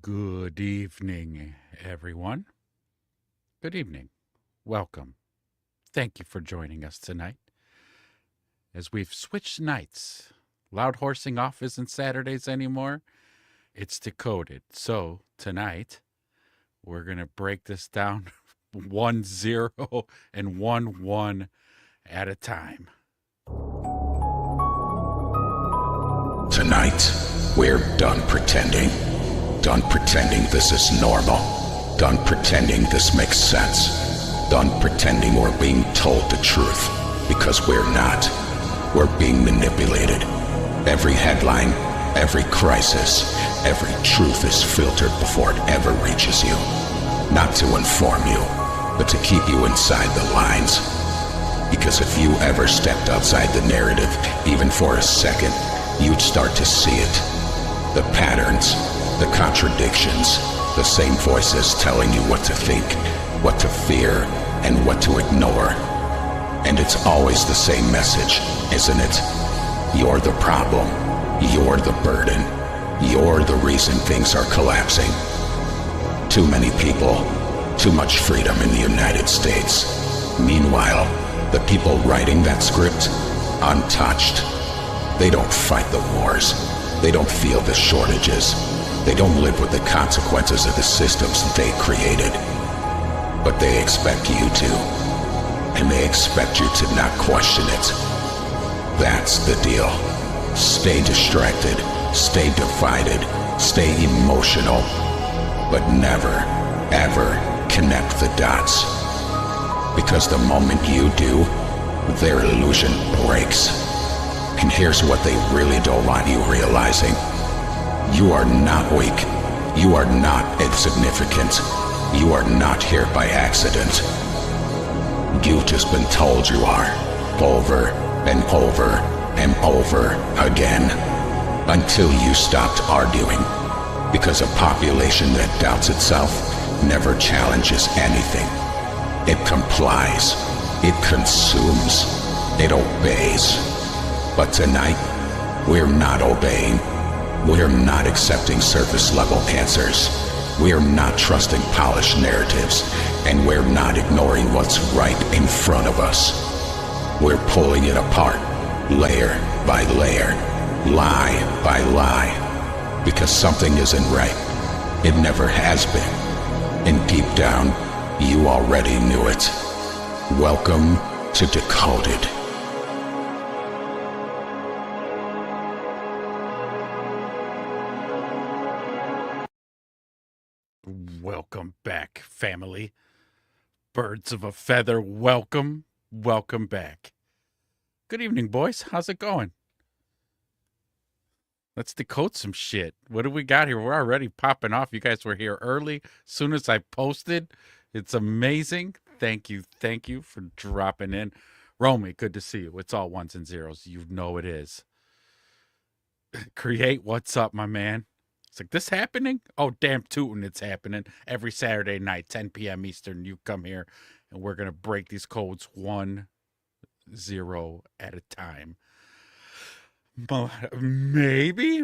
Good evening, everyone. Good evening. Welcome. Thank you for joining us tonight. As we've switched nights, Loud Horsing Off isn't Saturdays anymore. It's Decoded. So tonight, we're going to break this down 1-0 and 1-1 at a time. Tonight, we're done pretending. Done pretending this is normal. Done pretending this makes sense. Done pretending we're being told the truth. Because we're not. We're being manipulated. Every headline, every crisis, every truth is filtered before it ever reaches you. Not to inform you, but to keep you inside the lines. Because if you ever stepped outside the narrative, even for a second, you'd start to see it. The patterns, the contradictions, the same voices telling you what to think, what to fear, and what to ignore. And it's always the same message, isn't it? You're the problem. You're the burden. You're the reason things are collapsing. Too many people, too much freedom in the United States. Meanwhile, the people writing that script, untouched. They don't fight the wars. They don't feel the shortages. They don't live with the consequences of the systems they created. But they expect you to. And they expect you to not question it. That's the deal. Stay distracted. Stay divided. Stay emotional. But never, ever connect the dots. Because the moment you do, their illusion breaks. And here's what they really don't want you realizing. You are not weak. You are not insignificant. You are not here by accident. You've just been told you are. Over and over and over again. Until you stopped arguing. Because a population that doubts itself never challenges anything. It complies. It consumes. It obeys. But tonight, we're not obeying. We're not accepting surface-level answers. We're not trusting polished narratives. And we're not ignoring what's right in front of us. We're pulling it apart, layer by layer, lie by lie. Because something isn't right. It never has been. And deep down, you already knew it. Welcome to Decoded. Welcome back, family. Birds of a feather, welcome back. Good evening, boys. How's it going? Let's decode some shit. What do we got here? We're already popping off. You guys were here early. As soon as I posted, it's amazing. Thank you for dropping in. Romy, good to see you. It's all ones and zeros. You know it is. Create, what's up, my man? It's like, this happening? Oh, damn tootin', it's happening. Every Saturday night, 10 p.m. Eastern, you come here, and we're going to break these codes 1-0 at a time. Maybe?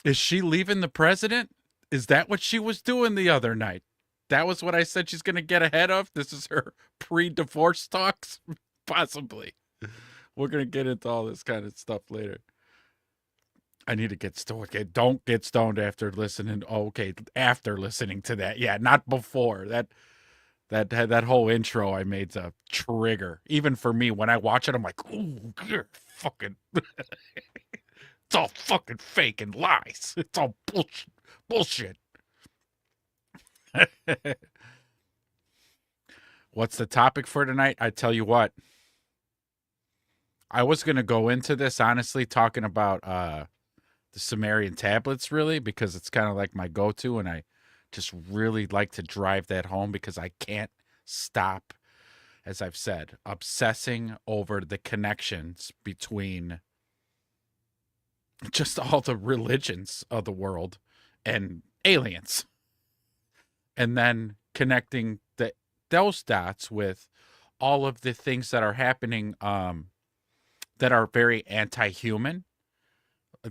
Is she leaving the president? Is that what she was doing the other night? That was what I said she's going to get ahead of? This is her pre-divorce talks? Possibly. We're going to get into all this kind of stuff later. I need to get stoned. Okay, don't get stoned after listening. Oh, okay, after listening to that. Yeah, not before. That whole intro I made's a trigger. Even for me, when I watch it, I'm like, ooh, you're fucking... It's all fucking fake and lies. It's all bullshit. What's the topic for tonight? I tell you what. I was going to go into this, honestly, talking about the Sumerian tablets, really, because it's kind of like my go-to, and I just really like to drive that home because I can't stop, as I've said, obsessing over the connections between just all the religions of the world and aliens. And then connecting those dots with all of the things that are happening that are very anti-human,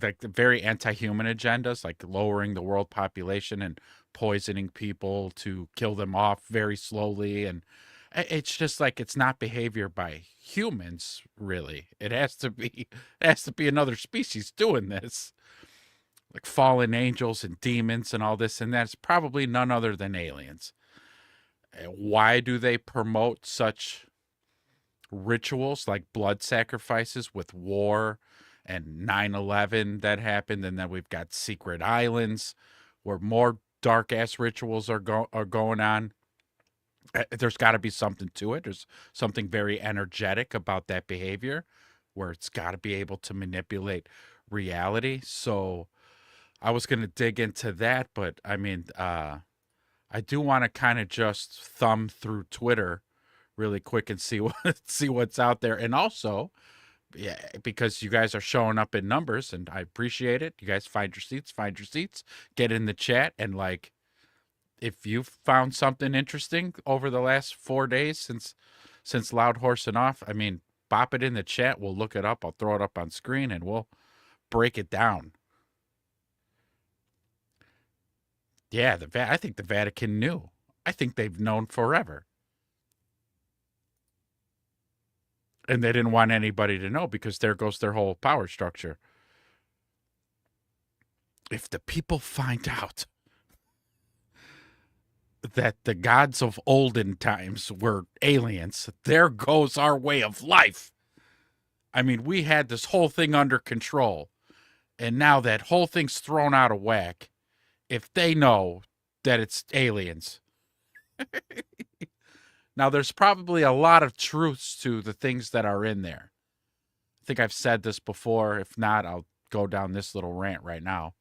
like the very anti-human agendas, like lowering the world population and poisoning people to kill them off very slowly. And it's just like, it's not behavior by humans, really. It has to be another species doing this, like fallen angels and demons and all this, and that's probably none other than aliens. Why do they promote such rituals like blood sacrifices with war and 9/11 that happened? And then we've got secret islands where more dark ass rituals are going on. There's got to be something to it. There's something very energetic about that behavior where it's got to be able to manipulate reality. So I was going to dig into that, but I mean, I do want to kind of just thumb through Twitter really quick and see see what's out there. And also, yeah, because you guys are showing up in numbers and I appreciate it. You guys find your seats, get in the chat. And like, if you've found something interesting over the last 4 days since Loud Horsing Off, I mean, bop it in the chat. We'll look it up. I'll throw it up on screen and we'll break it down. Yeah, I think the Vatican knew. I think they've known forever. And they didn't want anybody to know because there goes their whole power structure. If the people find out that the gods of olden times were aliens, there goes our way of life. I mean, we had this whole thing under control, and now that whole thing's thrown out of whack. If they know that it's aliens. Now, there's probably a lot of truths to the things that are in there. I think I've said this before. If not, I'll go down this little rant right now.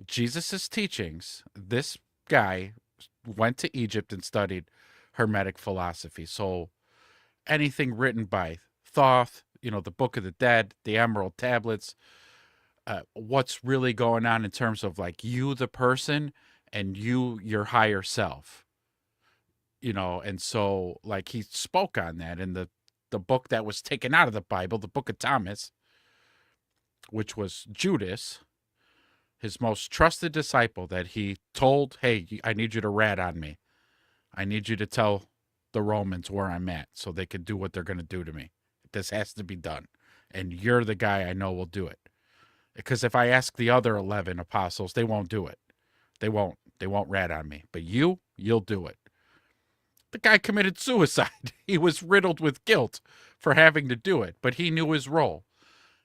Jesus's teachings, this guy went to Egypt and studied Hermetic philosophy. So anything written by Thoth, the Book of the Dead, the Emerald Tablets, what's really going on in terms of like you, the person, and you, your higher self, and so like he spoke on that in the book that was taken out of the Bible, the Book of Thomas, which was Judas, his most trusted disciple, that he told, hey, I need you to rat on me. I need you to tell the Romans where I'm at so they can do what they're going to do to me. This has to be done. And you're the guy I know will do it. Because if I ask the other 11 apostles, they won't do it. They won't rat on me. But you'll do it. The guy committed suicide. He was riddled with guilt for having to do it, but he knew his role.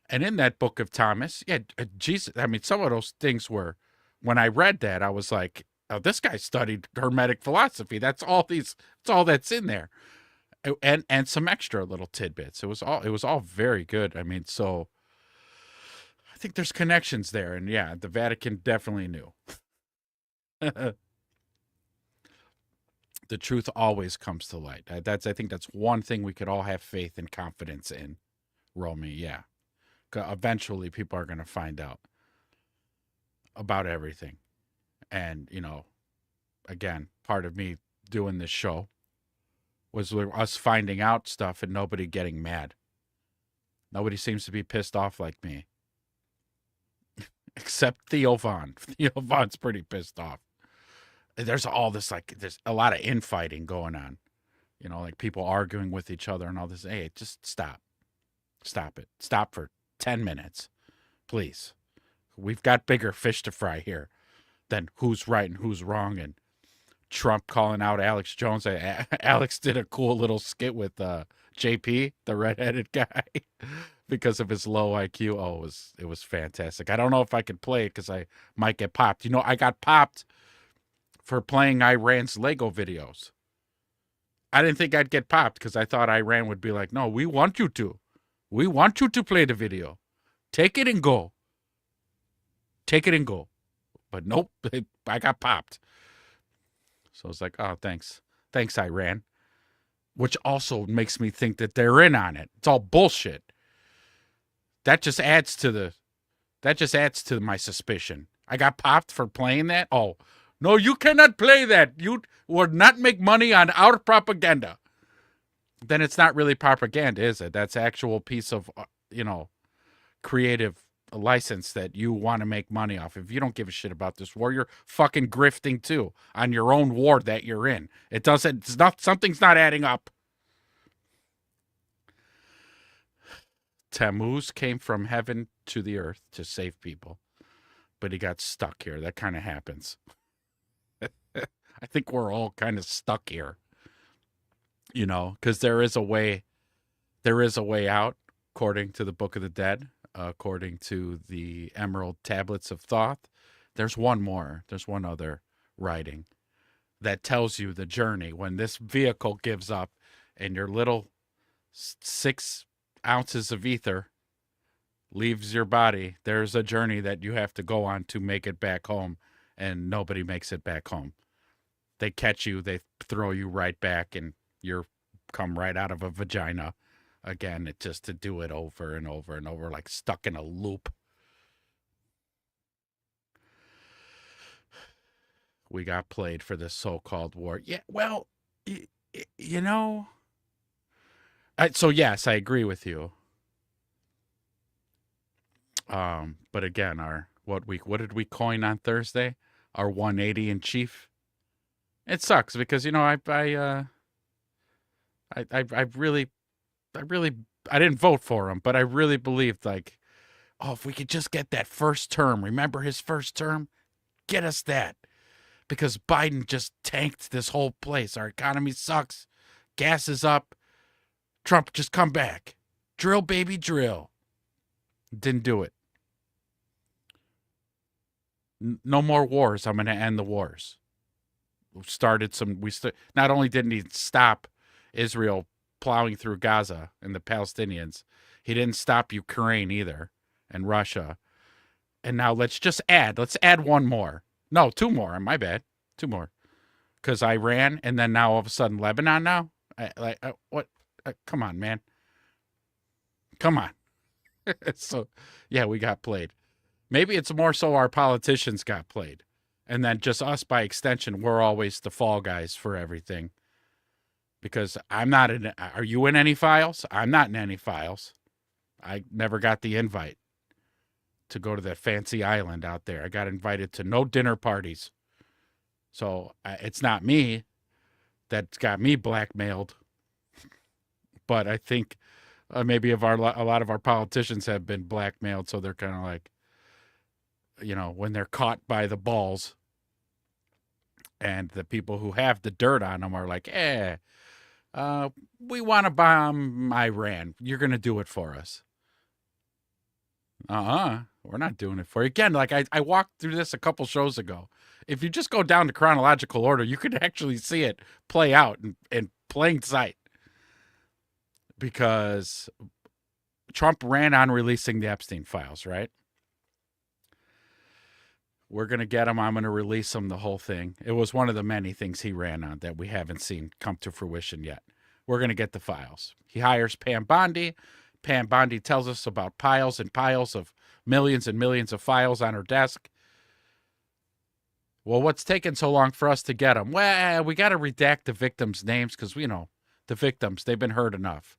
And in that Book of Thomas, yeah, Jesus, I mean, some of those things were, when I read that, I was like, oh, this guy studied Hermetic philosophy. That's all that's in there. And some extra little tidbits. It was all very good. I mean, so I think there's connections there. And yeah, the Vatican definitely knew. The truth always comes to light. I think that's one thing we could all have faith and confidence in, Romy. Yeah. Eventually people are going to find out about everything. And, again, part of me doing this show was us finding out stuff and nobody getting mad. Nobody seems to be pissed off like me. Except Theo Vaughn. Theo Vaughn's pretty pissed off. There's all this, there's a lot of infighting going on. Like people arguing with each other and all this. Hey, just stop. Stop it. Stop for 10 minutes. Please. We've got bigger fish to fry here than who's right and who's wrong. And Trump calling out Alex Jones. Alex did a cool little skit with JP, the redheaded guy, because of his low IQ. Oh, it was fantastic. I don't know if I could play it because I might get popped. I got popped for playing Iran's Lego videos. I didn't think I'd get popped because I thought Iran would be like, no, we want you to. We want you to play the video. Take it and go. Take it and go. But nope, I got popped. So I was like, oh, thanks. Thanks, Iran. Which also makes me think that they're in on it. It's all bullshit. That just adds to my suspicion. I got popped for playing that? Oh, no, you cannot play that. You will not make money on our propaganda. Then it's not really propaganda, is it? That's actual piece of, creative a license that you want to make money off. If you don't give a shit about this war, you're fucking grifting too on your own war that you're in. Something's not adding up. Tammuz came from heaven to the earth to save people, but he got stuck here. That kind of happens. I think we're all kind of stuck here, because there is a way out, according to the Book of the Dead, according to the Emerald Tablets of Thoth. There's one other writing that tells you the journey. When this vehicle gives up and your little 6 ounces of ether leaves your body, there's a journey that you have to go on to make it back home, and nobody makes it back home. They catch you, they throw you right back, and you're come right out of a vagina again. It's just to do it over and over and over, like stuck in a loop. We got played for this so-called war. Yeah, well, so yes, I agree with you. But again, what did we coin on Thursday? Our 180 in chief. It sucks because I didn't vote for him, but I really believed if we could just get that first term, remember his first term, get us that, because Biden just tanked this whole place. Our economy sucks, gas is up. Trump, just come back, drill baby drill. Didn't do it. No more wars. I'm going to end the wars. Not only didn't he stop Israel plowing through Gaza and the Palestinians, he didn't stop Ukraine either and Russia. And now let's add one more. No, 2 more. My bad. 2 more. Because Iran, and then now all of a sudden Lebanon now? What? Come on, man. Come on. So, yeah, we got played. Maybe it's more so our politicians got played. And then just us by extension, we're always the fall guys for everything. Because are you in any files? I'm not in any files. I never got the invite to go to that fancy island out there. I got invited to no dinner parties. So it's not me that's got me blackmailed. But I think maybe a lot of our politicians have been blackmailed. So they're kind of like, when they're caught by the balls, and the people who have the dirt on them are like, we want to bomb Iran. You're going to do it for us. We're not doing it for you. Again, I walked through this a couple shows ago. If you just go down to chronological order, you could actually see it play out in plain sight. Because Trump ran on releasing the Epstein files, right? We're going to get him. I'm going to release him, the whole thing. It was one of the many things he ran on that we haven't seen come to fruition yet. We're going to get the files. He hires Pam Bondi. Pam Bondi tells us about piles and piles of millions and millions of files on her desk. Well, what's taking so long for us to get them? Well, we got to redact the victims' names because, the victims, they've been hurt enough.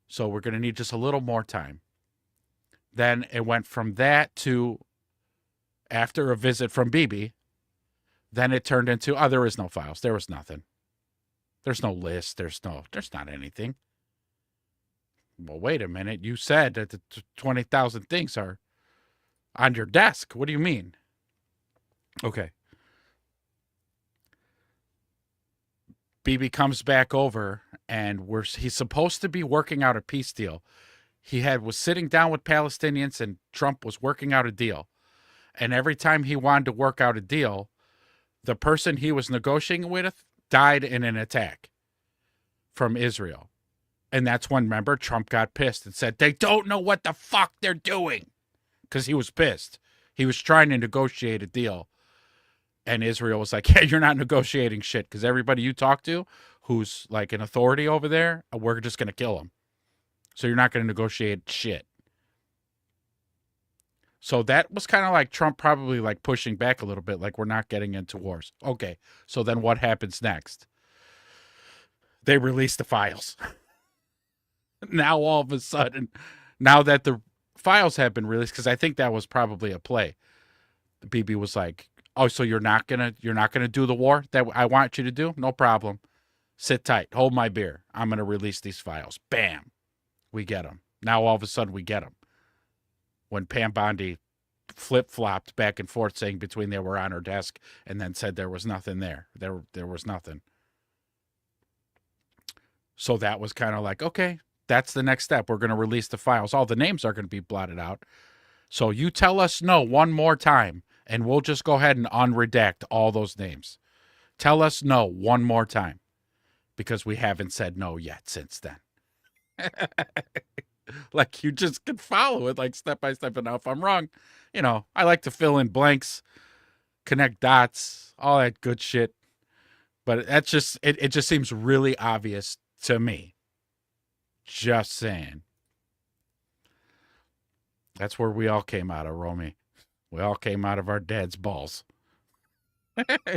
So we're going to need just a little more time. Then it went from that to, after a visit from Bibi, then it turned into, there is no files. There was nothing. There's no list. There's not anything. Well, wait a minute. You said that the 20,000 things are on your desk. What do you mean? Okay. Bibi comes back over, and he's supposed to be working out a peace deal. He was sitting down with Palestinians, and Trump was working out a deal. And every time he wanted to work out a deal, the person he was negotiating with died in an attack from Israel. And that's when, remember, Trump got pissed and said, they don't know what the fuck they're doing. Because he was pissed. He was trying to negotiate a deal. And Israel was like, you're not negotiating shit. Because everybody you talk to who's like an authority over there, we're just going to kill them. So you're not going to negotiate shit. So that was kind of like Trump probably like pushing back a little bit, like we're not getting into wars. Okay, so then what happens next? They release the files. Now all of a sudden, now that the files have been released, because I think that was probably a play. Bibi was like, "Oh, so you're not gonna do the war that I want you to do? No problem. Sit tight. Hold my beer. I'm gonna release these files." Bam, we get them. Now all of a sudden we get them. When Pam Bondi flip-flopped back and forth, saying between they were on her desk and then said there was nothing there. There was nothing. So that was kind of like, okay, that's the next step. We're going to release the files. All the names are going to be blotted out. So you tell us no one more time, and we'll just go ahead and unredact all those names. Tell us no one more time, because we haven't said no yet since then. Like, you just can follow it, like, step by step. And now if I'm wrong, I like to fill in blanks, connect dots, all that good shit. But that's just, it just seems really obvious to me. Just saying. That's where we all came out of, Romy. We all came out of our dad's balls.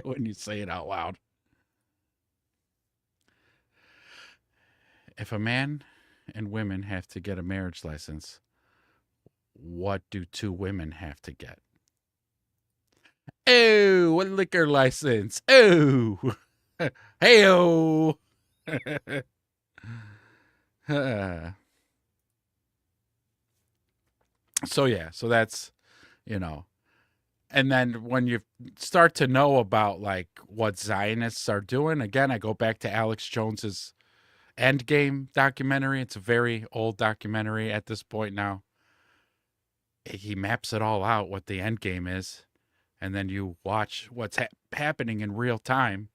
When you say it out loud. If a man and women have to get a marriage license, what do two women have to get? Oh, a liquor license. Oh. Hey-oh. So that's, and then when you start to know about like what Zionists are doing, again, I go back to Alex Jones's Endgame documentary. It's a very old documentary at this point now. He maps it all out, what the end game is, and then you watch what's happening in real time,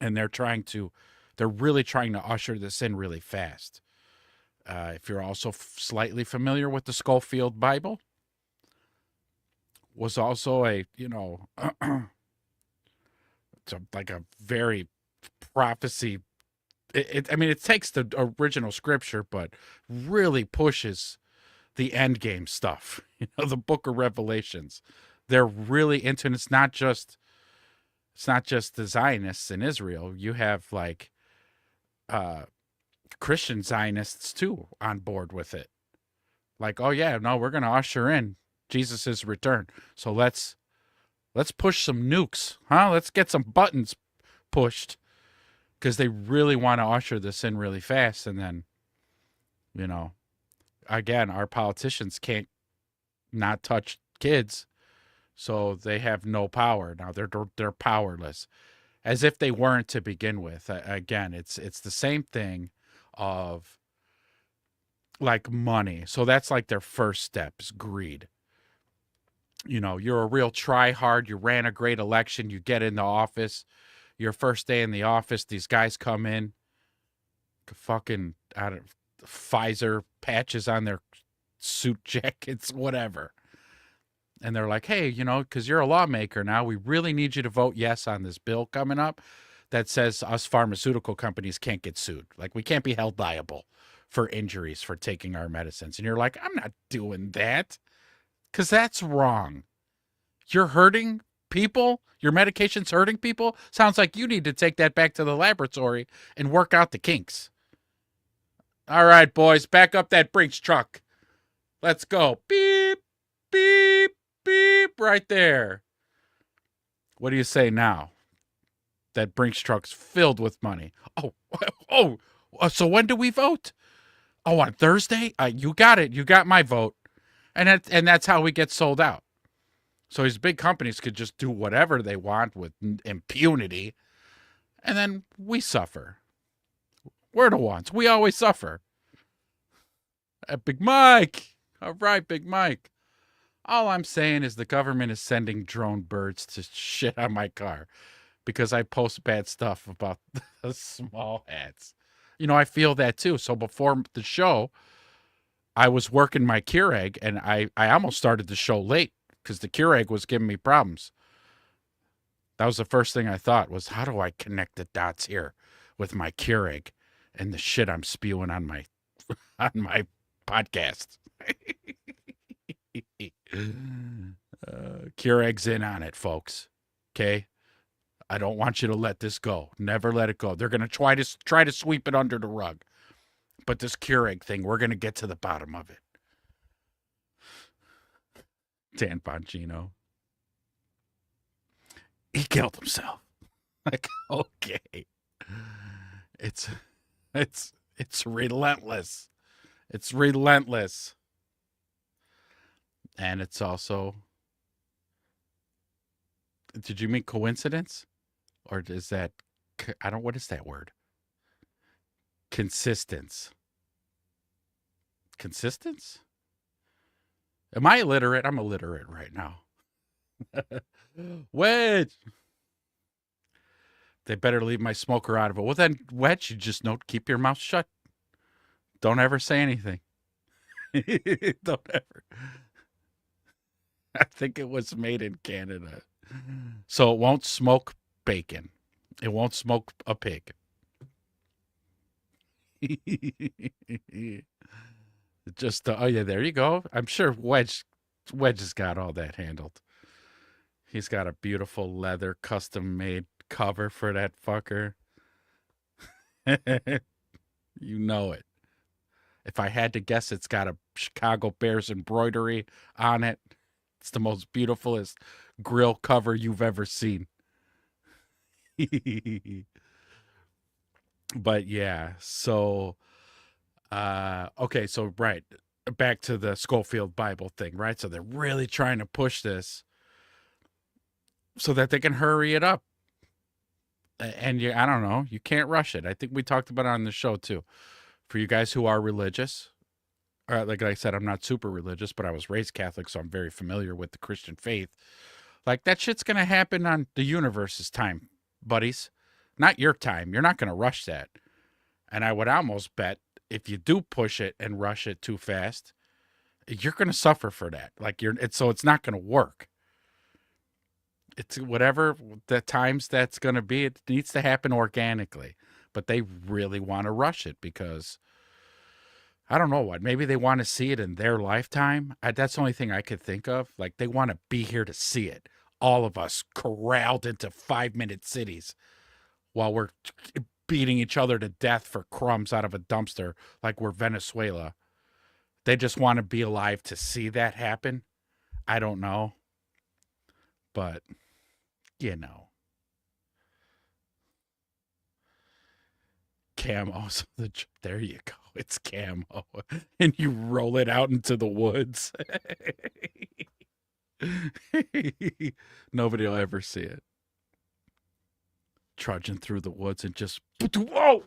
and they're really trying to usher this in really fast. If you're also slightly familiar with the Schofield Bible, was also a it's like a very prophecy. It takes the original scripture, but really pushes the end game stuff. The Book of Revelations. They're really into it. It's not just the Zionists in Israel. You have like Christian Zionists too on board with it. Like, oh yeah, no, we're gonna usher in Jesus' return. So let's push some nukes, huh? Let's get some buttons pushed. Because they really want to usher this in really fast. And then, again, our politicians can't not touch kids. So they have no power. Now they're powerless. As if they weren't to begin with. Again, it's the same thing of like money. So that's like their first step is greed. You're a real try-hard. You ran a great election. You get into office. Your first day in the office, these guys come in, fucking Pfizer patches on their suit jackets, whatever. And they're like, hey, because you're a lawmaker now, we really need you to vote yes on this bill coming up that says us pharmaceutical companies can't get sued. Like, we can't be held liable for injuries for taking our medicines. And you're like, I'm not doing that, because that's wrong. You're hurting people, your medication's hurting people. Sounds like you need to take that back to the laboratory and work out the kinks. All right, boys, back up that Brinks truck. Let's go. Beep, beep, beep, right there. What do you say now? That Brinks truck's filled with money. Oh, so when do we vote? Oh, on Thursday? You got it. You got my vote. And that's how we get sold out. So these big companies could just do whatever they want with impunity, and then we suffer. We're the ones. We always suffer. Big Mike. All right, Big Mike. All I'm saying is the government is sending drone birds to shit on my car because I post bad stuff about the small hats. I feel that too. So before the show, I was working my Keurig, and I almost started the show late, because the Keurig was giving me problems. That was the first thing I thought was, how do I connect the dots here with my Keurig and the shit I'm spewing on my podcast? Keurig's in on it, folks. Okay? I don't want you to let this go. Never let it go. They're going to try to sweep it under the rug. But this Keurig thing, we're going to get to the bottom of it. Dan Bongino. He killed himself. Like, okay. It's relentless. It's relentless. And it's also, did you mean coincidence? Or is that, what is that word? Consistence. Consistence? Am I illiterate? I'm illiterate right now. Wedge! They better leave my smoker out of it. Well, then, Wedge, you just keep your mouth shut. Don't ever say anything. Don't ever. I think it was made in Canada. So it won't smoke bacon. It won't smoke a pig. Just, oh yeah, there you go. I'm sure Wedge has got all that handled. He's got a beautiful leather custom-made cover for that fucker. You know it. If I had to guess, it's got a Chicago Bears embroidery on it. It's the most beautifulest grill cover you've ever seen. But yeah, so okay, so right, back to the Schofield Bible thing, right? So they're really trying to push this so that they can hurry it up. And I don't know, you can't rush it. I think we talked about it on the show too. For you guys who are religious, like I said, I'm not super religious, but I was raised Catholic, so I'm very familiar with the Christian faith. Like, that shit's going to happen on the universe's time, buddies. Not your time. You're not going to rush that. And I would almost bet if you do push it and rush it too fast, you're going to suffer for that. Like, so it's not going to work. It's whatever the times that's going to be, it needs to happen organically. But they really want to rush it because, I don't know what, maybe they want to see it in their lifetime. That's the only thing I could think of. Like, they want to be here to see it. All of us corralled into 5-minute cities while we're beating each other to death for crumbs out of a dumpster like we're Venezuela. They just want to be alive to see that happen. I don't know. But, you know. Camo. So there you go. It's camo. And you roll it out into the woods. Nobody will ever see it. Trudging through the woods and just, whoa!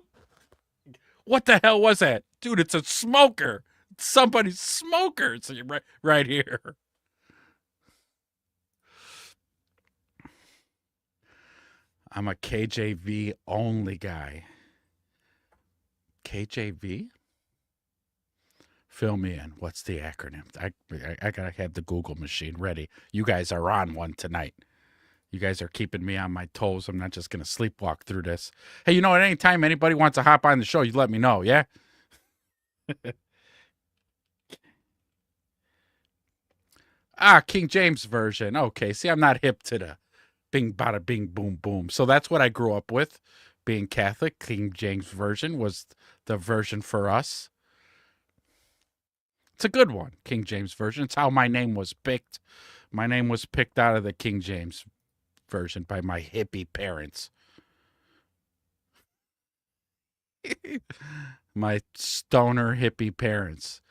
What the hell was that? Dude, it's a smoker. It's somebody's smoker. So you're right here. I'm a KJV only guy. KJV? Fill me in. What's the acronym? I gotta have the Google machine ready. You guys are on one tonight. You guys are keeping me on my toes. I'm not just gonna sleepwalk through this. Hey, you know, at any time anybody wants to hop on the show, you let me know, yeah? King James Version. Okay, see, I'm not hip to the bing, bada, bing, boom, boom. So that's what I grew up with. Being Catholic, King James Version was the version for us. It's a good one, King James Version. It's how my name was picked. My name was picked out of the King James Version by my hippie parents. My stoner hippie parents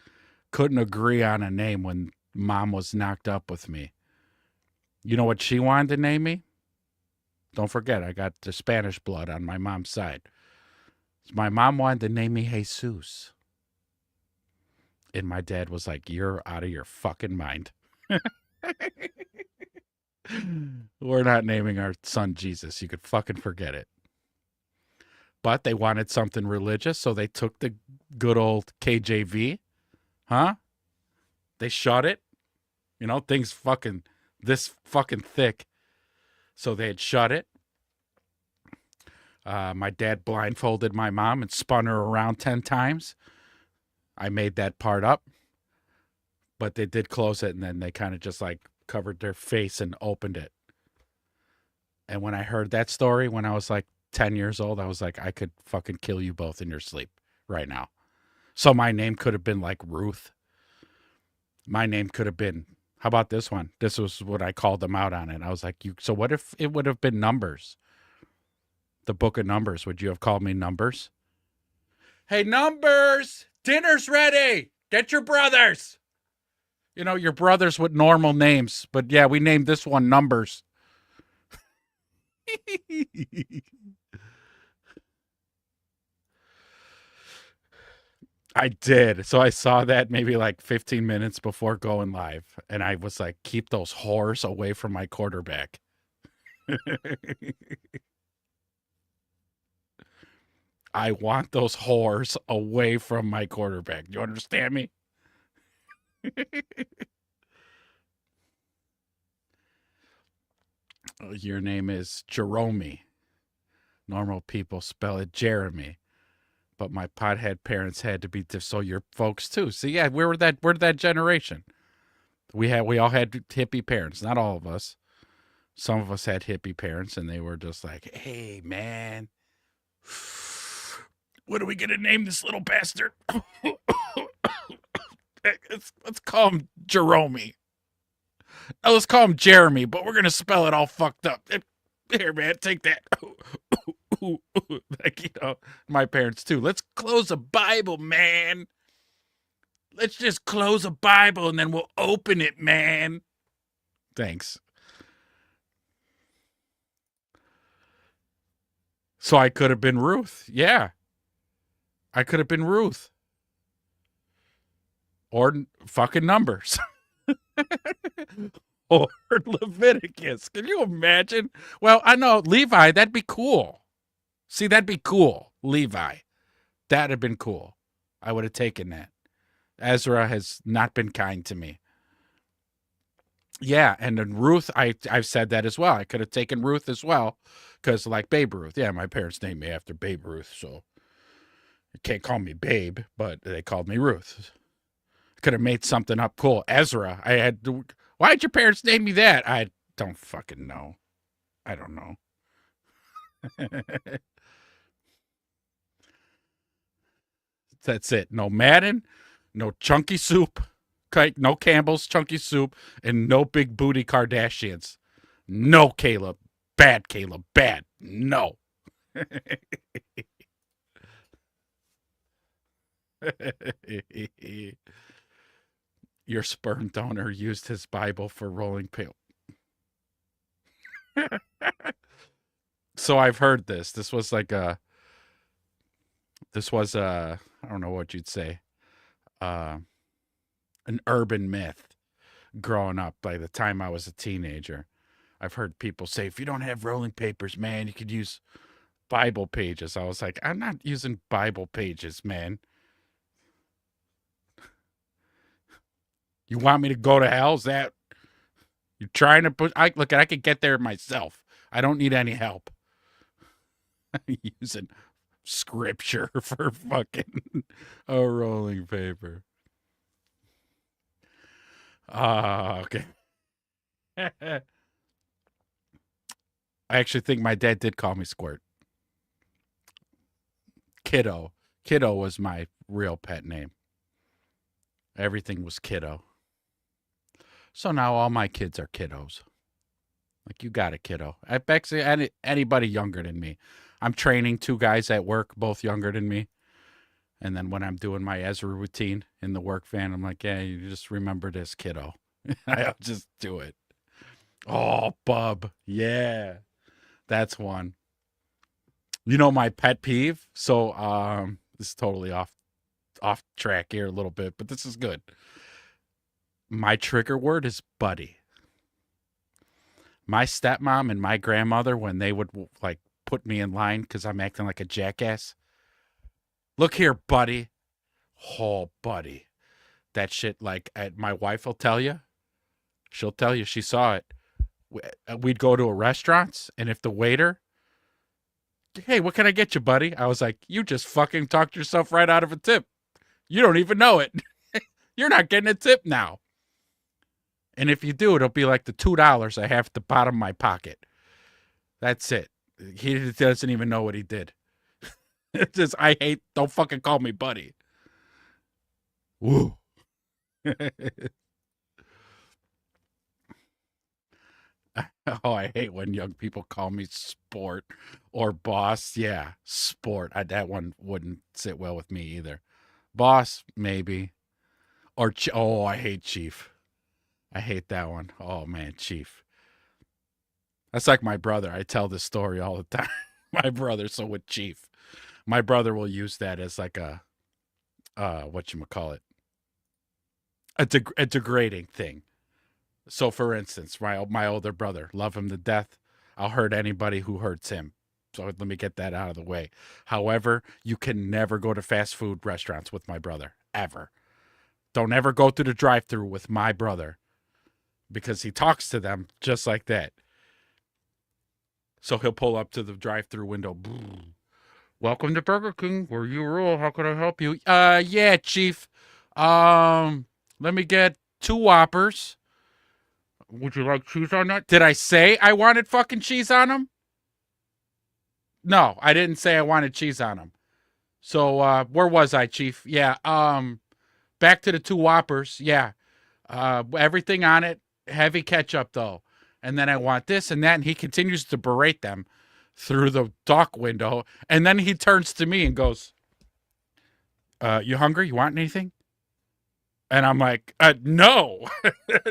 couldn't agree on a name when Mom was knocked up with me. You know what she wanted to name me? Don't forget, I got the Spanish blood on my mom's side. My mom wanted to name me Jesus. And my dad was like, you're out of your fucking mind. We're not naming our son Jesus. You could fucking forget it. But they wanted something religious, so they took the good old KJV. Huh? They shot it. You know, things fucking this fucking thick. So they had shut it. My dad blindfolded my mom and spun her around 10 times. I made that part up. But they did close it, and then they kind of just like covered their face and opened it. And when I heard that story, when I was like 10 years old, I was like, I could fucking kill you both in your sleep right now. So my name could have been like Ruth. My name could have been How about this one? This was what I called them out on it. I was like, so what if it would have been Numbers? The book of Numbers. Would you have called me Numbers? Hey, Numbers! Dinner's ready! Get your brothers! You know, your brothers with normal names. But yeah, we named this one Numbers. I did. So I saw that maybe like 15 minutes before going live. And I was like, keep those whores away from my quarterback. I want those whores away from my quarterback. You understand me? Your name is Jerome. Normal people spell it Jeremy. But my pothead parents had to be so your folks too. So yeah, we're that generation. We all had hippie parents. Not all of us. Some of us had hippie parents, and they were just like, "Hey, man, what are we gonna name this little bastard? let's call him Jerome. Oh, let's call him Jeremy, but we're gonna spell it all fucked up. Here, man, take that." Like, you know, my parents too. Let's close a Bible, man. Let's just close a Bible and then we'll open it, man. Thanks. So I could have been Ruth. Yeah. I could have been Ruth. Or fucking Numbers. Or Leviticus. Can you imagine? Well, I know, Levi, that'd be cool. See, that'd be cool. Levi. That'd have been cool. I would have taken that. Ezra has not been kind to me. Yeah, and then Ruth, I've said that as well. I could have taken Ruth as well, because like Babe Ruth. Yeah, my parents named me after Babe Ruth, so you can't call me Babe, but they called me Ruth. Could have made something up cool. Ezra. Why'd your parents name me that? I don't fucking know. I don't know. That's it. No Madden, no Chunky Soup, no Campbell's Chunky Soup, and no Big Booty Kardashians. No, Caleb. Bad, Caleb. Bad. No. Your sperm donor used his Bible for rolling paper. So I've heard this. This was I don't know what you'd say, an urban myth growing up by the time I was a teenager. I've heard people say, if you don't have rolling papers, man, you could use Bible pages. I was like, I'm not using Bible pages, man. You want me to go to hell? Is that you're trying to put? I could get there myself. I don't need any help. I'm using scripture for fucking a rolling paper. Okay. I actually think my dad did call me Squirt. Kiddo. Kiddo was my real pet name. Everything was Kiddo. So now all my kids are kiddos. Like, you got a kiddo. I bet anybody younger than me. I'm training 2 guys at work, both younger than me. And then when I'm doing my Ezra routine in the work van, I'm like, yeah, you just remember this, kiddo. I'll just do it. Oh, bub. Yeah. That's one. You know my pet peeve? So this is totally off track here a little bit, but this is good. My trigger word is buddy. My stepmom and my grandmother, when they would like put me in line because I'm acting like a jackass. Look here, buddy. Oh, buddy. That shit, like, my wife will tell you. She'll tell you she saw it. We'd go to a restaurant, and if the waiter, hey, what can I get you, buddy? I was like, you just fucking talked yourself right out of a tip. You don't even know it. You're not getting a tip now. And if you do, it'll be like the $2 I have at the bottom of my pocket. That's it. He doesn't even know what he did. It's just, don't fucking call me buddy. Woo. Oh, I hate when young people call me sport or boss. Yeah, sport. That one wouldn't sit well with me either. Boss, maybe. Or, oh, I hate chief. I hate that one. Oh, man, chief. That's like my brother. I tell this story all the time. My brother, so with chief. My brother will use that as like a, whatchamacallit, a degrading thing. So, for instance, my older brother, love him to death. I'll hurt anybody who hurts him. So let me get that out of the way. However, you can never go to fast food restaurants with my brother, ever. Don't ever go through the drive-thru with my brother because he talks to them just like that. So he'll pull up to the drive-thru window. Welcome to Burger King, where you rule. How can I help you? Yeah, Chief. Let me get 2 Whoppers. Would you like cheese on that? Did I say I wanted fucking cheese on them? No, I didn't say I wanted cheese on them. So, where was I, Chief? Yeah, back to the 2 Whoppers. Yeah. Everything on it, heavy ketchup, though. And then I want this and that, and he continues to berate them through the dock window. And then he turns to me and goes, you hungry? You want anything? And I'm like, no,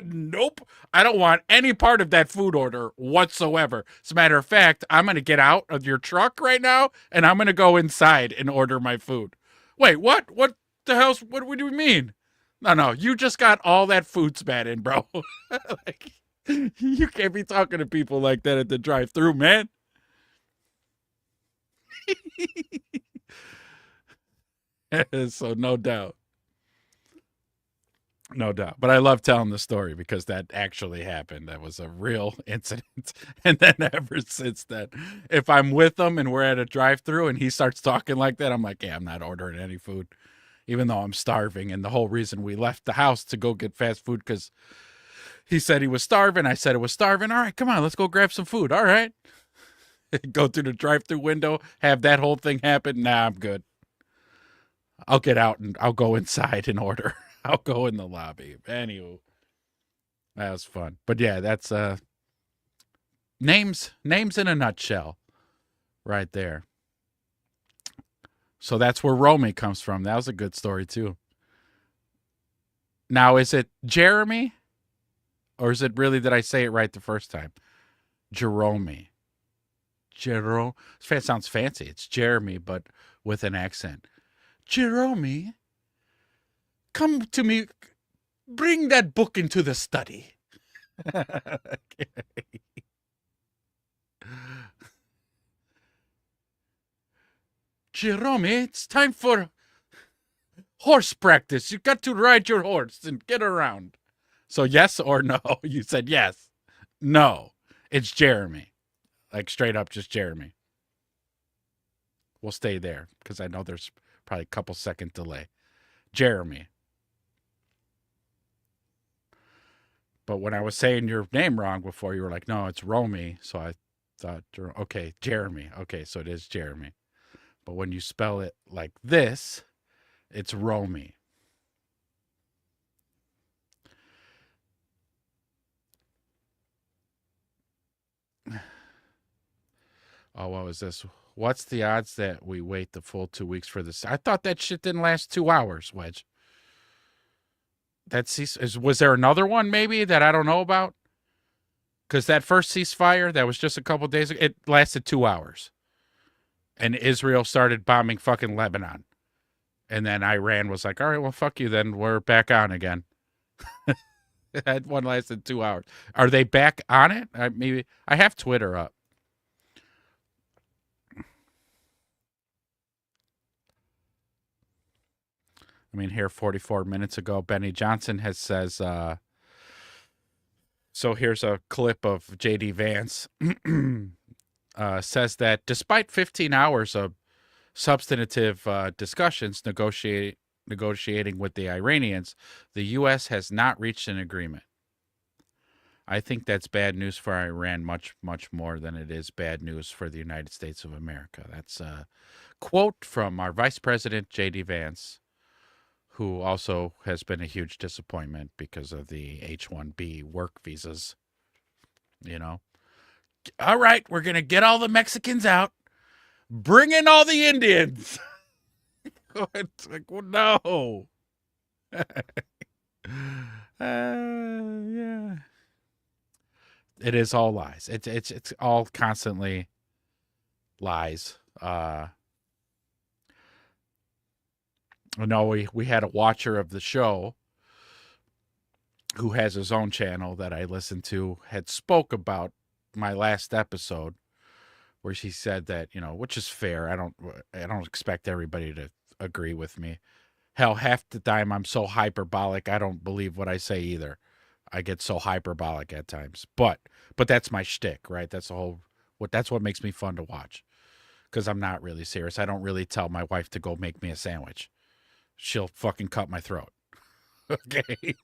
nope. I don't want any part of that food order whatsoever. As a matter of fact, I'm going to get out of your truck right now, and I'm going to go inside and order my food. Wait, what? What the hell's, what do you mean? No, you just got all that food spat in, bro. Like, you can't be talking to people like that at the drive-thru, man. So no doubt. No doubt. But I love telling the story because that actually happened. That was a real incident. And then ever since then, if I'm with him and we're at a drive-thru and he starts talking like that, I'm like, yeah, I'm not ordering any food, even though I'm starving. And the whole reason we left the house to go get fast food because he said he was starving. I said it was starving. All right, come on, let's go grab some food. All right. Go through the drive-thru window, have that whole thing happen. Nah, I'm good. I'll get out and I'll go inside and order. I'll go in the lobby. Anywho, that was fun. But yeah, that's names in a nutshell right there. So that's where Romy comes from. That was a good story too. Now, is it Jeremy? Or is it really, did I say it right the first time? Jerome. Jerome. It sounds fancy. It's Jeremy, but with an accent. Jerome, come to me. Bring that book into the study. Okay. Jerome, it's time for horse practice. You got to ride your horse and get around. So yes or no? You said yes. No, it's Jeremy. Like straight up just Jeremy. We'll stay there because I know there's probably a couple second delay. Jeremy. But when I was saying your name wrong before, you were like, no, it's Romy. So I thought, okay, Jeremy. Okay, so it is Jeremy. But when you spell it like this, it's Romy. Oh, what was this? What's the odds that we wait the full 2 weeks for this? I thought that shit didn't last 2 hours, Wedge. Was there another one maybe that I don't know about? Because that first ceasefire that was just a couple days ago, it lasted 2 hours. And Israel started bombing fucking Lebanon. And then Iran was like, all right, well, fuck you then. We're back on again. That one lasted 2 hours. Are they back on it? Maybe I have Twitter up. I mean, here 44 minutes ago, Benny Johnson says, so here's a clip of J.D. Vance, says that despite 15 hours of substantive discussions negotiating with the Iranians, the U.S. has not reached an agreement. I think that's bad news for Iran much, much more than it is bad news for the United States of America. That's a quote from our Vice President, J.D. Vance, who also has been a huge disappointment because of the H-1B work visas, you know. all right, we're going to get all the Mexicans out. Bring in all the Indians. It's like, well, no. Yeah. It is all lies. It's all constantly lies. No, we had a watcher of the show who has his own channel that I listened to had spoke about my last episode, where she said that, which is fair. I don't expect everybody to agree with me. Hell, half the time I'm so hyperbolic, I don't believe what I say either. I get so hyperbolic at times, but that's my shtick, right? That's what makes me fun to watch, because I'm not really serious. I don't really tell my wife to go make me a sandwich. She'll fucking cut my throat. Okay.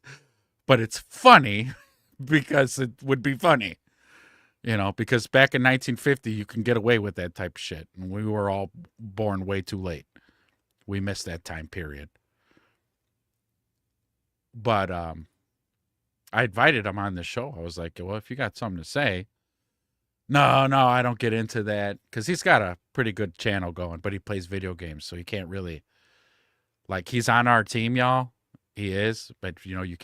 But it's funny because it would be funny, because back in 1950, you can get away with that type of shit. And we were all born way too late. We missed that time period. But I invited him on the show. I was like, well, if you got something to say. No, I don't get into that, because he's got a pretty good channel going, but he plays video games, so he can't really, he's on our team, y'all. He is, but you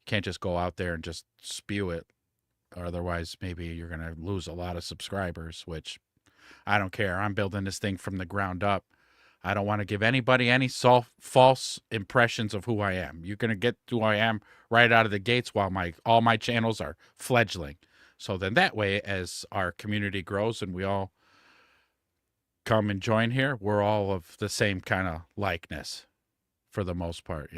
can't just go out there and just spew it. Otherwise, maybe you're going to lose a lot of subscribers, which I don't care. I'm building this thing from the ground up. I don't want to give anybody any false impressions of who I am. You're going to get who I am right out of the gates, while all my channels are fledgling. So then that way, as our community grows and we all come and join here, we're all of the same kind of likeness for the most part,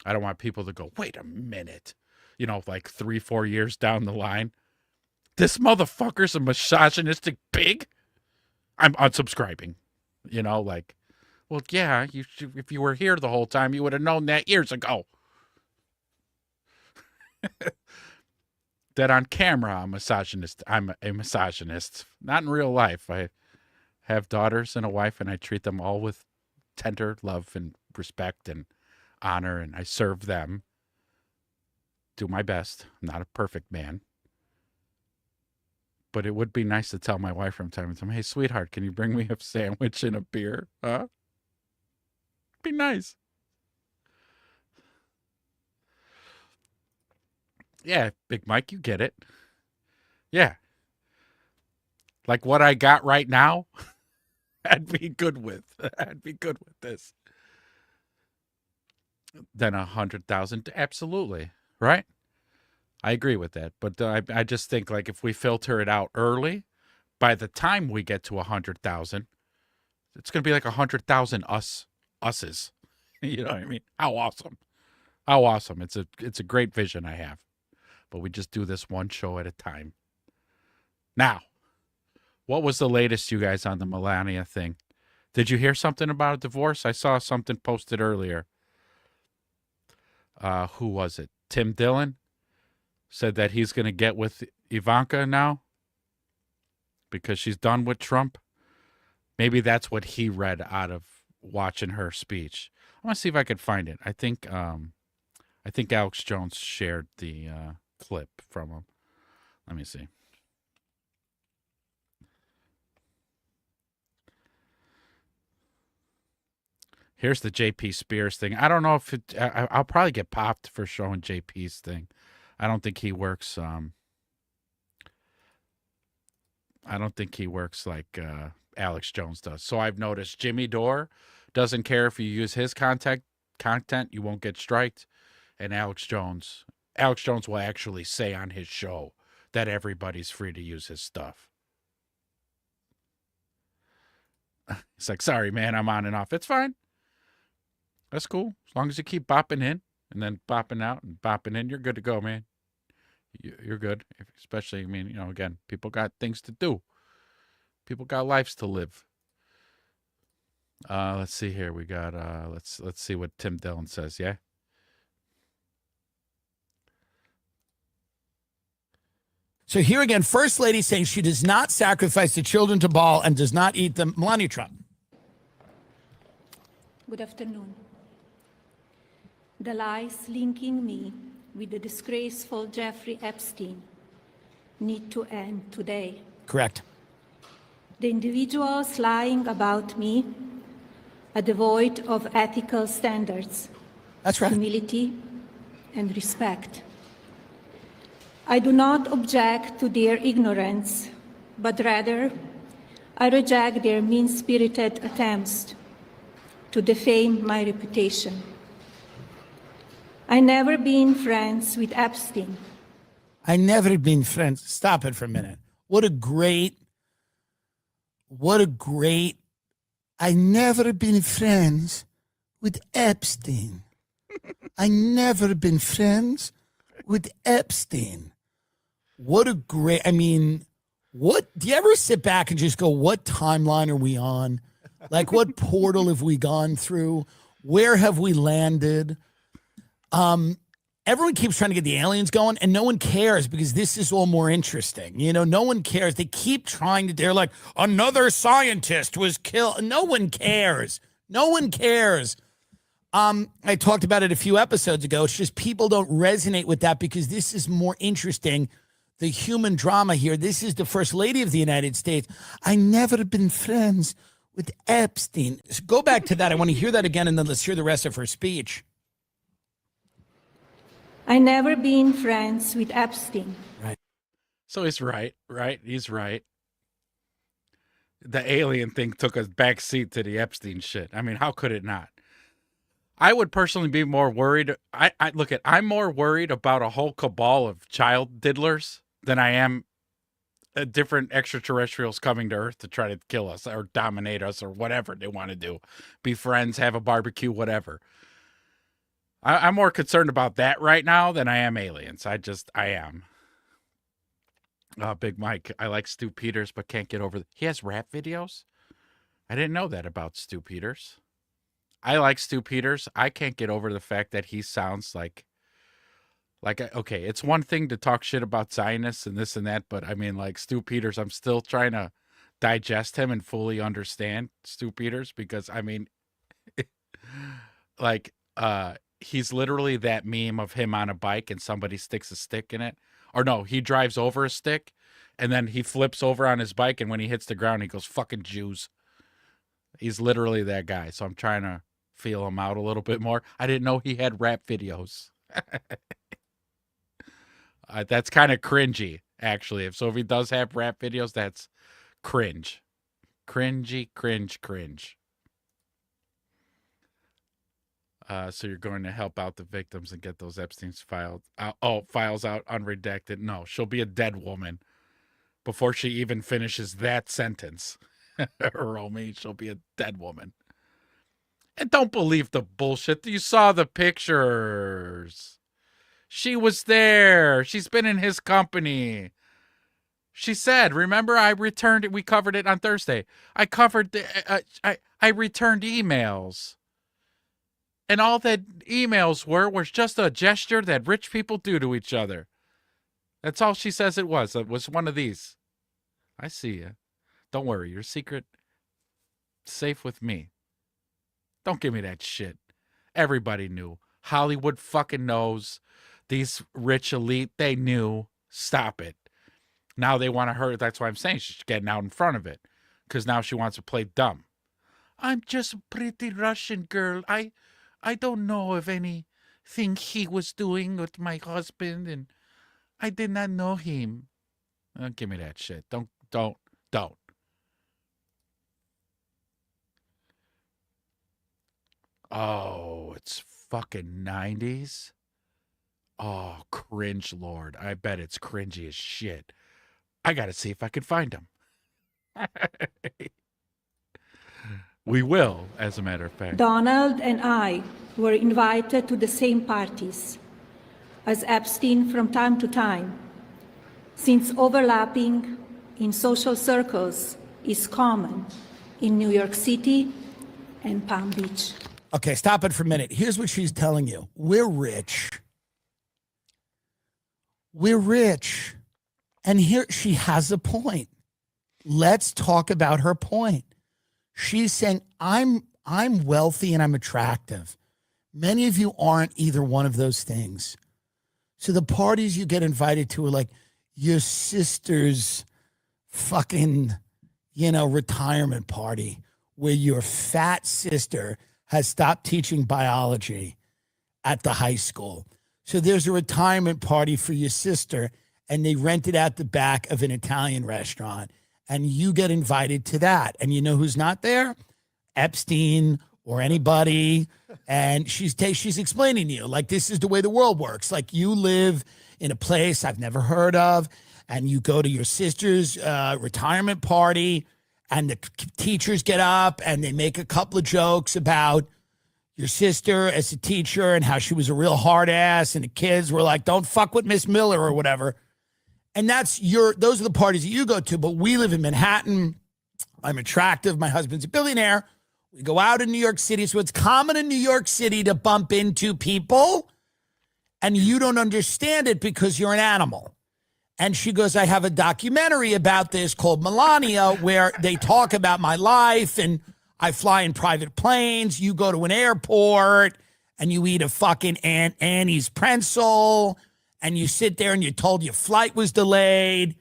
I don't want people to go, wait a minute, 3-4 years down the line, this motherfucker's a misogynistic pig. I'm unsubscribing, well, yeah, if you were here the whole time, you would have known that years ago. That on camera, I'm a misogynist. Not in real life. I have daughters and a wife, and I treat them all with tender love and respect and honor, and I serve them. Do my best. I'm not a perfect man. But it would be nice to tell my wife from time to time, hey, sweetheart, can you bring me a sandwich and a beer? Huh? Be nice. Yeah, Big Mike, you get it. Yeah. Like what I got right now, I'd be good with. I'd be good with this. Then 100,000, absolutely, right? I agree with that, but I just think if we filter it out early, by the time we get to 100,000, it's gonna be like 100,000 us's. You know what I mean? How awesome! How awesome! It's a great vision I have, but we just do this one show at a time. Now, what was the latest, you guys, on the Melania thing? Did you hear something about a divorce? I saw something posted earlier. Who was it? Tim Dillon said that he's going to get with Ivanka now because she's done with Trump. Maybe that's what he read out of watching her speech. I'm going to see if I could find it. I think Alex Jones shared the clip from him. Let me see. Here's the JP Spears thing. I don't know if I'll probably get popped for showing JP's thing. I don't think he works. I don't think he works like Alex Jones does. So I've noticed Jimmy Dore doesn't care if you use his content. You won't get striked. And Alex Jones will actually say on his show that everybody's free to use his stuff. He's like, sorry, man, I'm on and off. It's fine. That's cool. As long as you keep bopping in and then bopping out and bopping in, you're good to go, man. You're good. Especially, again, people got things to do. People got lives to live. Let's see here. We got, let's see what Tim Dillon says, yeah? So here again, First Lady saying she does not sacrifice the children to Baal and does not eat them. Melania Trump. Good afternoon. The lies linking me with the disgraceful Jeffrey Epstein need to end today. Correct. The individuals lying about me are devoid of ethical standards, That's right. humility, and respect. I do not object to their ignorance, but rather I reject their mean-spirited attempts to defame my reputation. I never been friends with Epstein. I never been friends. Stop it for a minute. What a great, I never been friends with Epstein. I never been friends with Epstein. What a great, I mean, what, do you ever sit back and just go, what timeline are we on? Like, what portal have we gone through? Where have we landed? Everyone keeps trying to get the aliens going, and no one cares because this is all more interesting. You know, no one cares. They keep trying to, they're like, another scientist was killed. No one cares. No one cares. I talked about it a few episodes ago. It's just people don't resonate with that because this is more interesting. The human drama here. This is the First Lady of the United States. I never been friends with Epstein. So go back to that. I want to hear that again, and then let's hear the rest of her speech. I never been friends with Epstein. Right. So he's right. He's right. The alien thing took a back seat to the Epstein shit. I mean, how could it not? I would personally be more worried. I'm more worried about a whole cabal of child diddlers than I am different extraterrestrials coming to Earth to try to kill us or dominate us or whatever they want to do. Be friends, have a barbecue, whatever. I'm more concerned about that right now than I am aliens. I am. Big Mike, I like Stu Peters, but can't get over he has rap videos? I didn't know that about Stu Peters. I like Stu Peters. I can't get over the fact that he sounds like, okay, it's one thing to talk shit about Zionists and this and that, but I mean, like Stu Peters, I'm still trying to digest him and fully understand Stu Peters because, I mean, like, he's literally that meme of him on a bike and somebody sticks a stick in it. Or no, he drives over a stick and then he flips over on his bike and when he hits the ground, he goes, fucking Jews. He's literally that guy. So I'm trying to feel him out a little bit more. I didn't know he had rap videos. That's kind of cringy, actually. If he does have rap videos, that's cringe. Cringy, cringe. So you're going to help out the victims and get those Epstein's files out unredacted. No, she'll be a dead woman before she even finishes that sentence. Romy, she'll be a dead woman. And don't believe the bullshit. You saw the pictures. She was there. She's been in his company. She said, remember, I returned it. We covered it on Thursday. I returned emails. And all that emails was just a gesture that rich people do to each other. That's all she says it was. It was one of these. I see you. Don't worry. Your secret safe with me. Don't give me that shit. Everybody knew. Hollywood fucking knows. These rich elite, they knew. Stop it. Now they want to hurt. That's why I'm saying she's getting out in front of it. Because now she wants to play dumb. I'm just a pretty Russian girl. I don't know of anything he was doing with my husband, and I did not know him. Don't give me that shit. Don't. Oh, it's fucking 90s? Oh, cringe lord. I bet it's cringy as shit. I gotta see if I can find him. We will, as a matter of fact. Donald and I were invited to the same parties as Epstein from time to time, since overlapping in social circles is common in New York City and Palm Beach. Okay, stop it for a minute. Here's what she's telling you. We're rich. We're rich. And here she has a point. Let's talk about her point. She's saying, I'm wealthy and I'm attractive. Many of you aren't either one of those things. So the parties you get invited to are like, your sister's fucking, retirement party where your fat sister has stopped teaching biology at the high school. So there's a retirement party for your sister, and they rented out the back of an Italian restaurant, and you get invited to that. And you know who's not there? Epstein or anybody. And she's explaining to you, like, this is the way the world works. Like, you live in a place I've never heard of, and you go to your sister's retirement party, and the teachers get up and they make a couple of jokes about your sister as a teacher and how she was a real hard ass, and the kids were like, don't fuck with Miss Miller or whatever. And those are the parties that you go to. But we live in Manhattan. I'm attractive. My husband's a billionaire. We go out in New York City. So it's common in New York City to bump into people, and you don't understand it because you're an animal. And she goes, I have a documentary about this called Melania, where they talk about my life, and I fly in private planes. You go to an airport and you eat a fucking Aunt Annie's pretzel, and you sit there and you're told your flight was delayed.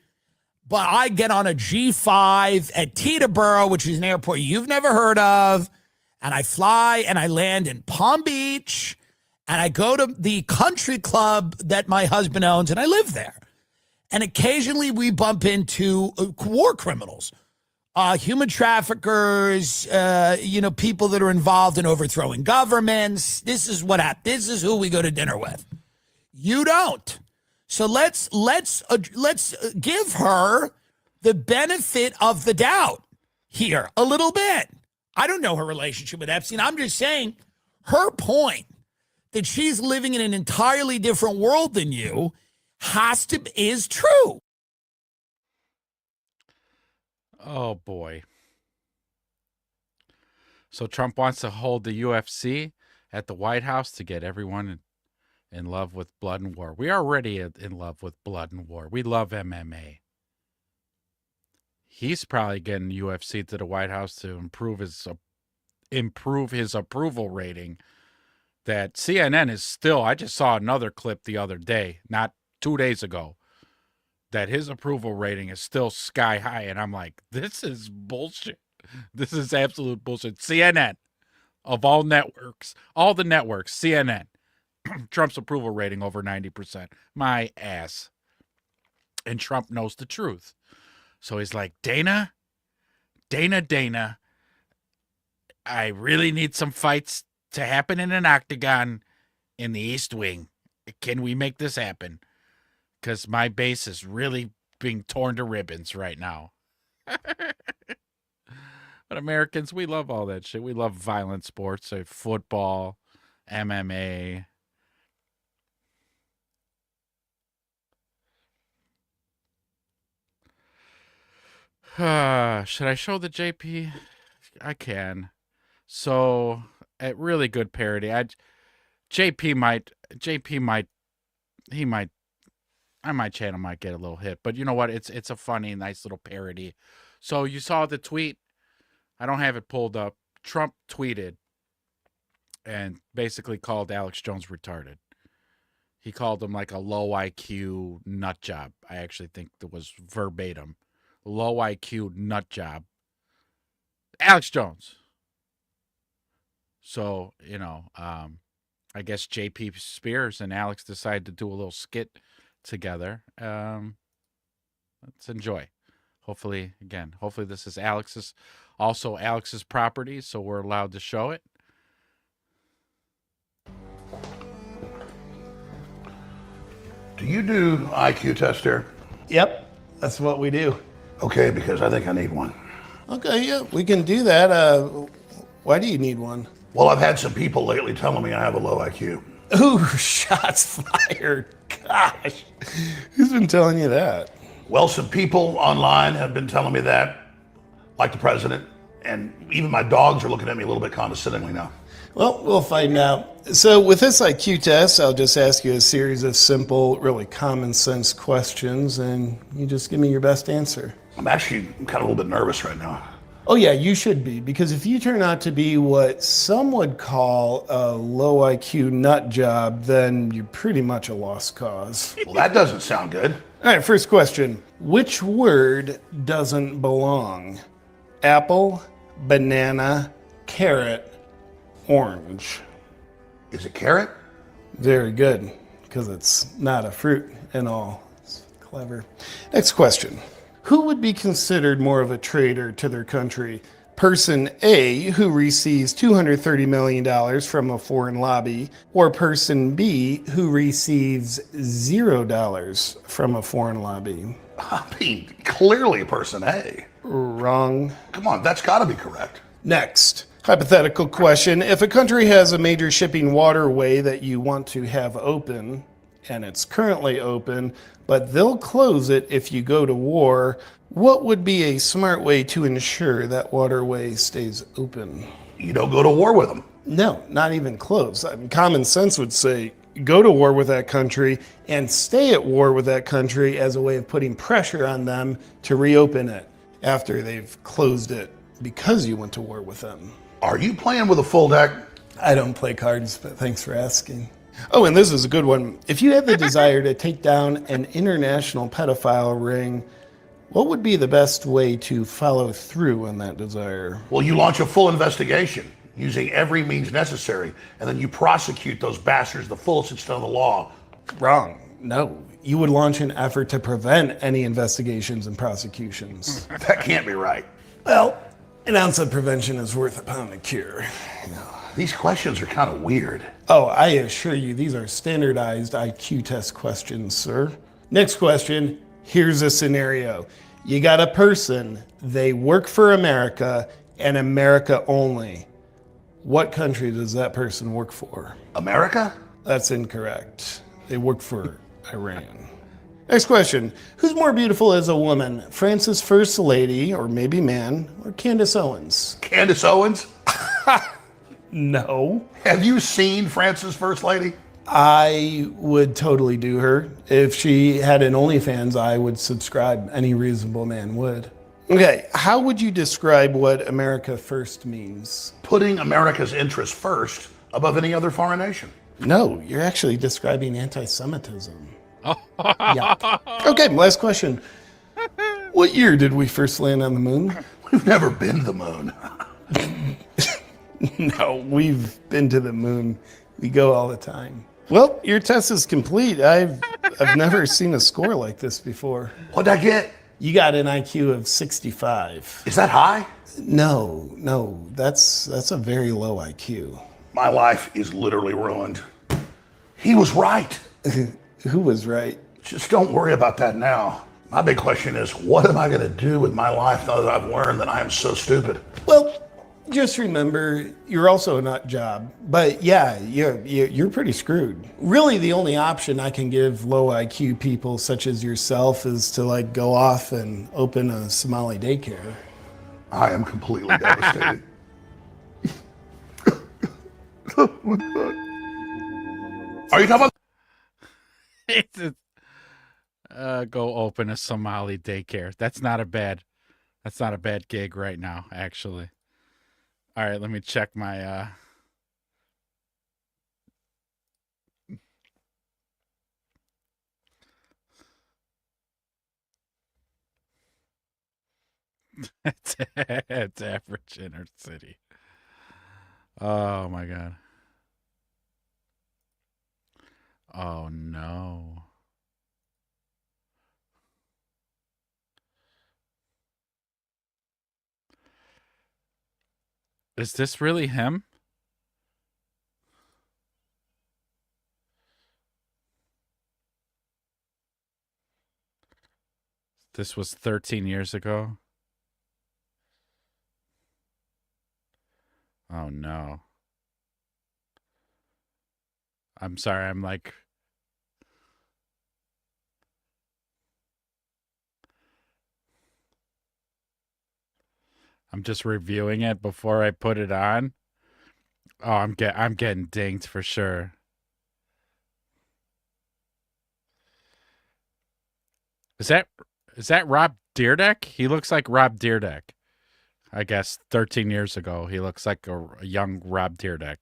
But I get on a G5 at Teterboro, which is an airport you've never heard of, and I fly and I land in Palm Beach, and I go to the country club that my husband owns, and I live there. And occasionally we bump into war criminals, human traffickers, people that are involved in overthrowing governments. This is what happens. This is who we go to dinner with. You don't. So let's give her the benefit of the doubt here a little bit. I don't know her relationship with Epstein. I'm just saying her point that she's living in an entirely different world than you is true. Oh, boy. So Trump wants to hold the UFC at the White House to get everyone in love with blood and war. We are already in love with blood and war. We love MMA. He's probably getting UFC to the White House to improve his approval rating. That CNN is still, I just saw another clip the other day, not 2 days ago, that his approval rating is still sky high. And I'm like, this is bullshit. This is absolute bullshit. CNN, of all the networks, CNN, Trump's approval rating over 90%. My ass. And Trump knows the truth. So he's like, Dana, I really need some fights to happen in an octagon in the East Wing. Can we make this happen? Because my base is really being torn to ribbons right now. But Americans, we love all that shit. We love violent sports, like football, MMA. Should I show the JP? I can. So, a really good parody. My channel might get a little hit, but you know what? It's a funny, nice little parody. So you saw the tweet. I don't have it pulled up. Trump tweeted and basically called Alex Jones retarded. He called him like a low IQ nut job. I actually think that was verbatim. Low IQ nut job. Alex Jones. So, I guess JP Spears and Alex decided to do a little skit together. Let's enjoy. Hopefully this is Alex's property, so we're allowed to show it. Do you do IQ test here? Yep, that's what we do. Okay, because I think I need one. Okay, yeah, we can do that. Why do you need one? Well, I've had some people lately telling me I have a low IQ. Ooh, shots fired. Gosh, who's been telling you that? Well, some people online have been telling me that, like the president, and even my dogs are looking at me a little bit condescendingly now. Well, we'll find out. So with this IQ test, I'll just ask you a series of simple, really common sense questions, and you just give me your best answer. I'm kind of a little bit nervous right now. Oh, yeah, you should be, because if you turn out to be what some would call a low IQ nut job, then you're pretty much a lost cause. Well, that doesn't sound good. All right, first question. Which word doesn't belong? Apple, banana, carrot, orange. Is it carrot? Very good, because it's not a fruit and all. It's clever. Next question. Who would be considered more of a traitor to their country? Person A, who receives $230 million from a foreign lobby, or person B, who receives $0 from a foreign lobby? I mean, clearly person A. Wrong. Come on, that's got to be correct. Next, hypothetical question. If a country has a major shipping waterway that you want to have open, and it's currently open, but they'll close it if you go to war, what would be a smart way to ensure that waterway stays open? You don't go to war with them. No, not even close. I mean, common sense would say go to war with that country and stay at war with that country as a way of putting pressure on them to reopen it after they've closed it because you went to war with them. Are you playing with a full deck? I don't play cards, but thanks for asking. Oh, and this is a good one. If you had the desire to take down an international pedophile ring, what would be the best way to follow through on that desire? Well, you launch a full investigation using every means necessary, and then you prosecute those bastards the fullest extent of the law. Wrong. No. You would launch an effort to prevent any investigations and prosecutions. That can't be right. Well, an ounce of prevention is worth a pound of cure. These questions are kind of weird. Oh, I assure you, these are standardized IQ test questions, sir. Next question. Here's a scenario. You got a person, they work for America and America only. What country does that person work for? America? That's incorrect. They work for Iran. Next question. Who's more beautiful as a woman? France's First Lady, or maybe man, or Candace Owens? Candace Owens? No. Have you seen France's First Lady? I would totally do her. If she had an OnlyFans, I would subscribe. Any reasonable man would. Okay, how would you describe what America First means? Putting America's interests first above any other foreign nation. No, you're actually describing anti-Semitism. Yeah. Okay, last question. What year did we first land on the moon? We've never been to the moon. No, we've been to the moon. We go all the time. Well, your test is complete. I've never seen a score like this before. What'd I get? You got an IQ of 65. Is that high? No, that's a very low IQ. My life is literally ruined. He was right. Who was right? Just don't worry about that now. My big question is, what am I going to do with my life now that I've learned that I am so stupid? Well, just remember, you're also a nut job. But yeah, you're pretty screwed. Really, the only option I can give low IQ people such as yourself is to like go off and open a Somali daycare. I am completely devastated. Are you talking about? Go open a Somali daycare. That's not a bad gig right now, actually. All right, let me check my it's average inner city. Oh my god. Oh no. Is this really him? This was 13 years ago. Oh no. I'm sorry, I'm just reviewing it before I put it on. Oh, I'm getting dinged for sure. Is that Rob Dyrdek? He looks like Rob Dyrdek. I guess 13 years ago. He looks like a young Rob Dyrdek.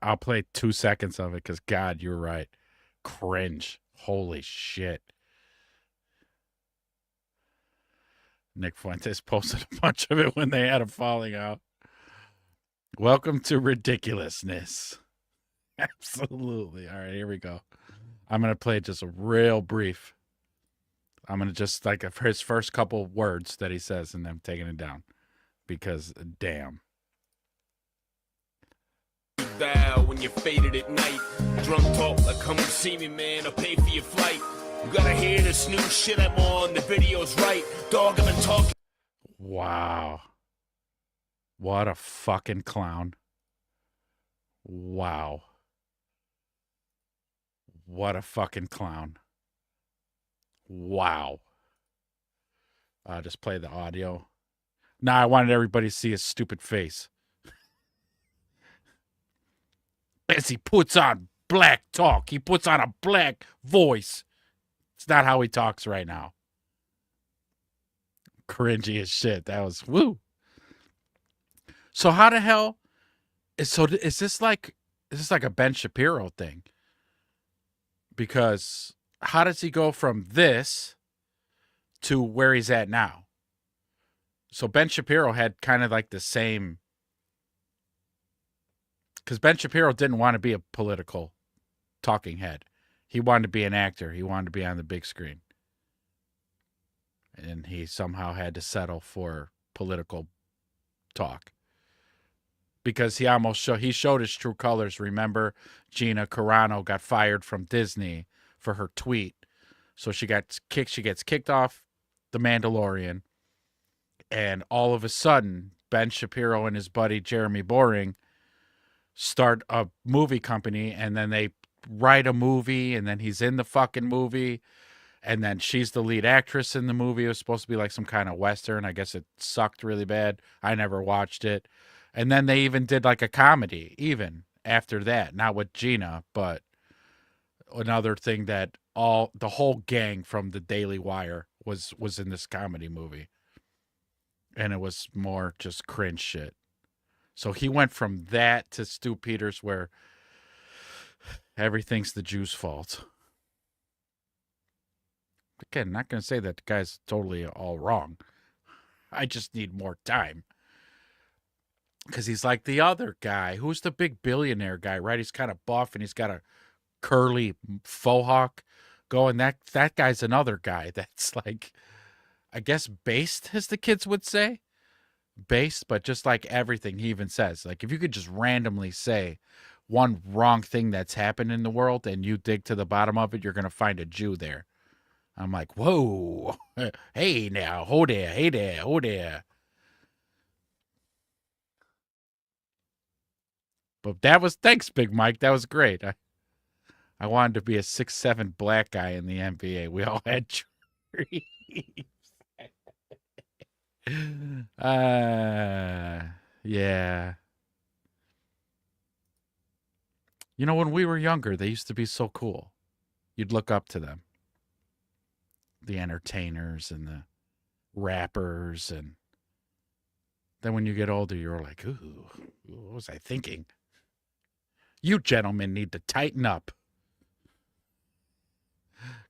I'll play 2 seconds of it because, God, you're right. Cringe. Holy shit. Nick Fuentes posted a bunch of it when they had a falling out. Welcome to ridiculousness. Absolutely. All right, here we go. I'm going to play just a real brief. I'm going to just like his first couple words that he says, and I'm taking it down because damn. Vow when you're faded at night. Drunk talk like, come see me, man. I'll pay for your flight. You gotta hear this new shit I'm on. The video's right. Dog, I've been talking. Wow. What a fucking clown. Wow. What a fucking clown. Wow. I'll just play the audio. Nah, I wanted everybody to see his stupid face. As he puts on black talk, he puts on a black voice. It's not how he talks right now. Cringy as shit. That was woo. So how the hell is this like a Ben Shapiro thing? Because how does he go from this to where he's at now? So Ben Shapiro had kind of like the same, because Ben Shapiro didn't want to be a political talking head. He wanted to be an actor. He wanted to be on the big screen. And he somehow had to settle for political talk. Because he showed his true colors. Remember, Gina Carano got fired from Disney for her tweet. So she gets kicked off The Mandalorian. And all of a sudden, Ben Shapiro and his buddy Jeremy Boring start a movie company, and then they write a movie, and then he's in the fucking movie, and then she's the lead actress in the movie. It was supposed to be like some kind of Western. I guess it sucked really bad. I never watched it. And then they even did like a comedy even after that, not with Gina, but another thing that the whole gang from the Daily Wire was in this comedy movie. And it was more just cringe shit. So he went from that to Stu Peters, where everything's the Jews' fault. Again, not going to say that the guy's totally all wrong. I just need more time. Because he's like the other guy. Who's the big billionaire guy, right? He's kind of buff and he's got a curly faux hawk going. That guy's another guy that's like, I guess, based, as the kids would say. Based, but just like everything he even says. Like, if you could just randomly say one wrong thing that's happened in the world and you dig to the bottom of it, you're going to find a Jew there. I'm like, whoa. Hey now, hold there. Hey there, hold there. But thanks, Big Mike. That was great. I wanted to be a 6'7" black guy in the NBA. We all had dreams. Yeah. You know, when we were younger, they used to be so cool. You'd look up to them. The entertainers and the rappers. And then when you get older, you're like, ooh, what was I thinking? You gentlemen need to tighten up.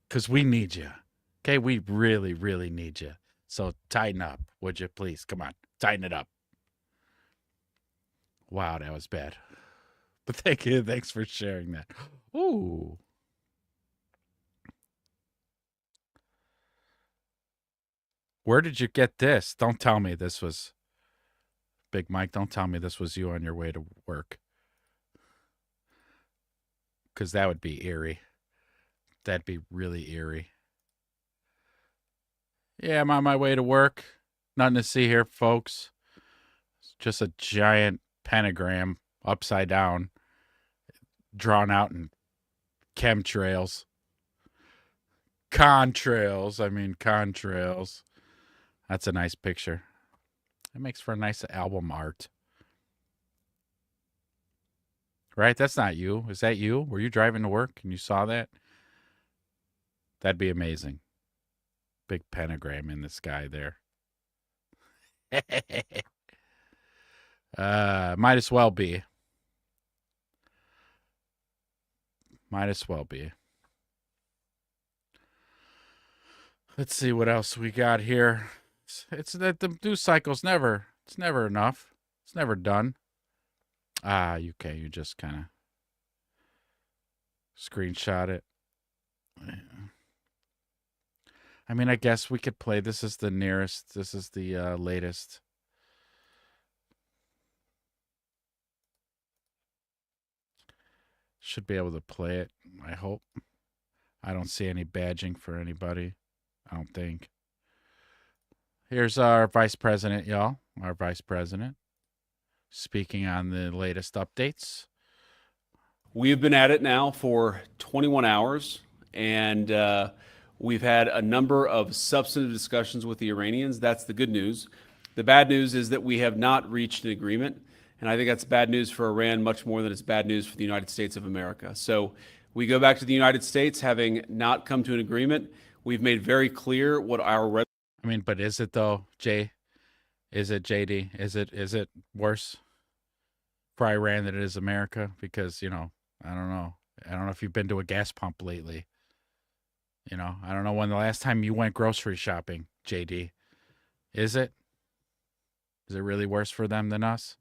Because we need you. Okay, we really, really need you. So tighten up, would you please? Come on, tighten it up. Wow, that was bad. But thank you. Thanks for sharing that. Ooh. Where did you get this? Don't tell me this was... Big Mike, don't tell me this was you on your way to work. Because that would be eerie. That'd be really eerie. Yeah, I'm on my way to work. Nothing to see here, folks. It's just a giant pentagram upside down, drawn out in chemtrails. Contrails. That's a nice picture. It makes for a nice album art. right? That's not you. Is that you? Were you driving to work and you saw that? That'd be amazing. Big pentagram in the sky there. Might as well be. Might as well be. Let's see what else we got here. It's that the news cycle's never, it's never enough. It's never done. Okay, you just kind of screenshot it. I mean, I guess we could play. This is the nearest. This is the latest. Should be able to play it, I hope. I don't see any badging for anybody. I don't think. Here's our vice president, y'all. Our vice president speaking on the latest updates. We have been at it now for 21 hours, and we've had a number of substantive discussions with the Iranians. That's the good news. The bad news is that we have not reached an agreement, and I think that's bad news for Iran much more than it's bad news for the United States of America. So we go back to the United States having not come to an agreement. We've made very clear what our... I mean, but is it though, Jay? Is it, JD? Is it worse for Iran than it is America? Because, you know, I don't know. I don't know if you've been to a gas pump lately. You know, I don't know when the last time you went grocery shopping, JD. Is it? Is it really worse for them than us?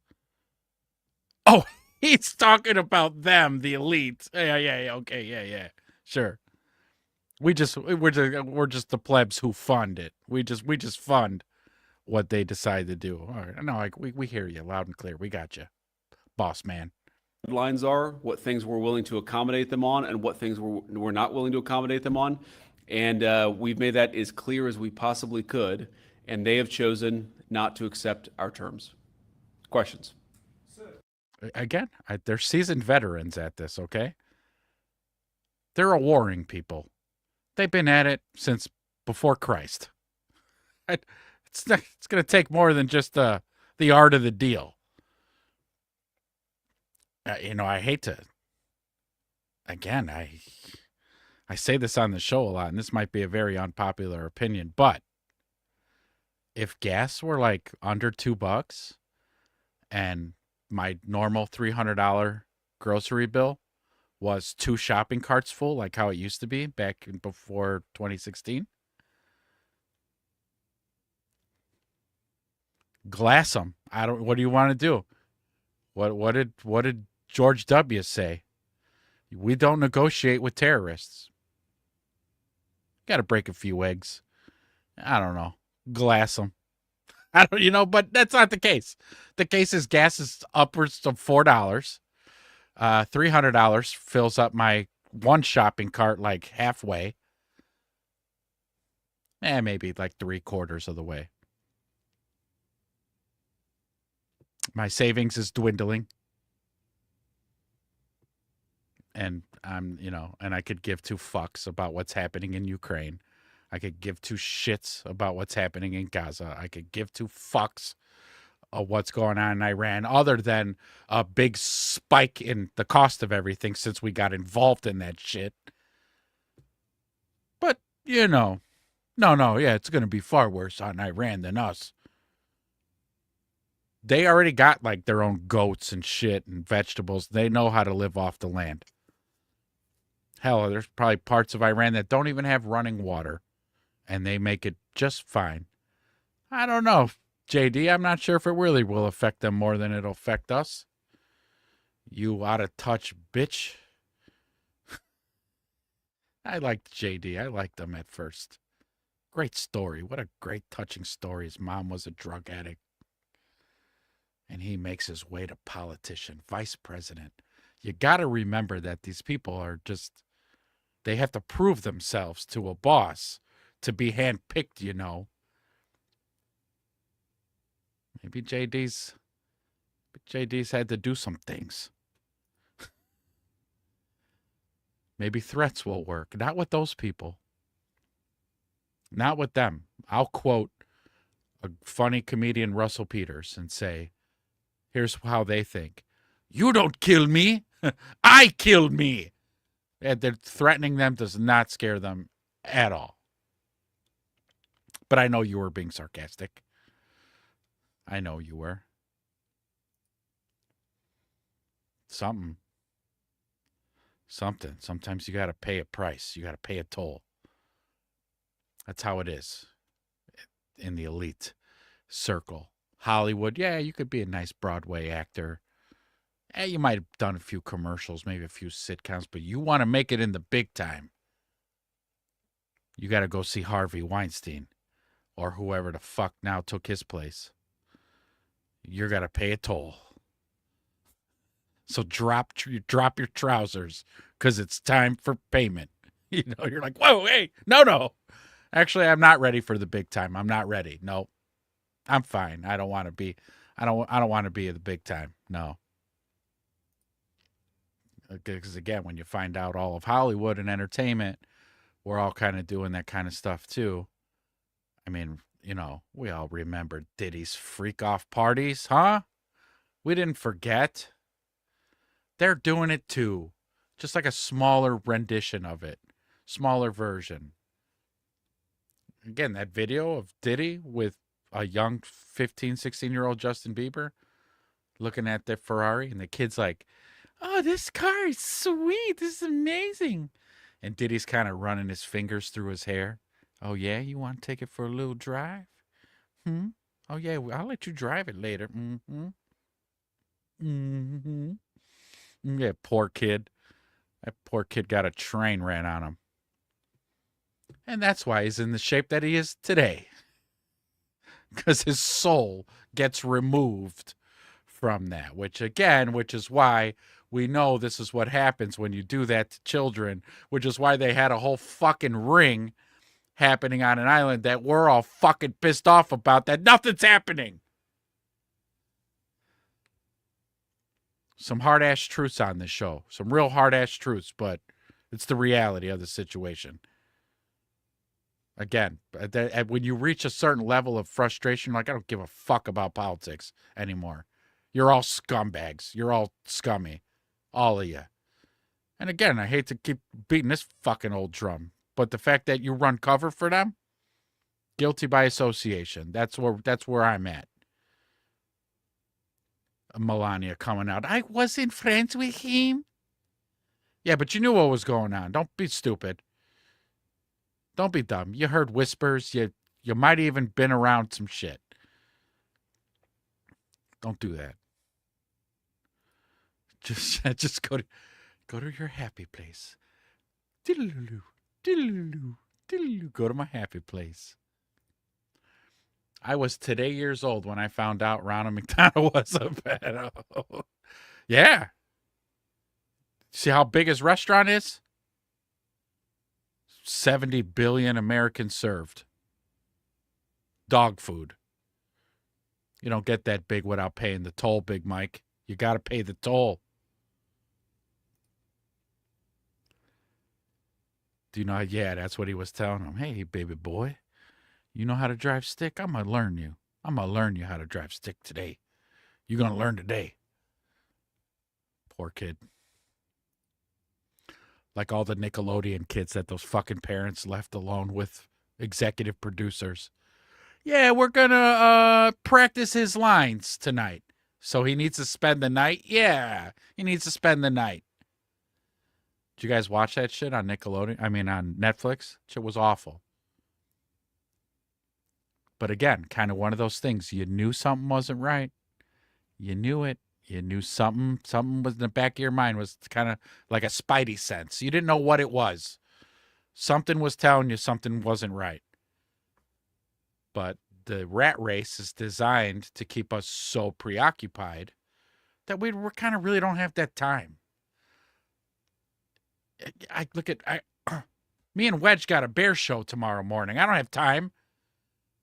Oh, he's talking about them, the elite. Yeah, okay, yeah. Sure. We're just the plebs who fund it. We just fund what they decide to do. All right. No, we hear you loud and clear. We got you, boss man. Lines are, what things we're willing to accommodate them on, and what things we're not willing to accommodate them on. And we've made that as clear as we possibly could, and they have chosen not to accept our terms. Questions? Again, they're seasoned veterans at this, okay? They're a warring people. They've been at it since before Christ. It's going to take more than just the art of the deal. You know, I hate to. Again, I say this on the show a lot, and this might be a very unpopular opinion, but if gas were like under $2 and my normal $300 grocery bill was 2 shopping carts full, like how it used to be back before 2016, glass them. What do you want to do? What did George W. say? We don't negotiate with terrorists. Got to break a few eggs. I don't know. Glass them. But that's not the case. The case is gas is upwards of $4. $300 fills up my one shopping cart like halfway. Maybe like 3/4 of the way. My savings is dwindling. And and I could give 2 fucks about what's happening in Ukraine. I could give 2 shits about what's happening in Gaza. I could give 2 fucks of what's going on in Iran, other than a big spike in the cost of everything since we got involved in that shit. But, no, it's going to be far worse on Iran than us. They already got like their own goats and shit and vegetables. They know how to live off the land. Hell, there's probably parts of Iran that don't even have running water, and they make it just fine. I don't know, JD. I'm not sure if it really will affect them more than it'll affect us. You out of touch bitch. I liked JD. I liked him at first. Great story. What a great touching story. His mom was a drug addict. And he makes his way to politician, vice president. You got to remember that these people are just, they have to prove themselves to a boss to be handpicked, Maybe JD's had to do some things. Maybe threats will work. Not with those people. Not with them. I'll quote a funny comedian, Russell Peters, and say, here's how they think. You don't kill me. I killed me. And they're threatening them does not scare them at all. But I know you were being sarcastic. I know you were. Something. Sometimes you got to pay a price. You got to pay a toll. That's how it is in the elite circle. Hollywood, yeah, you could be a nice Broadway actor. You might have done a few commercials, maybe a few sitcoms, but you want to make it in the big time. You got to go see Harvey Weinstein or whoever the fuck now took his place. You're got to pay a toll. So drop your trousers because it's time for payment. You know, you're like, whoa, hey, no. Actually, I'm not ready for the big time. I'm not ready. No, I'm fine. I don't want to be. I don't want to be at the big time. No. Because again, when you find out all of Hollywood and entertainment, we're all kind of doing that kind of stuff too. I mean, you know, we all remember Diddy's freak off parties, huh? We didn't forget. They're doing it too. Just like a smaller rendition of it. Smaller version. Again, that video of Diddy with a young 15, 16-year-old Justin Bieber looking at the Ferrari, and the kid's like, oh, this car is sweet. This is amazing. And Diddy's kind of running his fingers through his hair. Oh, yeah? You want to take it for a little drive? Oh, yeah, I'll let you drive it later. Yeah, poor kid. That poor kid got a train ran on him. And that's why he's in the shape that he is today. Because his soul gets removed from that, which is why we know this is what happens when you do that to children, which is why they had a whole fucking ring happening on an island that we're all fucking pissed off about, that nothing's happening. Some hard-ass truths on this show. Some real hard-ass truths, but it's the reality of the situation. Again, when you reach a certain level of frustration, like, I don't give a fuck about politics anymore. You're all scumbags. You're all scummy. All of you. And again, I hate to keep beating this fucking old drum, but the fact that you run cover for them, guilty by association. That's where I'm at. Melania coming out. I wasn't friends with him. Yeah, but you knew what was going on. Don't be stupid. Don't be dumb. You heard whispers. You might have even been around some shit. Don't do that. Just go to your happy place. Diddle-loo, diddle-loo, diddle-loo. Go to my happy place. I was today years old when I found out Ronald McDonald was a pedo. Yeah. See how big his restaurant is? 70 billion Americans served. Dog food. You don't get that big without paying the toll, Big Mike. You got to pay the toll. Do you know? Yeah, that's what he was telling him. Hey, baby boy. You know how to drive stick? I'm going to learn you. I'm going to learn you how to drive stick today. You're going to learn today. Poor kid. Like all the Nickelodeon kids that those fucking parents left alone with executive producers. Yeah, we're going to practice his lines tonight. So he needs to spend the night? Yeah, he needs to spend the night. Did you guys watch that shit on Nickelodeon? I mean, on Netflix? Shit was awful. But again, kind of one of those things. You knew something wasn't right. You knew it. You knew something was in the back of your mind, was kind of like a spidey sense. You didn't know what it was. Something was telling you something wasn't right. But the rat race is designed to keep us so preoccupied that we kind of really don't have that time. I look at me and Wedge got a bear show tomorrow morning. I don't have time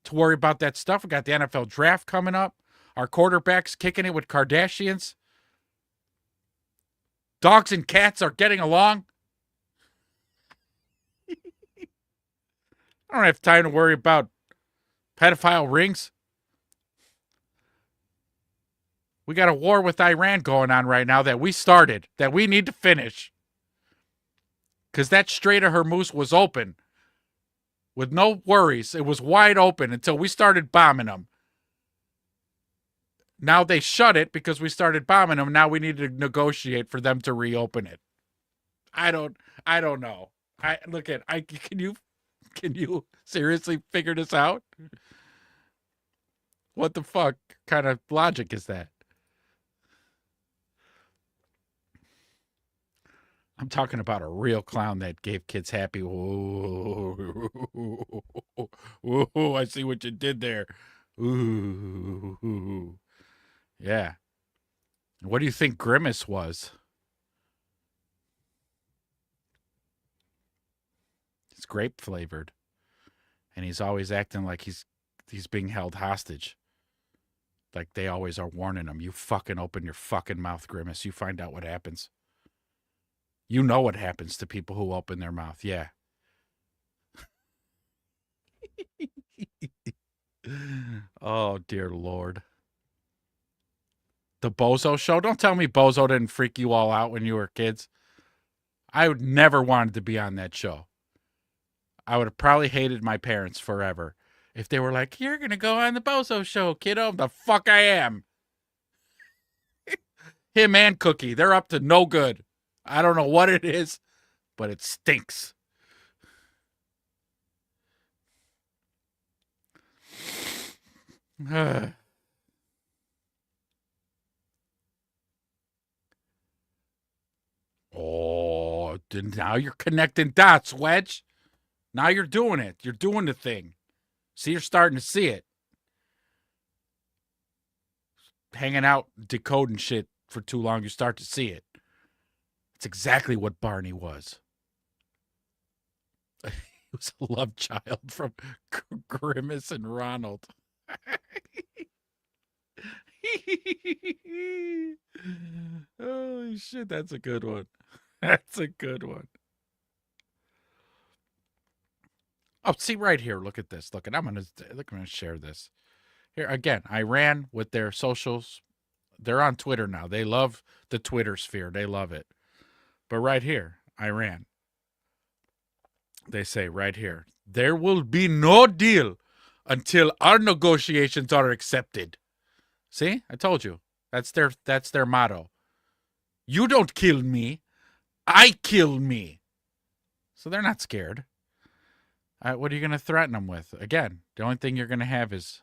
to worry about that stuff. We got the NFL draft coming up. Our quarterback's kicking it with Kardashians. Dogs and cats are getting along. I don't have time to worry about pedophile rings. We got a war with Iran going on right now that we started, that we need to finish. Because that Strait of Hormuz was open with no worries. It was wide open until we started bombing them. Now they shut it because we started bombing them. Now we need to negotiate for them to reopen it. I don't know. Can you seriously figure this out? What the fuck kind of logic is that? I'm talking about a real clown that gave kids happy. Whoa, I see what you did there. Ooh, yeah. What do you think Grimace was? It's grape flavored, and he's always acting like he's being held hostage. Like they always are warning him. You fucking open your fucking mouth, Grimace. You find out what happens. You know what happens to people who open their mouth. Yeah. Oh, dear Lord. The Bozo Show? Don't tell me Bozo didn't freak you all out when you were kids. I would never wanted to be on that show. I would have probably hated my parents forever if they were like, you're going to go on the Bozo Show, kiddo. The fuck I am. Him and Cookie, they're up to no good. I don't know what it is, but it stinks. Oh, now you're connecting dots, Wedge. Now you're doing it. You're doing the thing. See, you're starting to see it. Hanging out, decoding shit for too long, you start to see it. It's exactly what Barney was. He was a love child from Grimace and Ronald. Holy shit, that's a good one. That's a good one. Oh, see right here. Look at this. Look, and I'm gonna share this. Here again, Iran with their socials. They're on Twitter now. They love the Twitter sphere. They love it. But right here, Iran. They say right here, there will be no deal until our negotiations are accepted. See? I told you. That's their motto. You don't kill me. I kill me. So they're not scared. What are you going to threaten them with? Again, the only thing you're going to have is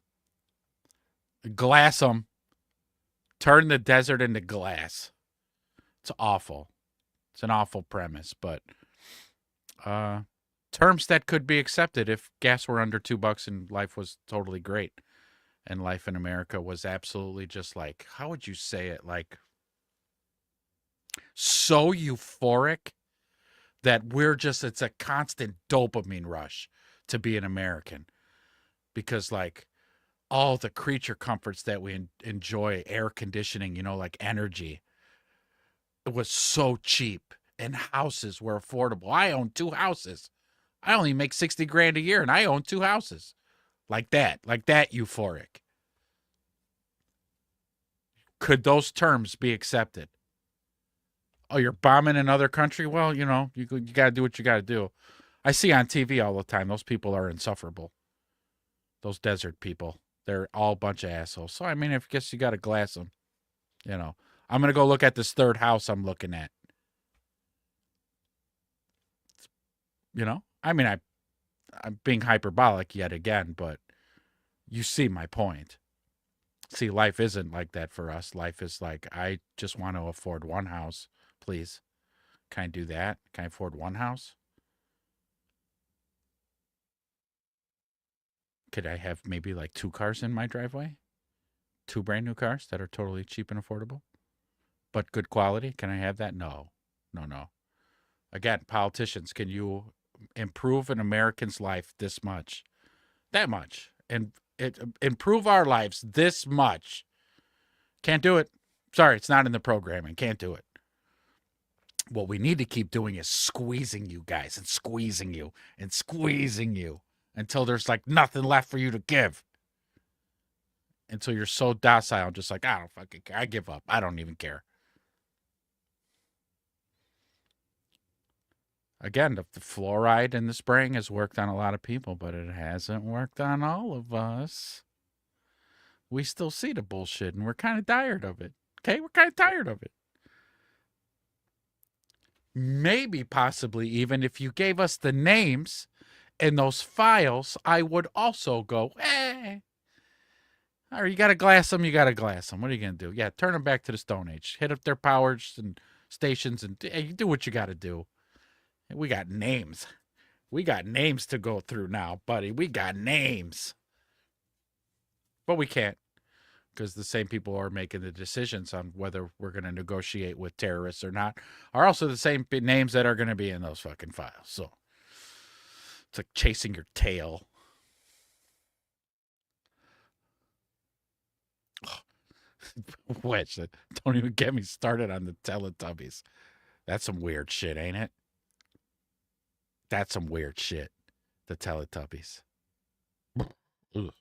glass them. Turn the desert into glass. It's awful. It's an awful premise, but terms that could be accepted if gas were under $2 and life was totally great. And life in America was absolutely just like, how would you say it? Like, so euphoric that it's a constant dopamine rush to be an American. Because, like, all the creature comforts that we enjoy, air conditioning, like energy, it was so cheap. And houses were affordable. I own 2 houses. I only make $60,000 a year, and I own 2 houses. Like that euphoric. Could those terms be accepted? Oh, you're bombing another country? Well, you got to do what you got to do. I see on TV all the time, those people are insufferable. Those desert people. They're all a bunch of assholes. So, I mean, I guess you got to glass them. I'm going to go look at this 3rd house I'm looking at. I mean, I'm being hyperbolic yet again, but you see my point. See, life isn't like that for us. Life is like, I just want to afford 1 house, please. Can I do that? Can I afford 1 house? Could I have maybe like 2 cars in my driveway? 2 brand new cars that are totally cheap and affordable, but good quality? Can I have that? No. Again, politicians, can you improve an American's life this much? That much. And improve our lives this much. Can't do it. Sorry, it's not in the programming. Can't do it. What we need to keep doing is squeezing you guys and squeezing you and squeezing you until there's like nothing left for you to give. until you're so docile, just like, I don't fucking care. I give up. I don't even care. Again, the fluoride in the spraying has worked on a lot of people, but it hasn't worked on all of us. We still see the bullshit, and we're kind of tired of it. Okay? We're kind of tired of it. Maybe, possibly, even if you gave us the names in those files, I would also go, Or you got to glass them, you got to glass them. What are you going to do? Yeah, turn them back to the Stone Age. Hit up their powers and stations, and you do what you got to do. We got names. We got names to go through now, buddy. We got names. But we can't, because the same people who are making the decisions on whether we're going to negotiate with terrorists or not are also the same names that are going to be in those fucking files. So it's like chasing your tail. Which, don't even get me started on the Teletubbies. That's some weird shit, ain't it? That's some weird shit. The Teletubbies. Ugh.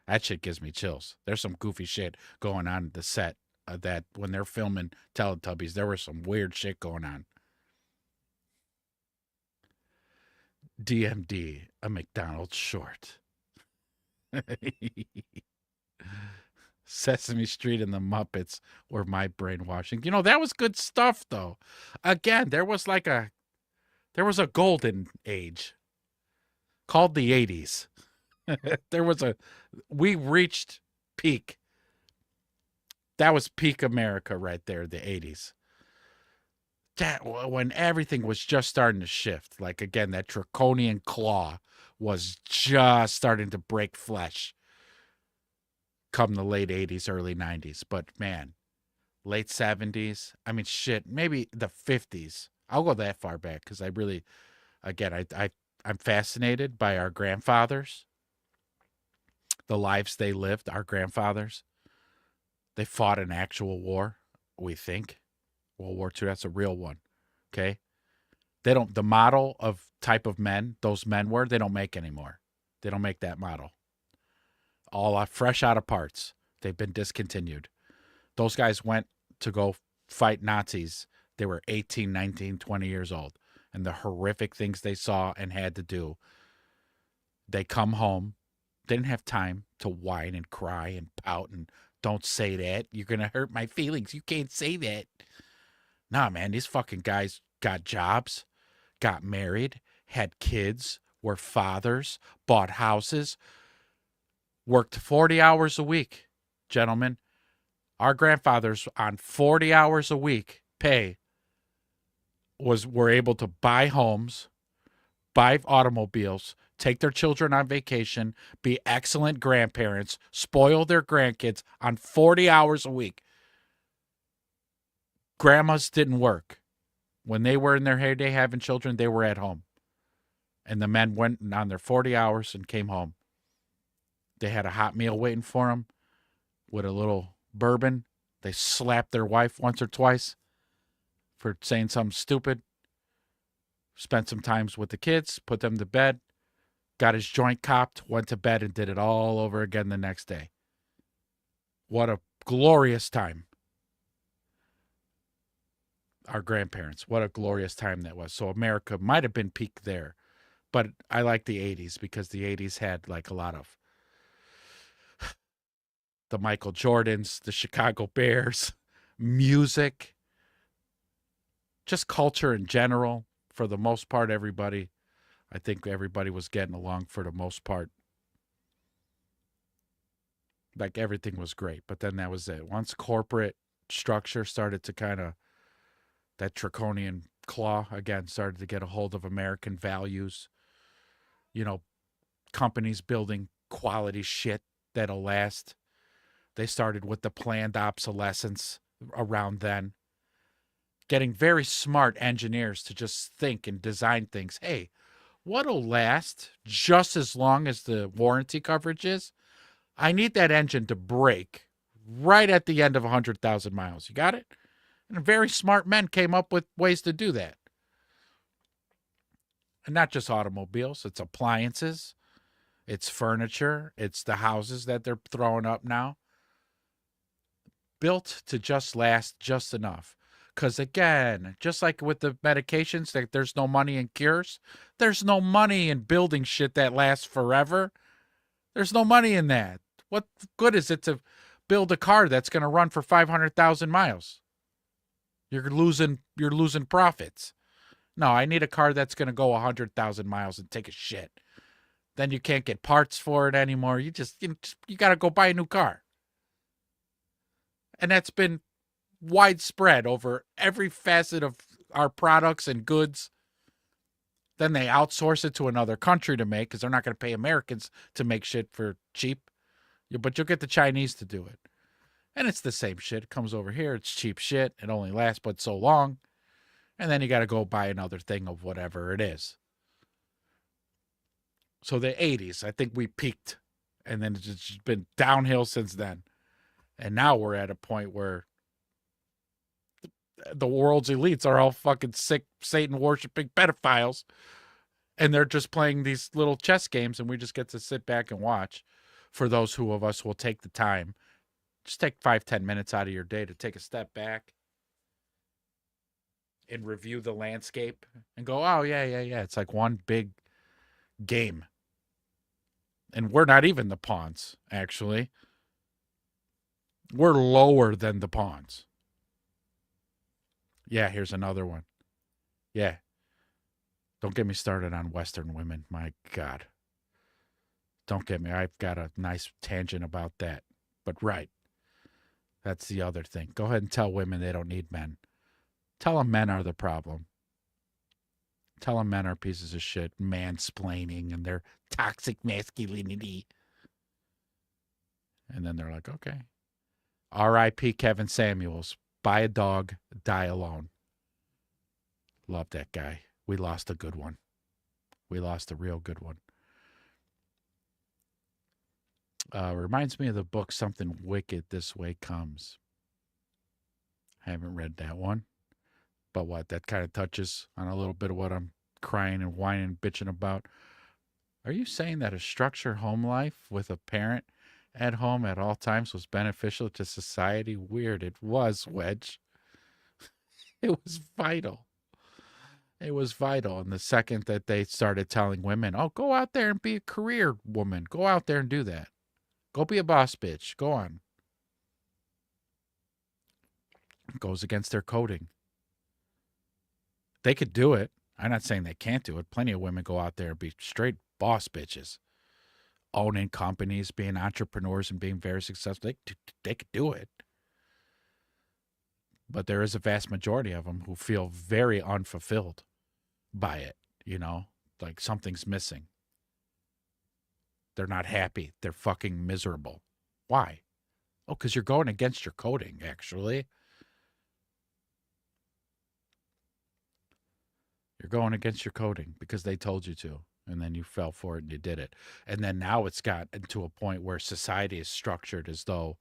That shit gives me chills. There's some goofy shit going on the set that when they're filming Teletubbies, there was some weird shit going on. DMD, a McDonald's short. Sesame Street and the Muppets were my brainwashing. You know, that was good stuff, though. Again, there was a golden age called the 80s. We reached peak. That was peak America right there, the 80s. That, when everything was just starting to shift. Like, again, that draconian claw was just starting to break flesh come the late 80s, early 90s. But, man, late 70s, I mean, shit, maybe the 50s. I'll go that far back because I really, again, I'm fascinated by our grandfathers, the lives they lived, our grandfathers. They fought an actual war, we think. World War II, that's a real one, okay? The model of type of men those men were, they don't make anymore. They don't make that model. All fresh out of parts. They've been discontinued. Those guys went to go fight Nazis. They were 18, 19, 20 years old. And the horrific things they saw and had to do. They come home. They didn't have time to whine and cry and pout and don't say that. You're going to hurt my feelings. You can't say that. Nah, man, these fucking guys got jobs, got married, had kids, were fathers, bought houses, worked 40 hours a week. Gentlemen, our grandfathers on 40 hours a week pay were able to buy homes, buy automobiles, take their children on vacation, be excellent grandparents, spoil their grandkids on 40 hours a week. Grandmas didn't work. When they were in their heyday having children, they were at home. And the men went on their 40 hours and came home. They had a hot meal waiting for them with a little bourbon. They slapped their wife once or twice for saying something stupid. Spent some times with the kids, put them to bed, got his joint copped, went to bed, and did it all over again the next day. What a glorious time. Our grandparents, what a glorious time that was. So America might have been peak there. But I like the 80s because the 80s had like a lot of the Michael Jordans, the Chicago Bears, music, just culture in general. For the most part, I think everybody was getting along for the most part. Like everything was great, but then that was it. Once corporate structure started to kind of, that draconian claw again started to get a hold of American values, you know, companies building quality shit that'll last. They started with the planned obsolescence around then. Getting very smart engineers to just think and design things. Hey, what'll last just as long as the warranty coverage is? I need that engine to break right at the end of 100,000 miles. You got it? And very smart men came up with ways to do that. And not just automobiles, it's appliances. It's furniture. It's the houses that they're throwing up now. Built to just last just enough. Because again, just like with the medications, that there's no money in cures, there's no money in building shit that lasts forever. There's no money in that. What good is it to build a car that's going to run for 500,000 miles? You're losing profits. No, I need a car that's going to go 100,000 miles and take a shit. Then you can't get parts for it anymore. You got to go buy a new car. And that's been widespread over every facet of our products and goods. Then they outsource it to another country to make, because they're not going to pay Americans to make shit for cheap. But you'll get the Chinese to do it. And it's the same shit. It comes over here. It's cheap shit. It only lasts but so long. And then you got to go buy another thing of whatever it is. So the 80s, I think we peaked. And then it's just been downhill since then. And now we're at a point where the world's elites are all fucking sick, Satan-worshipping pedophiles. And they're just playing these little chess games, and we just get to sit back and watch. For those who of us will take the time, just take 5-10 minutes out of your day to take a step back and review the landscape and go, oh, yeah. It's like one big game. And we're not even the pawns, actually. We're lower than the pawns. Yeah, here's another one. Yeah. Don't get me started on Western women. My God. Don't get me. I've got a nice tangent about that. But right. That's the other thing. Go ahead and tell women they don't need men. Tell them men are the problem. Tell them men are pieces of shit, mansplaining and their toxic masculinity. And then they're like, okay. R.I.P. Kevin Samuels. Buy a dog, die alone. Love that guy. We lost a good one. We lost a real good one. Reminds me of the book Something Wicked This Way Comes. I haven't read that one. But what, that kind of touches on a little bit of what I'm crying and whining and bitching about. Are you saying that a structured home life with a parent at home at all times was beneficial to society? Weird. It was, Wedge. It was vital. It was vital. And the second that they started telling women, oh, go out there and be a career woman. Go out there and do that. Go be a boss bitch. Go on. It goes against their coding. They could do it. I'm not saying they can't do it. Plenty of women go out there and be straight boss bitches. Owning companies, being entrepreneurs, and being very successful. They could do it. But there is a vast majority of them who feel very unfulfilled by it, you know? Like something's missing. They're not happy. They're fucking miserable. Why? Oh, because you're going against your coding, actually. You're going against your coding because they told you to. And then you fell for it and you did it. And then now it's got to a point where society is structured as though,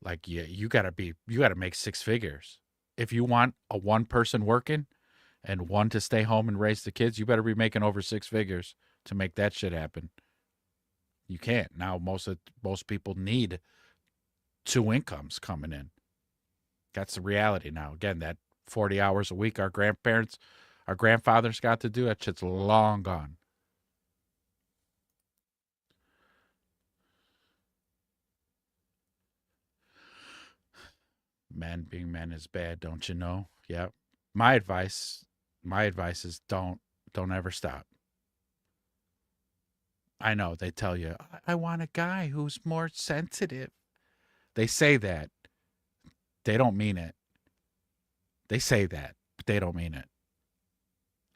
like, you got to make six figures. If you want a one person working and one to stay home and raise the kids, you better be making over 6 figures to make that shit happen. You can't. Now most people need 2 incomes coming in. That's the reality now. Again, that 40 hours a week our grandfathers got to do, that shit's long gone. Men being men is bad, don't you know? Yep. My advice is don't ever stop. I know they tell you, I want a guy who's more sensitive. They say that. They don't mean it. They say that, but they don't mean it.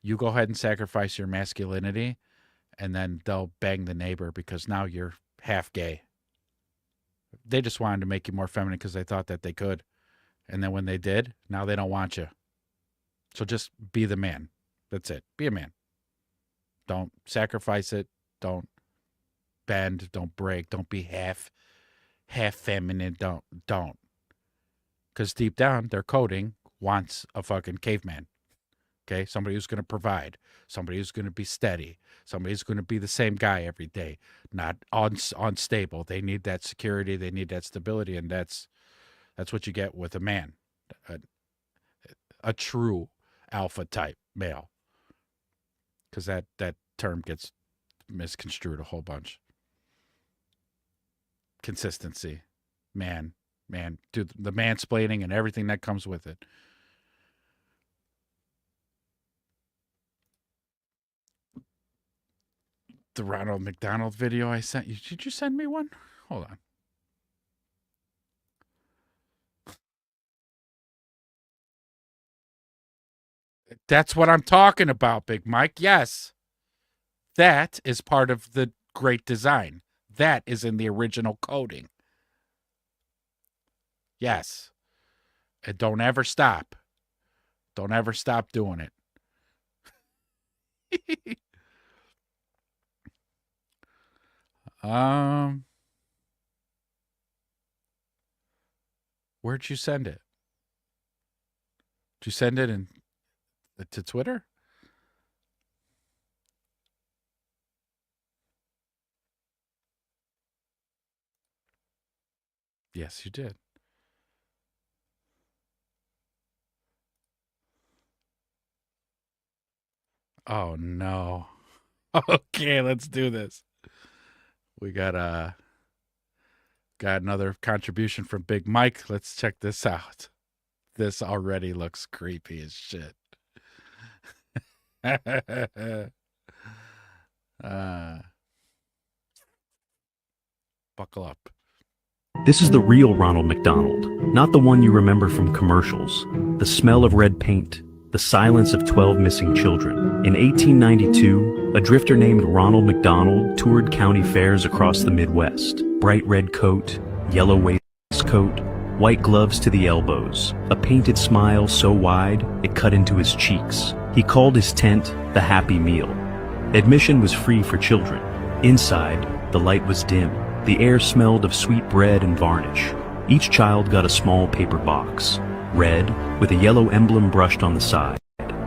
You go ahead and sacrifice your masculinity, and then they'll bang the neighbor because now you're half gay. They just wanted to make you more feminine because they thought that they could. And then when they did, now they don't want you. So just be the man. That's it. Be a man. Don't sacrifice it. Don't bend. Don't break. Don't be half feminine. Don't. Because deep down, their coding wants a fucking caveman. Okay, somebody who's going to provide, somebody who's going to be steady, somebody who's going to be the same guy every day, not unstable. They need that security, they need that stability, and that's what you get with a man, a true alpha type male, because that term gets misconstrued a whole bunch. Consistency, man, do the mansplaining and everything that comes with it. The Ronald McDonald video I sent you. Did you send me one? Hold on. That's what I'm talking about, Big Mike. Yes. That is part of the great design. That is in the original coding. Yes. And don't ever stop. Don't ever stop doing it. Where'd you send it? Did you send it to Twitter? Yes, you did. Oh no. Okay, let's do this. We got another contribution from Big Mike. Let's check this out. This already looks creepy as shit. Buckle up. This is the real Ronald McDonald, not the one you remember from commercials. The smell of red paint, the silence of 12 missing children. In 1892, a drifter named Ronald McDonald toured county fairs across the Midwest. Bright red coat, yellow waistcoat, white gloves to the elbows, a painted smile so wide it cut into his cheeks. He called his tent the Happy Meal. Admission was free for children. Inside, the light was dim. The air smelled of sweet bread and varnish. Each child got a small paper box, red, with a yellow emblem brushed on the side.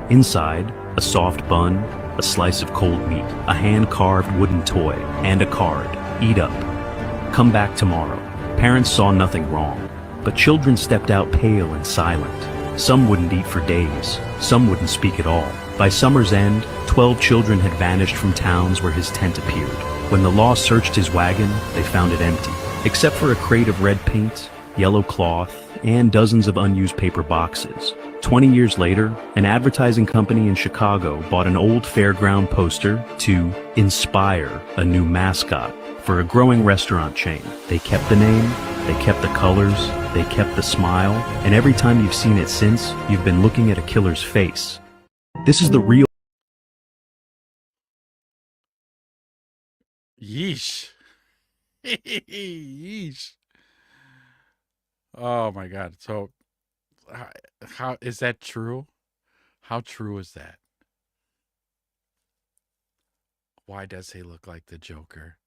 Inside, a soft bun, a slice of cold meat, a hand-carved wooden toy, and a card. Eat up. Come back tomorrow. Parents saw nothing wrong, but children stepped out pale and silent. Some wouldn't eat for days. Some wouldn't speak at all. By summer's end, 12 children had vanished from towns where his tent appeared. When the law searched his wagon, they found it empty, except for a crate of red paint, yellow cloth, and dozens of unused paper boxes. 20 years later, an advertising company in Chicago bought an old fairground poster to inspire a new mascot for a growing restaurant chain. They kept the name, they kept the colors, they kept the smile, and every time you've seen it since, you've been looking at a killer's face. This is the real... Yeesh. Yeesh. Oh my God. So how is that true? How true is that? Why does he look like the Joker?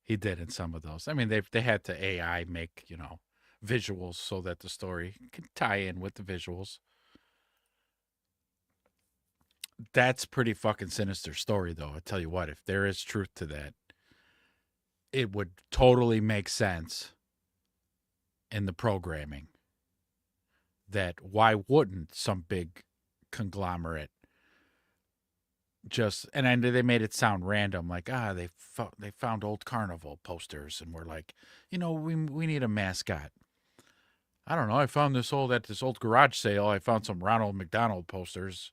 He did in some of those. I mean, they had to AI make, visuals so that the story can tie in with the visuals. That's pretty fucking sinister story, though. I tell you what, if there is truth to that, it would totally make sense in the programming. That why wouldn't some big conglomerate just, and they made it sound random, like, they found old carnival posters and we're like, we need a mascot. I don't know. I found at this old garage sale. I found some Ronald McDonald posters.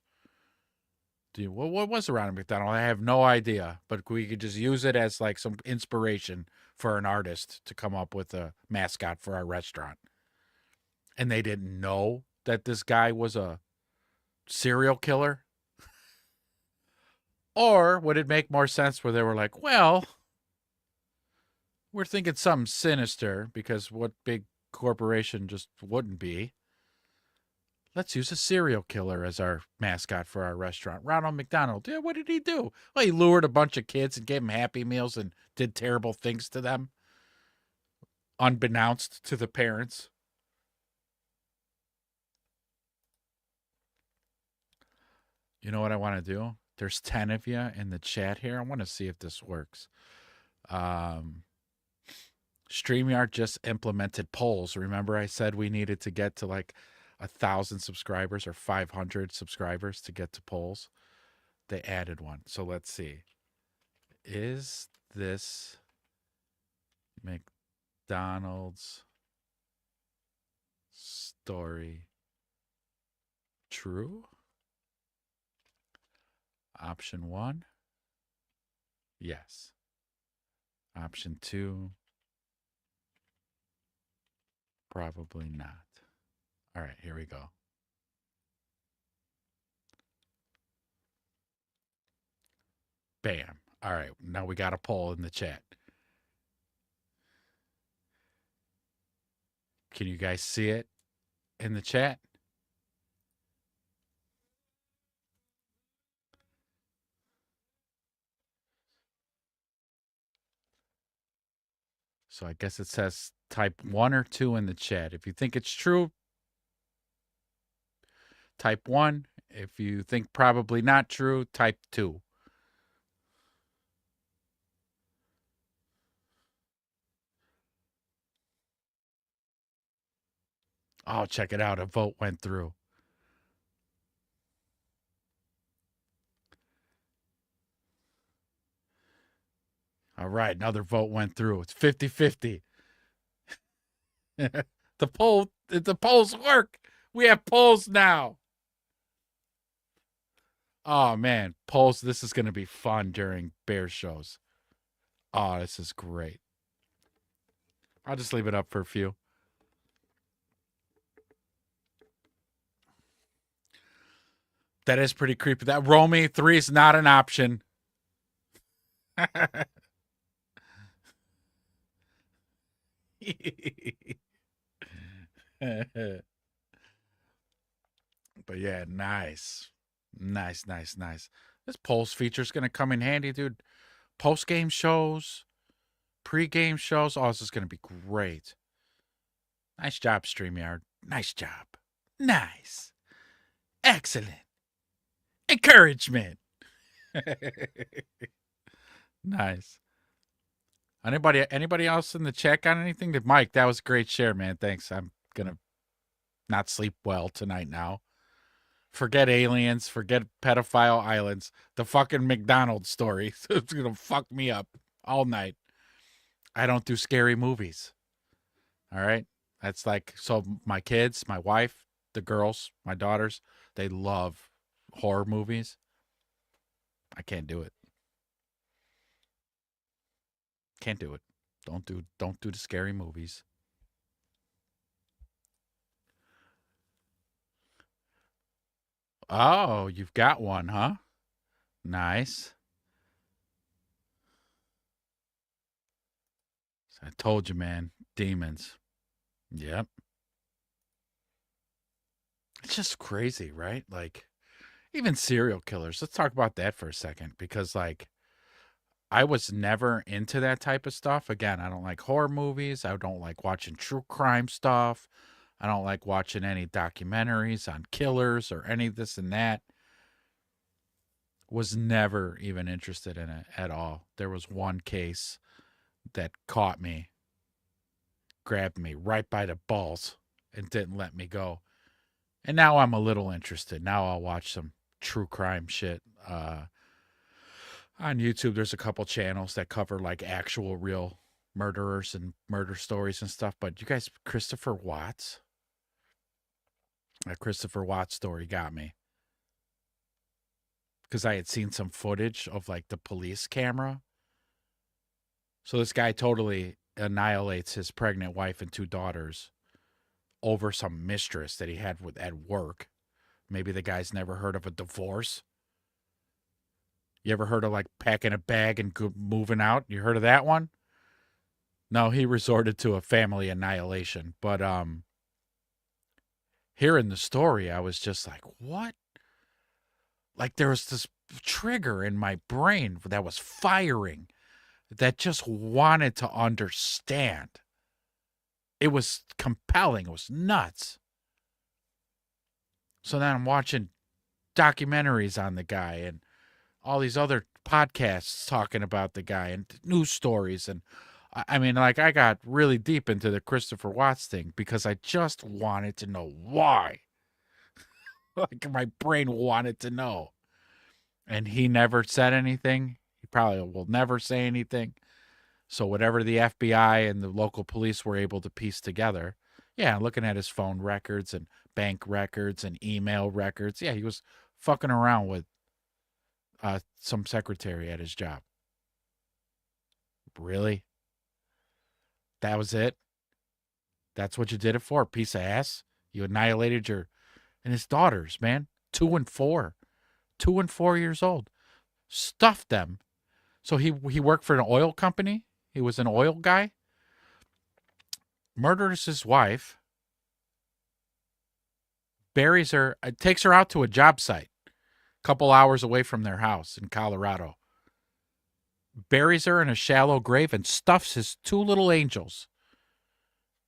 What was the Ronald McDonald? I have no idea, but we could just use it as like some inspiration for an artist to come up with a mascot for our restaurant. And they didn't know that this guy was a serial killer. Or would it make more sense where they were like, well, we're thinking something sinister, because what big corporation just wouldn't be? Let's use a serial killer as our mascot for our restaurant. Ronald McDonald. Yeah, what did he do? Well, he lured a bunch of kids and gave them Happy Meals and did terrible things to them, unbeknownst to the parents. You know what I want to do? There's 10 of you in the chat here. I want to see if this works. StreamYard just implemented polls. Remember I said we needed to get to like 1,000 subscribers or 500 subscribers to get to polls? They added one. So let's see. Is this McDonald's story true? Option 1, yes. Option 2, probably not. All right, here we go. Bam. All right, now we got a poll in the chat. Can you guys see it in the chat? So I guess it says type 1 or 2 in the chat. If you think it's true, type 1. If you think probably not true, type 2. Oh, check it out. A vote went through. All right, another vote went through. It's 50-50. The polls work. We have polls now. Oh man, polls. This is going to be fun during bear shows. Oh, this is great. I'll just leave it up for a few. That is pretty creepy. That Romy 3 is not an option. But yeah, nice. Nice. This polls feature is going to come in handy, dude. Post-game shows, pre-game shows. Oh, this is going to be great. Nice job, StreamYard. Nice job. Nice. Excellent. Encouragement. Nice. Anybody else in the chat got anything? Mike, that was a great share, man. Thanks. I'm going to not sleep well tonight now. Forget aliens. Forget pedophile islands. The fucking McDonald's story. It's going to fuck me up all night. I don't do scary movies. All right? That's like, so my kids, my wife, the girls, my daughters, they love horror movies. I can't do it. Can't do it. Don't do the scary movies. Oh, you've got one, huh? Nice. I told you, man. Demons. Yep. It's just crazy, right? Like, even serial killers. Let's talk about that for a second, because, like, I was never into that type of stuff. Again, I don't like horror movies. I don't like watching true crime stuff. I don't like watching any documentaries on killers or any of this and that. Was never even interested in it at all. There was one case that caught me, grabbed me right by the balls, and didn't let me go. And now I'm a little interested. Now I'll watch some true crime shit. On YouTube, there's a couple channels that cover like actual real murderers and murder stories and stuff. But you guys, Christopher Watts? That Christopher Watts story got me. Because I had seen some footage of like the police camera. So this guy totally annihilates his pregnant wife and 2 daughters over some mistress that he had at work. Maybe the guy's never heard of a divorce. You ever heard of like packing a bag and moving out? You heard of that one? No, he resorted to a family annihilation. But hearing the story, I was just like, what? Like there was this trigger in my brain that was firing that just wanted to understand. It was compelling. It was nuts. So then I'm watching documentaries on the guy and all these other podcasts talking about the guy and news stories. And I mean, like, I got really deep into the Christopher Watts thing because I just wanted to know why. Like, my brain wanted to know. And he never said anything. He probably will never say anything. So whatever the FBI and the local police were able to piece together, yeah, looking at his phone records and bank records and email records, yeah, he was fucking around with some secretary at his job. Really? That was it? That's what you did it for? Piece of ass? You annihilated your... And his daughters, man. 2 and 4. 2 and 4 years old. Stuffed them. So he worked for an oil company. He was an oil guy. Murders his wife. Buries her. Takes her out to a job site. A couple hours away from their house in Colorado. Buries her in a shallow grave and stuffs his 2 little angels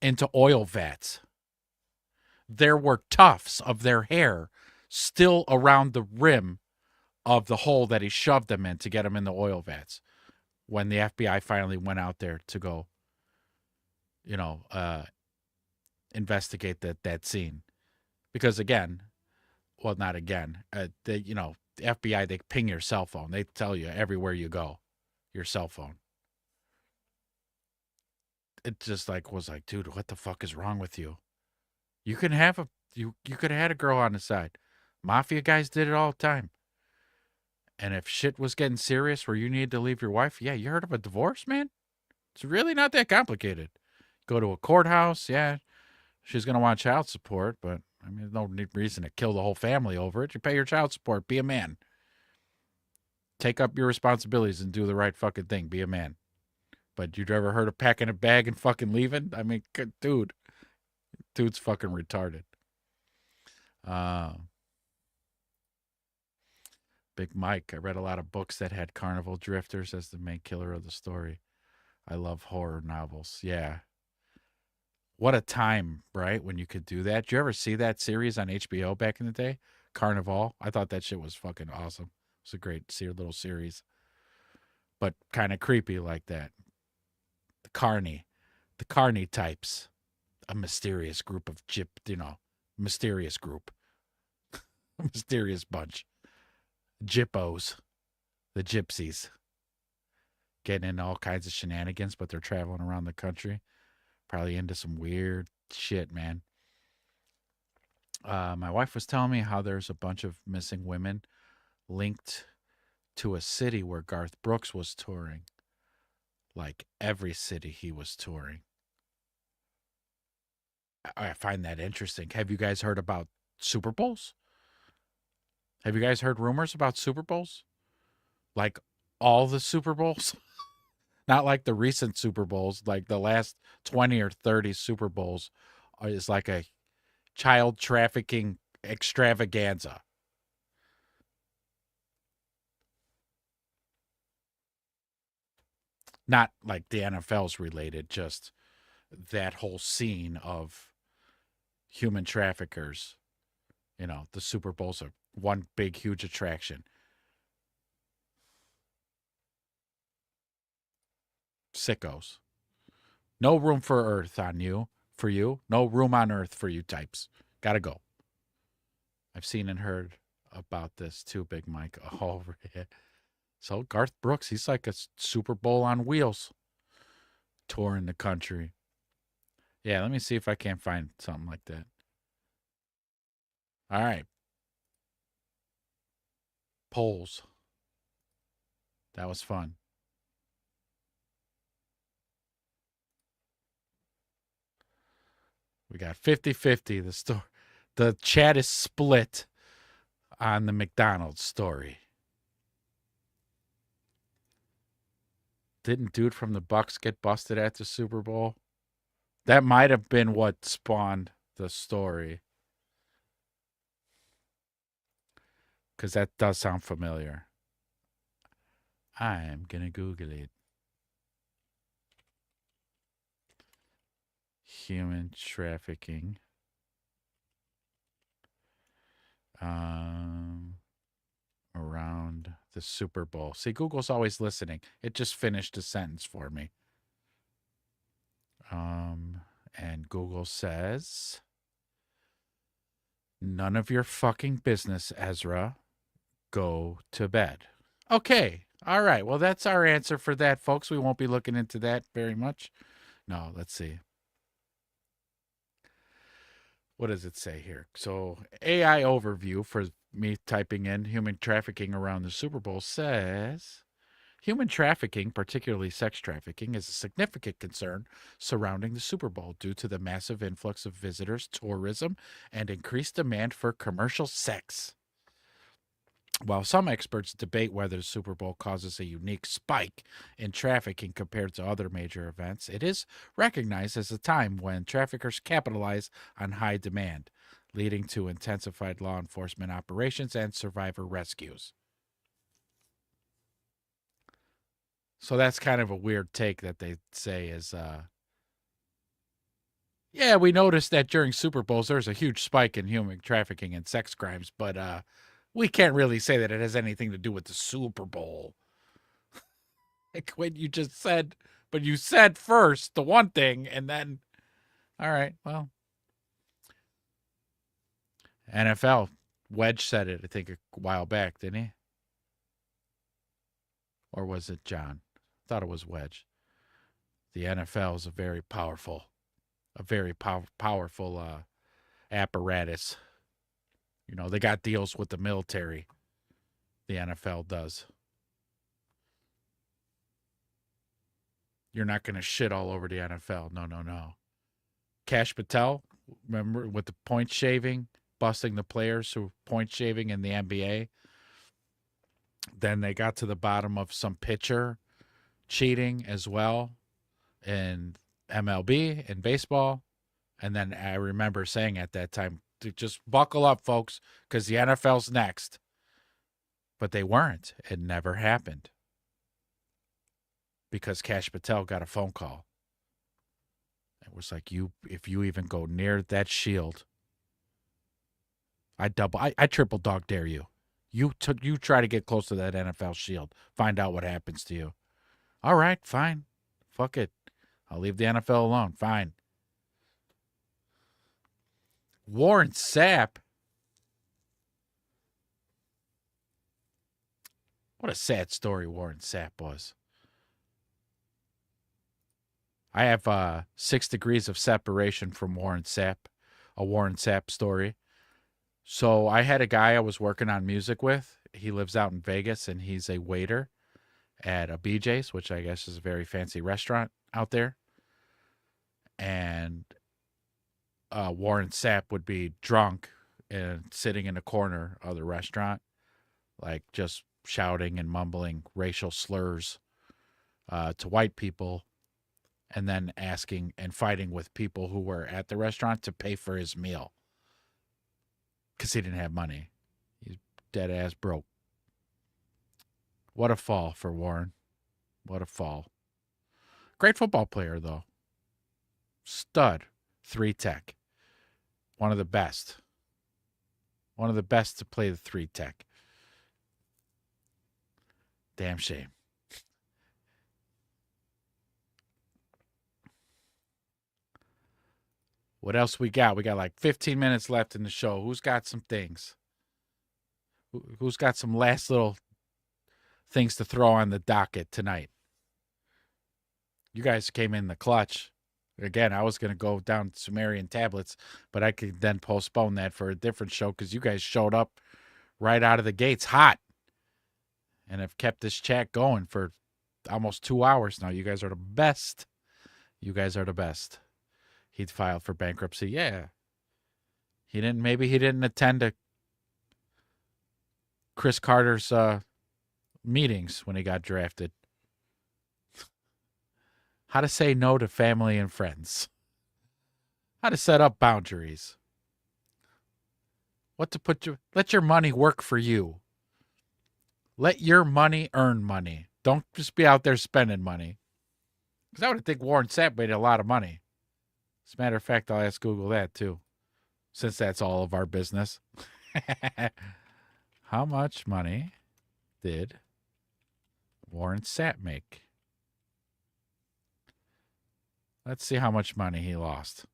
into oil vats. There were tufts of their hair still around the rim of the hole that he shoved them in to get them in the oil vats when the FBI finally went out there to go, investigate that scene. Because again, well, not again, the FBI, they ping your cell phone. They tell you everywhere you go, your cell phone. It just was like, dude, what the fuck is wrong with you? You could have you could have had a girl on the side. Mafia guys did it all the time. And if shit was getting serious where you needed to leave your wife, yeah, you heard of a divorce, man? It's really not that complicated. Go to a courthouse, yeah, she's going to want child support, but I mean, there's no reason to kill the whole family over it. You pay your child support, be a man. Take up your responsibilities and do the right fucking thing, be a man. But you've ever heard of packing a bag and fucking leaving? I mean, dude's fucking retarded. Big Mike, I read a lot of books that had carnival drifters as the main killer of the story. I love horror novels. Yeah. What a time, right? When you could do that. Did you ever see that series on HBO back in the day? Carnival. I thought that shit was fucking awesome. It's a great little series. But kind of creepy like that. The Carney types. A mysterious group of mysterious group. A mysterious bunch. Gyppos. The gypsies. Getting into all kinds of shenanigans, but they're traveling around the country. Probably into some weird shit, man. My wife was telling me how there's a bunch of missing women linked to a city where Garth Brooks was touring. Like every city he was touring. I find that interesting. Have you guys heard about Super Bowls? Have you guys heard rumors about Super Bowls? Like all the Super Bowls? Not like the recent Super Bowls, like the last 20 or 30 Super Bowls is like a child trafficking extravaganza. Not like the NFL's related, just that whole scene of human traffickers. The Super Bowls are one big, huge attraction. Sickos. No room for Earth for you. No room on Earth for you types. Gotta go. I've seen and heard about this too, Big Mike. Oh, so Garth Brooks, he's like a Super Bowl on wheels, touring the country. Yeah, let me see if I can't find something like that. All right. Polls. That was fun. We got 50-50. The chat is split on the McDonald's story. Didn't dude from the Bucks get busted at the Super Bowl? That might have been what spawned the story. Because that does sound familiar. I'm going to Google it. Human trafficking. around the Super Bowl. See, Google's always listening. It just finished a sentence for me. And Google says, none of your fucking business, Ezra. Go to bed. Okay. All right. Well, that's our answer for that, folks. We won't be looking into that very much. No, let's see. What does it say here? So, AI overview for me typing in human trafficking around the Super Bowl says, human trafficking, particularly sex trafficking, is a significant concern surrounding the Super Bowl due to the massive influx of visitors, tourism, and increased demand for commercial sex. While some experts debate whether the Super Bowl causes a unique spike in trafficking compared to other major events, it is recognized as a time when traffickers capitalize on high demand, leading to intensified law enforcement operations and survivor rescues. So that's kind of a weird take that they say is, yeah, we noticed that during Super Bowls there's a huge spike in human trafficking and sex crimes, but we can't really say that it has anything to do with the Super Bowl. Like when you just said, but you said first the one thing, and then, all right, well. NFL, Wedge said it, I think, a while back, didn't he? Or was it John? I thought it was Wedge. The NFL is a very powerful apparatus. You know, they got deals with the military. The NFL does. You're not going to shit all over the NFL. No. Cash Patel, remember, with the point shaving, busting the players who were point shaving in the NBA. Then they got to the bottom of some pitcher cheating as well in MLB and baseball. And then I remember saying at that time, to just buckle up, folks, because the NFL's next. But they weren't. It never happened. Because Cash Patel got a phone call. It was like, if you even go near that shield, I triple dog dare you. You try to get close to that NFL shield. Find out what happens to you. All right, fine. Fuck it. I'll leave the NFL alone. Fine. Warren Sapp. What a sad story Warren Sapp was. I have 6 degrees of separation from Warren Sapp, a Warren Sapp story. So I had a guy I was working on music with. He lives out in Vegas, and he's a waiter at a BJ's, which I guess is a very fancy restaurant out there. And Warren Sapp would be drunk and sitting in a corner of the restaurant, like just shouting and mumbling racial slurs to white people, and then asking and fighting with people who were at the restaurant to pay for his meal because he didn't have money. He's dead ass broke. What a fall for Warren. What a fall. Great football player, though. Stud. 3-tech. One of the best. One of the best to play the 3-tech. Damn shame. What else we got? We got like 15 minutes left in the show. Who's got some things? Who's got some last little things to throw on the docket tonight? You guys came in the clutch. Again, I was going to go down Sumerian tablets, but I could then postpone that for a different show because you guys showed up right out of the gates hot and have kept this chat going for almost 2 hours now. You guys are the best. You guys are the best. He'd filed for bankruptcy. Yeah. Maybe he didn't attend to Chris Carter's meetings when he got drafted. How to say no to family and friends. How to set up boundaries. Let your money work for you. Let your money earn money. Don't just be out there spending money. Because I would think Warren Sapp made a lot of money. As a matter of fact, I'll ask Google that too, since that's all of our business. How much money did Warren Sapp make? Let's see how much money he lost.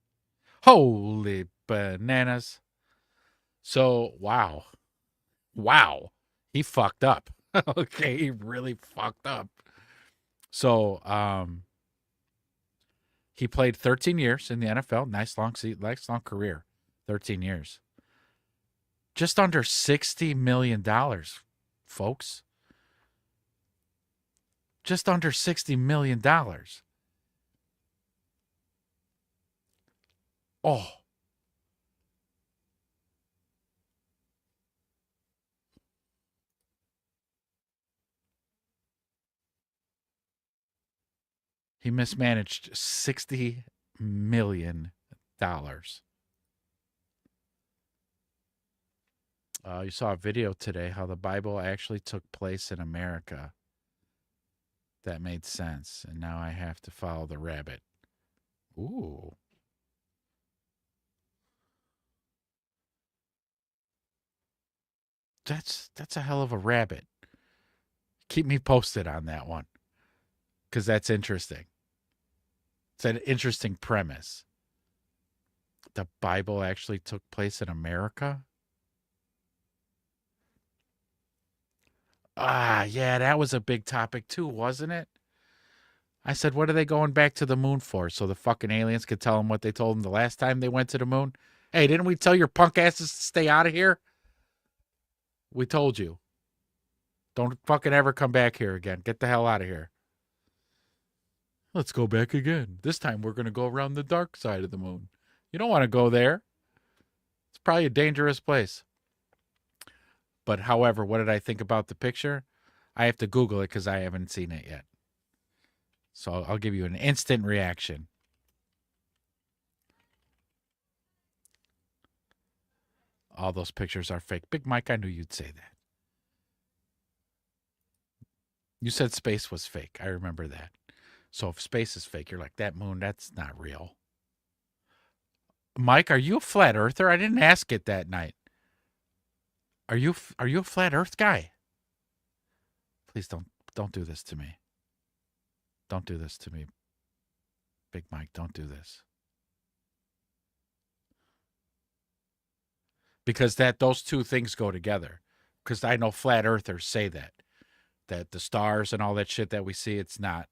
Holy bananas. So, wow. Wow. He fucked up. Okay, he really fucked up. So, he played 13 years in the NFL. Nice long career. 13 years. Just under $60 million, folks. Just under $60 million. Oh. He mismanaged $60 million. You saw a video today how the Bible actually took place in America. That made sense. And now I have to follow the rabbit. Ooh. That's a hell of a rabbit. Keep me posted on that one, because that's interesting. It's an interesting premise. The Bible actually took place in America? Ah, yeah, that was a big topic too, wasn't it? I said, what are they going back to the moon for? So the fucking aliens could tell them what they told them the last time they went to the moon? Hey, didn't we tell your punk asses to stay out of here? We told you. Don't fucking ever come back here again. Get the hell out of here. Let's go back again. This time we're going to go around the dark side of the moon. You don't want to go there. It's probably a dangerous place. But however, what did I think about the picture? I have to Google it because I haven't seen it yet. So I'll give you an instant reaction. All those pictures are fake. Big Mike, I knew you'd say that. You said space was fake. I remember that. So if space is fake, you're like, that moon, that's not real. Mike, are you a flat earther? I didn't ask it that night. Are you a flat earth guy? Please don't do this to me. Don't do this to me. Big Mike, don't do this. Because those two things go together. Because I know flat earthers say that the stars and all that shit that we see, it's not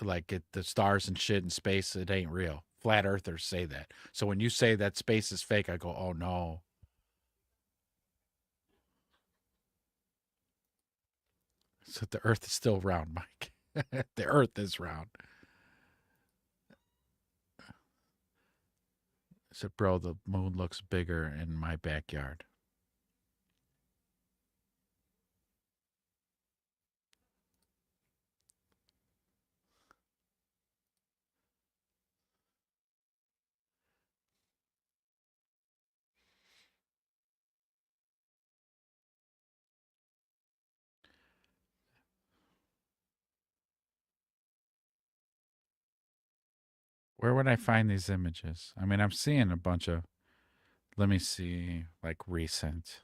like the stars and shit in space, it ain't real. Flat earthers say that. So when you say that space is fake, I go, oh no. So the earth is still round, Mike. The earth is round. I said, bro, the moon looks bigger in my backyard. Where would I find these images? I mean, I'm seeing a bunch of, let me see, like recent.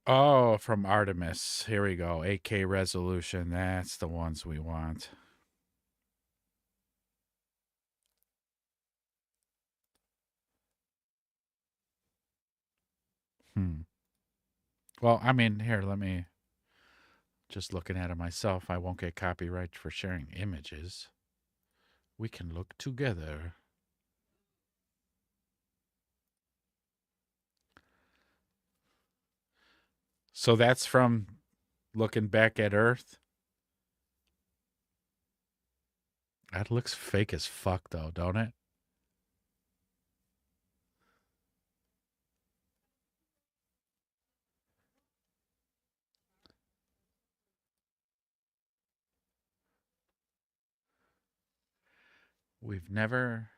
Oh, from Artemis. Here we go. 8K resolution. That's the ones we want. Well, I mean, here, let me, just looking at it myself, I won't get copyright for sharing images. We can look together. So that's from looking back at Earth. That looks fake as fuck, though, don't it? We've never,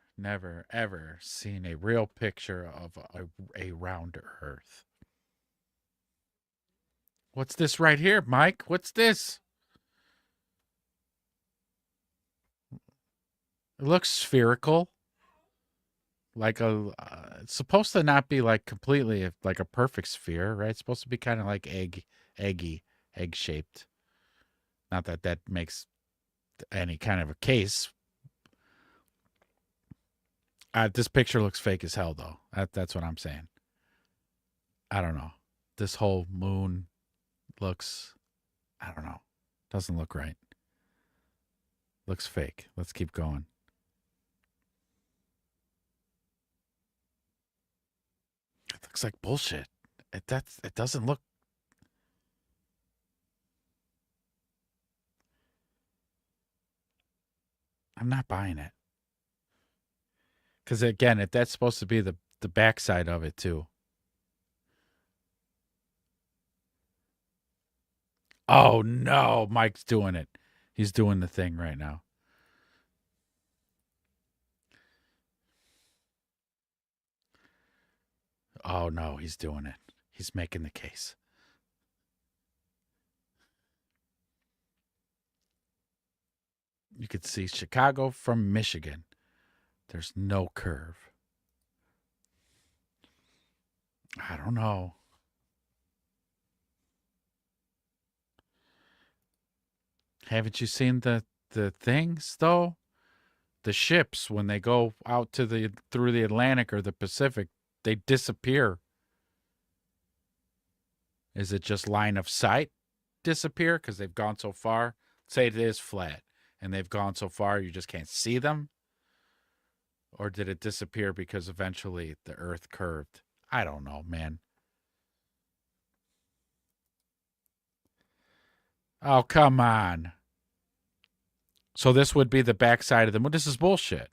ever seen a real picture of a round Earth. What's this right here, Mike? What's this? It looks spherical. Like it's supposed to not be like completely like a perfect sphere, right? It's supposed to be kind of like egg shaped. Not that that makes any kind of a case. This picture looks fake as hell, though. That's what I'm saying. I don't know. This whole moon looks, I don't know. Doesn't look right. Looks fake. Let's keep going. It looks like bullshit. It doesn't look. I'm not buying it. Because again, if that's supposed to be the backside of it too. Oh no, Mike's doing it. He's doing the thing right now. Oh no, he's doing it. He's making the case. You could see Chicago from Michigan. There's no curve. I don't know. Haven't you seen the things though? The ships when they go out to the through the Atlantic or the Pacific, they disappear. Is it just line of sight disappear because they've gone so far? Say it is flat and they've gone so far you just can't see them? Or did it disappear because eventually the Earth curved? I don't know, man. Oh, come on. So this would be the backside of the moon. This is bullshit.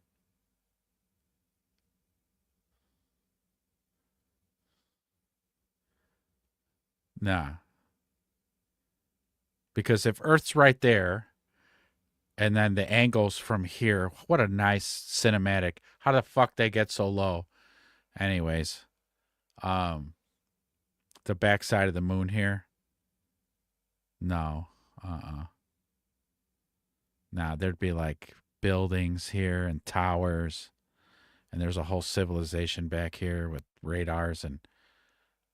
Nah. Because if Earth's right there, and then the angles from here, what a nice cinematic. How the fuck they get so low? Anyways, the backside of the moon here. No. Nah, there'd be like buildings here and towers. And there's a whole civilization back here with radars and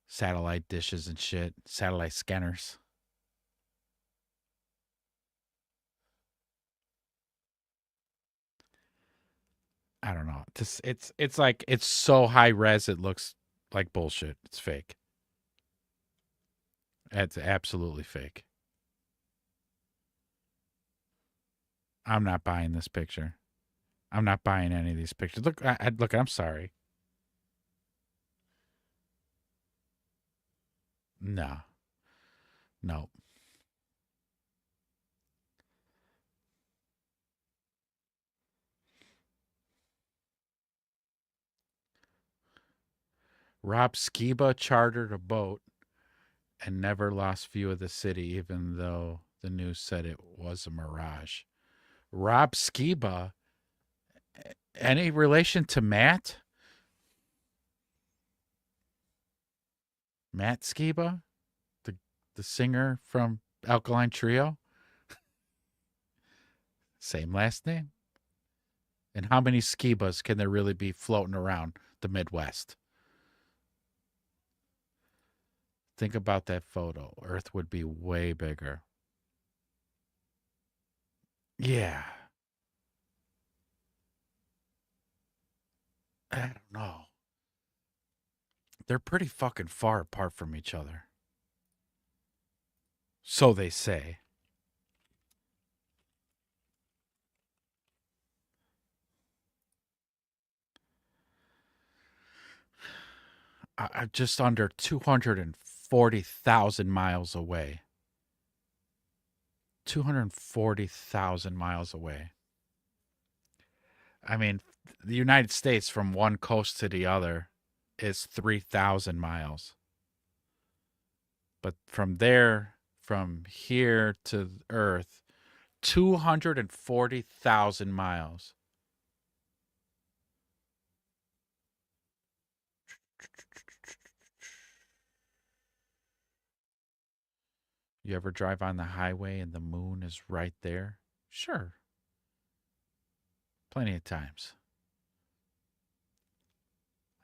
satellite dishes and shit. Satellite scanners. I don't know. It's like it's so high res it looks like bullshit. It's fake. It's absolutely fake. I'm not buying this picture. I'm not buying any of these pictures. Look, look. I'm sorry. No. No. Rob Skiba chartered a boat and never lost view of the city, even though the news said it was a mirage. Rob Skiba, any relation to Matt? Matt Skiba, the singer from Alkaline Trio? Same last name. And how many Skibas can there really be floating around the Midwest? Think about that photo. Earth would be way bigger. Yeah. I don't know. They're pretty fucking far apart from each other. So they say. I'm just under 240,000 miles away. 240,000 miles away. I mean, the United States from one coast to the other is 3,000 miles. But from there, from here to Earth, 240,000 miles. You ever drive on the highway and the moon is right there? Sure. Plenty of times.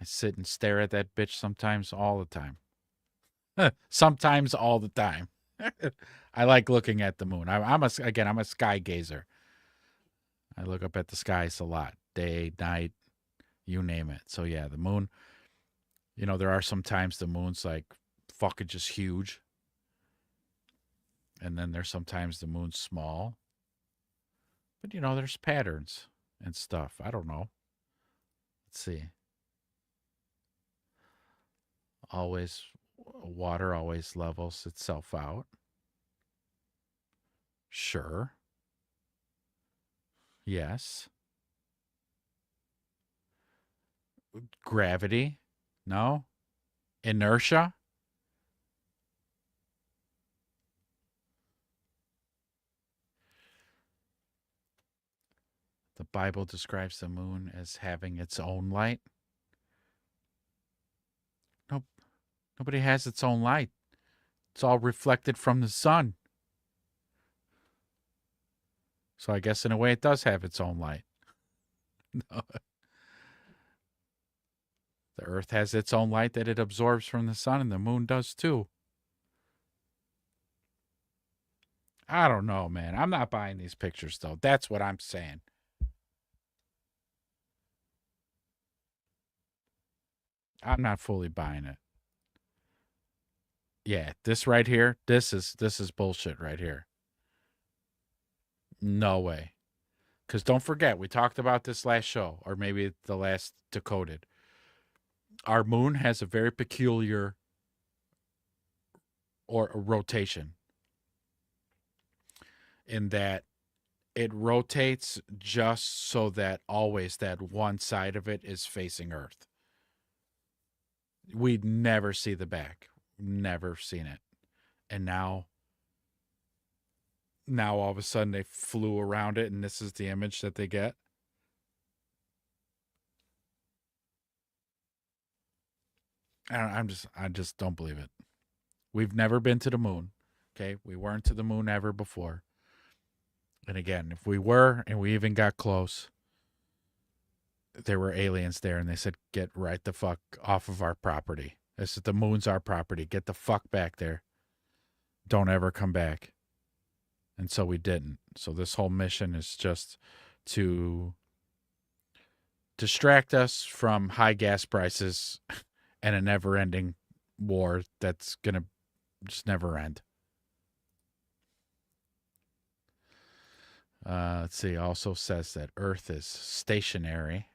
I sit and stare at that bitch sometimes all the time. Sometimes all the time. I like looking at the moon. I'm a sky gazer. I look up at the skies a lot. Day, night, you name it. So yeah, the moon, there are some times the moon's like fucking just huge. And then there's sometimes the moon's small. But there's patterns and stuff. I don't know. Let's see. Water always levels itself out. Sure. Yes. Gravity? No. Inertia? The Bible describes the moon as having its own light. Nope. Nobody has its own light. It's all reflected from the sun. So I guess in a way it does have its own light. No. The earth has its own light that it absorbs from the sun, and the moon does too. I don't know, man. I'm not buying these pictures, though. That's what I'm saying. I'm not fully buying it. Yeah, this right here, this is bullshit right here. No way. Because don't forget, we talked about this last show, or maybe the last Decoded. Our moon has a very peculiar rotation in that it rotates just so that always that one side of it is facing Earth. We'd never see the back. Never seen it. And now all of a sudden they flew around it and this is the image that they get. I just don't believe it. We've never been to the moon. Okay? We weren't to the moon ever before. And again, if we were and we even got close, there were aliens there and they said, get right the fuck off of our property. The moon's our property. Get the fuck back there. Don't ever come back. And so we didn't. So this whole mission is just to distract us from high gas prices and a never-ending war that's going to just never end. Let's see. It also says that Earth is stationary.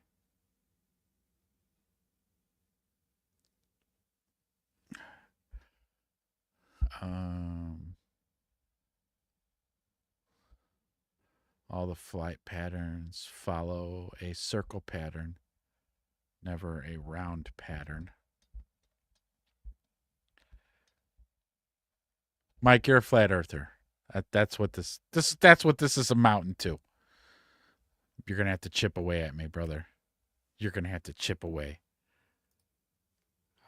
All the flight patterns follow a circle pattern, never a round pattern. Mike, you're a flat earther. That's what this is amounting to. You're gonna have to chip away at me, brother. You're gonna have to chip away.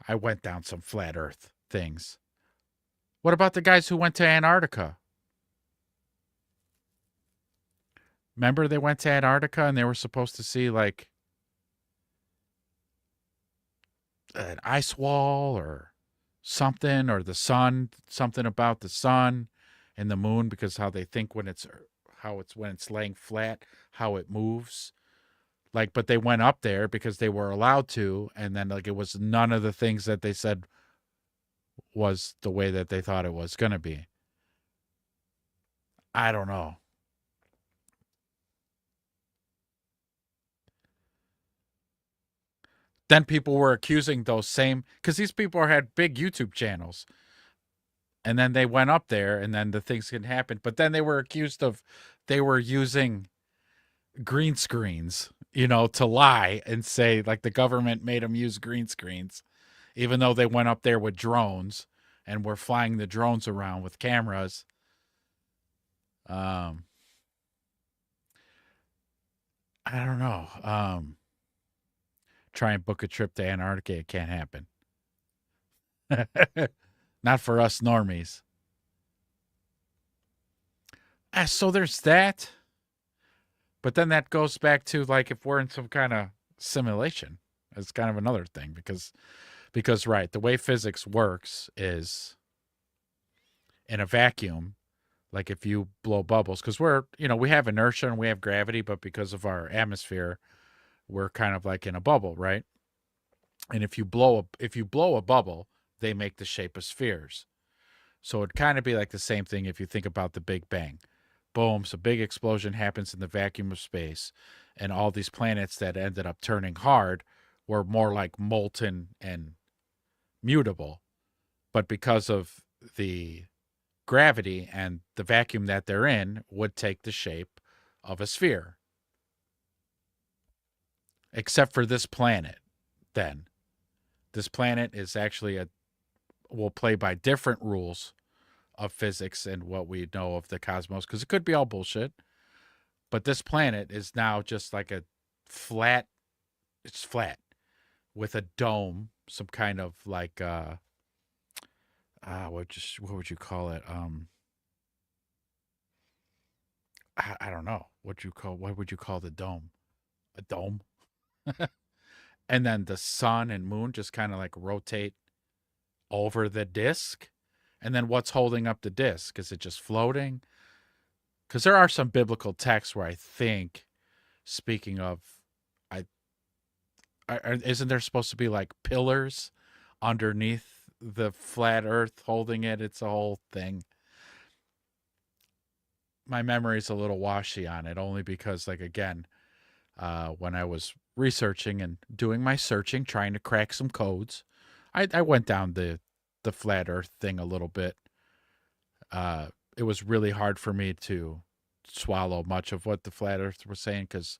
I went down some flat earth things. What about the guys who went to Antarctica? Remember they went to Antarctica and they were supposed to see like an ice wall or something, or the sun, something about the sun and the moon, because how they think when it's laying flat, how it moves. Like, but they went up there because they were allowed to, and then like it was none of the things that they said was the way that they thought it was going to be. I don't know. Then people were accusing those same, because these people had big YouTube channels. And then they went up there and then the things can happen. But then they were accused of, they were using green screens, to lie and say like the government made them use green screens, even though they went up there with drones and were flying the drones around with cameras. I don't know. Try and book a trip to Antarctica. It can't happen. Not for us normies. So there's that. But then that goes back to like if we're in some kind of simulation. It's kind of another thing because right, the way physics works is in a vacuum, like if you blow bubbles, because we have inertia and we have gravity, but because of our atmosphere, we're kind of like in a bubble, right? And if you blow a bubble, they make the shape of spheres. So it'd kind of be like the same thing if you think about the Big Bang. Boom, so big explosion happens in the vacuum of space, and all these planets that ended up turning hard were more like molten and mutable. But because of the gravity and the vacuum that they're in, would take the shape of a sphere. Except for this planet, then. This planet is actually will play by different rules of physics and what we know of the cosmos, because it could be all bullshit. But this planet is now just like it's flat with a dome, some kind of like what would you call it? I don't know. What would you call the dome? A dome? And then the sun and moon just kind of like rotate over the disk. And then what's holding up the disk? Is it just floating? Because there are some biblical texts where I think, speaking of, isn't there supposed to be like pillars underneath the flat earth holding it? It's a whole thing. My memory's a little washy on it, only because, like, again, when I was researching and doing my searching, trying to crack some codes, I went down the flat earth thing a little bit. It was really hard for me to swallow much of what the flat earth was saying, because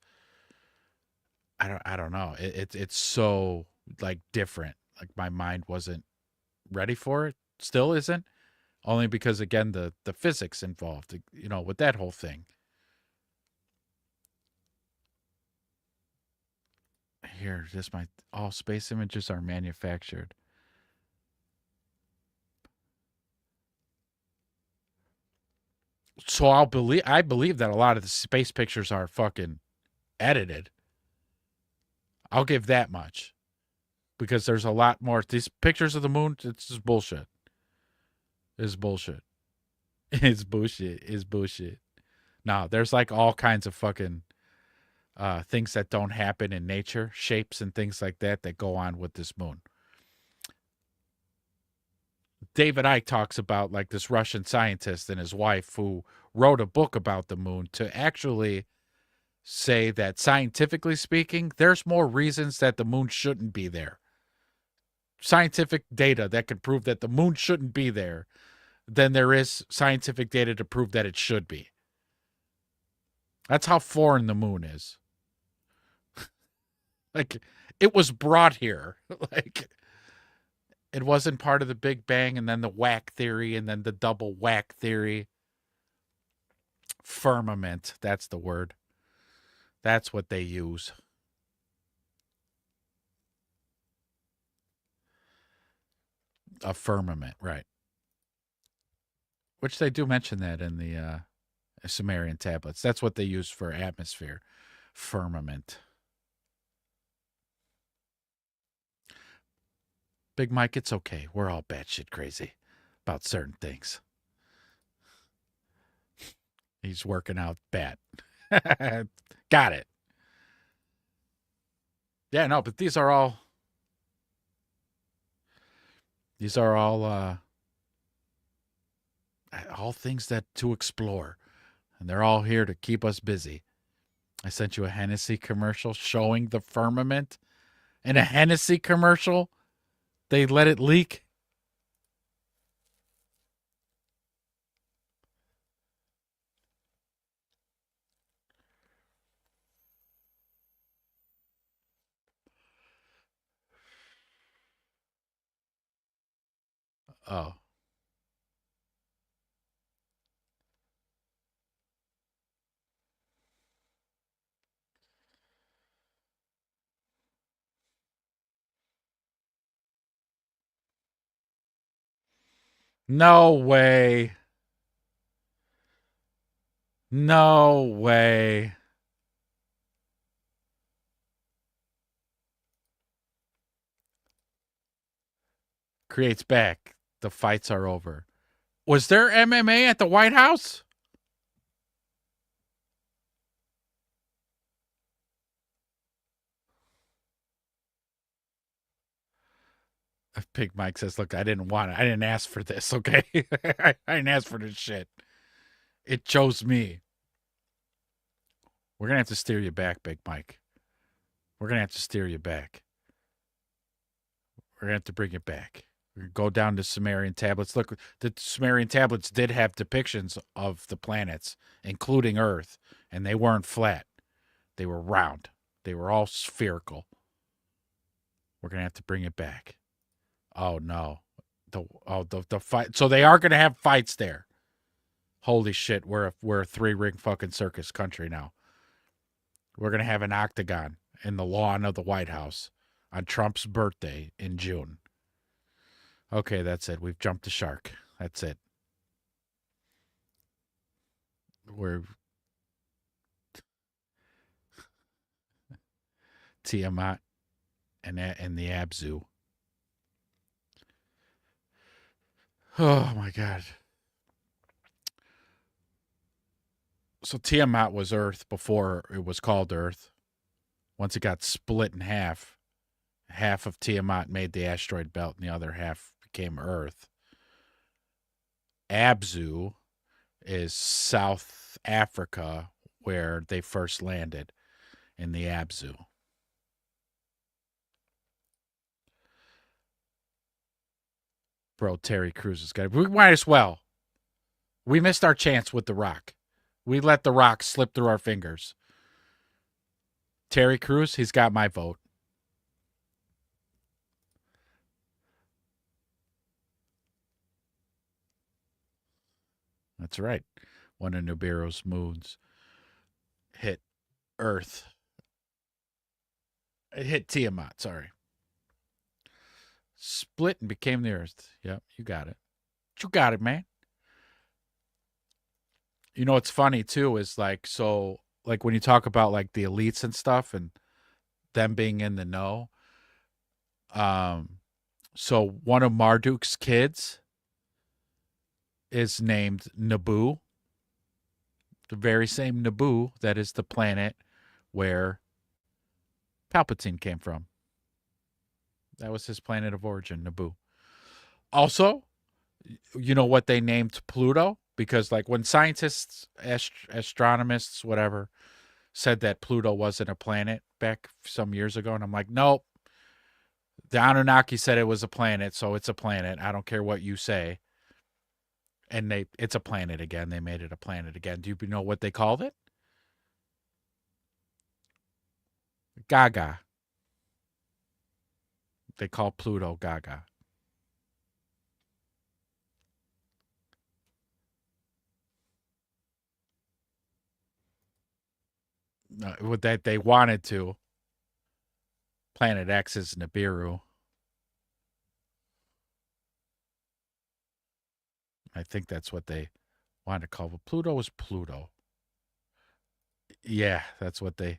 I don't know. It's so like different. Like my mind wasn't ready for it. Still isn't. Only because, again, the physics involved, with that whole thing. Here, all space images are manufactured. So I believe that a lot of the space pictures are fucking edited. I'll give that much. Because there's a lot more. These pictures of the moon, it's just bullshit. It's bullshit. It's bullshit. It's bullshit. No, there's like all kinds of fucking things that don't happen in nature, shapes and things like that go on with this moon. David Icke talks about like this Russian scientist and his wife who wrote a book about the moon to actually say that, scientifically speaking, there's more reasons that the moon shouldn't be there. Scientific data that could prove that the moon shouldn't be there than there is scientific data to prove that it should be. That's how foreign the moon is. Like, it was brought here. Like, it wasn't part of the Big Bang, and then the whack theory, and then the double whack theory. Firmament, that's the word. That's what they use. A firmament, right. Which they do mention that in the Sumerian tablets. That's what they use for atmosphere. Firmament. Big Mike, it's okay. We're all batshit crazy about certain things. He's working out bad. Got it. Yeah, no, but these are all things that to explore, and they're all here to keep us busy. I sent you a Hennessy commercial showing the firmament. In a Hennessy commercial, they let it leak. Oh. No way. No way. Creates back. The fights are over. Was there MMA at the White House? Pig Mike says, look, I didn't want it. I didn't ask for this, okay? I didn't ask for this shit. It chose me. We're going to have to steer you back, Big Mike. We're going to have to steer you back. We're going to have to bring it back. We're going to go down to Sumerian tablets. Look, the Sumerian tablets did have depictions of the planets, including Earth, and they weren't flat. They were round. They were all spherical. We're going to have to bring it back. Oh, no. The fight. So they are going to have fights there. Holy shit, we're a 3-ring fucking circus country now. We're going to have an octagon in the lawn of the White House on Trump's birthday in June. Okay, that's it. We've jumped the shark. That's it. We're Tiamat and the Abzu. Oh my God. So Tiamat was Earth before it was called Earth. Once it got split in half of Tiamat made the asteroid belt and the other half became Earth. Abzu is South Africa, where they first landed in the Abzu. Bro, Terry Crews is good. We might as well. We missed our chance with The Rock. We let The Rock slip through our fingers. Terry Crews, he's got my vote. That's right. One of Nibiru's moons hit Earth. It hit Tiamat, sorry. Split and became the Earth. Yep, you got it. You got it, man. You know what's funny too is like when you talk about like the elites and stuff and them being in the know. So one of Marduk's kids is named Naboo. The very same Naboo that is the planet where Palpatine came from. That was his planet of origin, Naboo. Also, you know what they named Pluto? Because like when scientists, astronomists, whatever, said that Pluto wasn't a planet back some years ago, and I'm like, nope. The Anunnaki said it was a planet, so it's a planet. I don't care what you say. And it's a planet again. They made it a planet again. Do you know what they called it? Gaga. They call Pluto Gaga. With that, they wanted to. Planet X is Nibiru. I think that's what they wanted to call it. Pluto is Pluto. Yeah, that's what the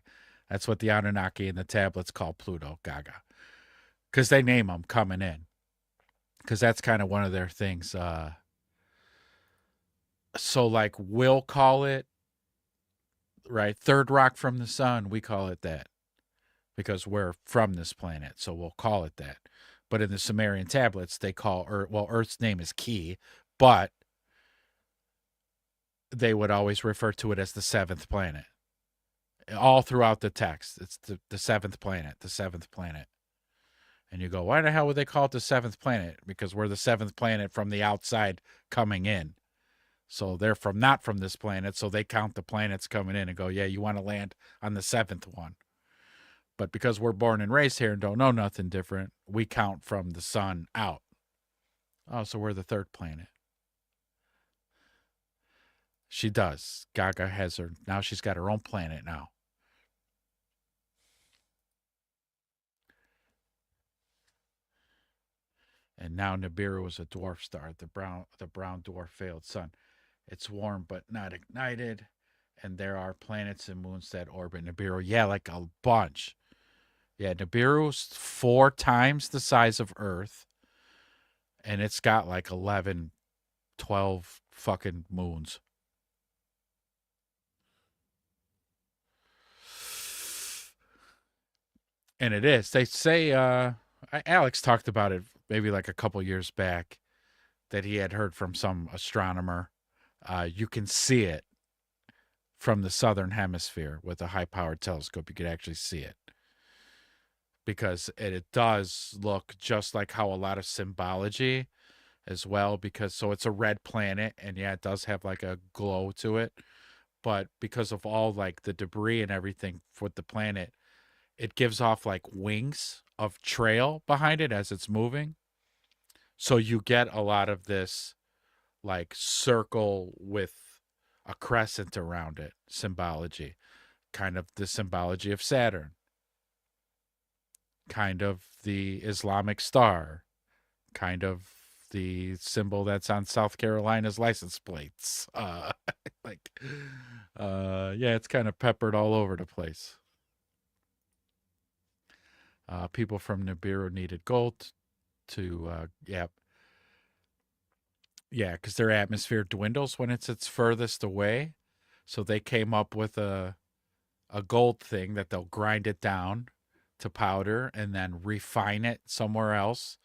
Anunnaki and the tablets call Pluto Gaga. Because they name them coming in. Because that's kind of one of their things. So like we'll call it, right, third rock from the sun, we call it that. Because we're from this planet, so we'll call it that. But in the Sumerian tablets, they call Earth's name is Ki, but they would always refer to it as the seventh planet. All throughout the text, it's the seventh planet, the seventh planet. And you go, why the hell would they call it the seventh planet? Because we're the seventh planet from the outside coming in. So they're not from this planet, so they count the planets coming in and go, yeah, you want to land on the seventh one. But because we're born and raised here and don't know nothing different, we count from the sun out. Oh, so we're the third planet. She does. Gaga has her. Now she's got her own planet now. And now Nibiru is a dwarf star, the brown dwarf failed sun. It's warm but not ignited. And there are planets and moons that orbit Nibiru. Yeah, like a bunch. Yeah, Nibiru's 4 times the size of Earth. And it's got like 11, 12 fucking moons. And it is. They say, Alex talked about it maybe like a couple years back, that he had heard from some astronomer. You can see it from the southern hemisphere with a high-powered telescope. You could actually see it. Because it does look just like how a lot of symbology as well, because so it's a red planet, and yeah, it does have like a glow to it. But because of all like the debris and everything with the planet, it gives off like wings of trail behind it as it's moving. So you get a lot of this like circle with a crescent around it symbology, kind of the symbology of Saturn, kind of the Islamic star, kind of the symbol that's on South Carolina's license plates. Yeah, it's kind of peppered all over the place. People from Nibiru needed gold to, because their atmosphere dwindles when it's its furthest away. So they came up with a gold thing that they'll grind it down to powder and then refine it somewhere else.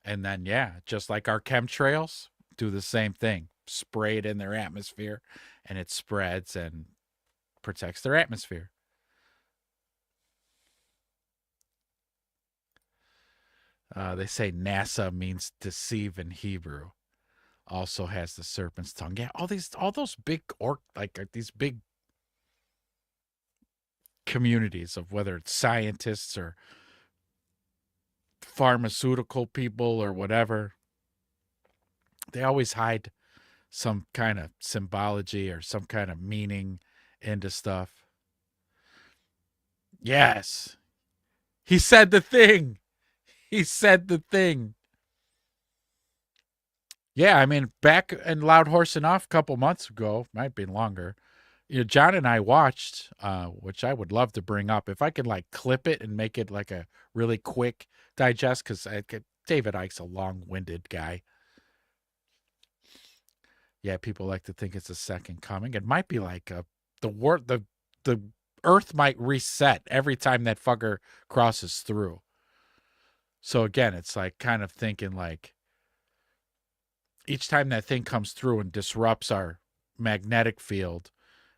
And then, just like our chemtrails, do the same thing. Spray it in their atmosphere, and it spreads and protects their atmosphere. They say NASA means deceive in Hebrew. Also has the serpent's tongue. Yeah, all those big these big communities of whether it's scientists or pharmaceutical people or whatever, they always hide some kind of symbology or some kind of meaning into stuff. Yes. He said the thing. He said the thing. Yeah, I mean, back in Loud Horse and Off a couple months ago, might be longer, John and I watched, which I would love to bring up. If I could, like, clip it and make it, like, a really quick digest, because David Icke's a long-winded guy. Yeah, people like to think it's a second coming. It might be like the Earth might reset every time that fucker crosses through. So, again, it's, like, kind of thinking, like, each time that thing comes through and disrupts our magnetic field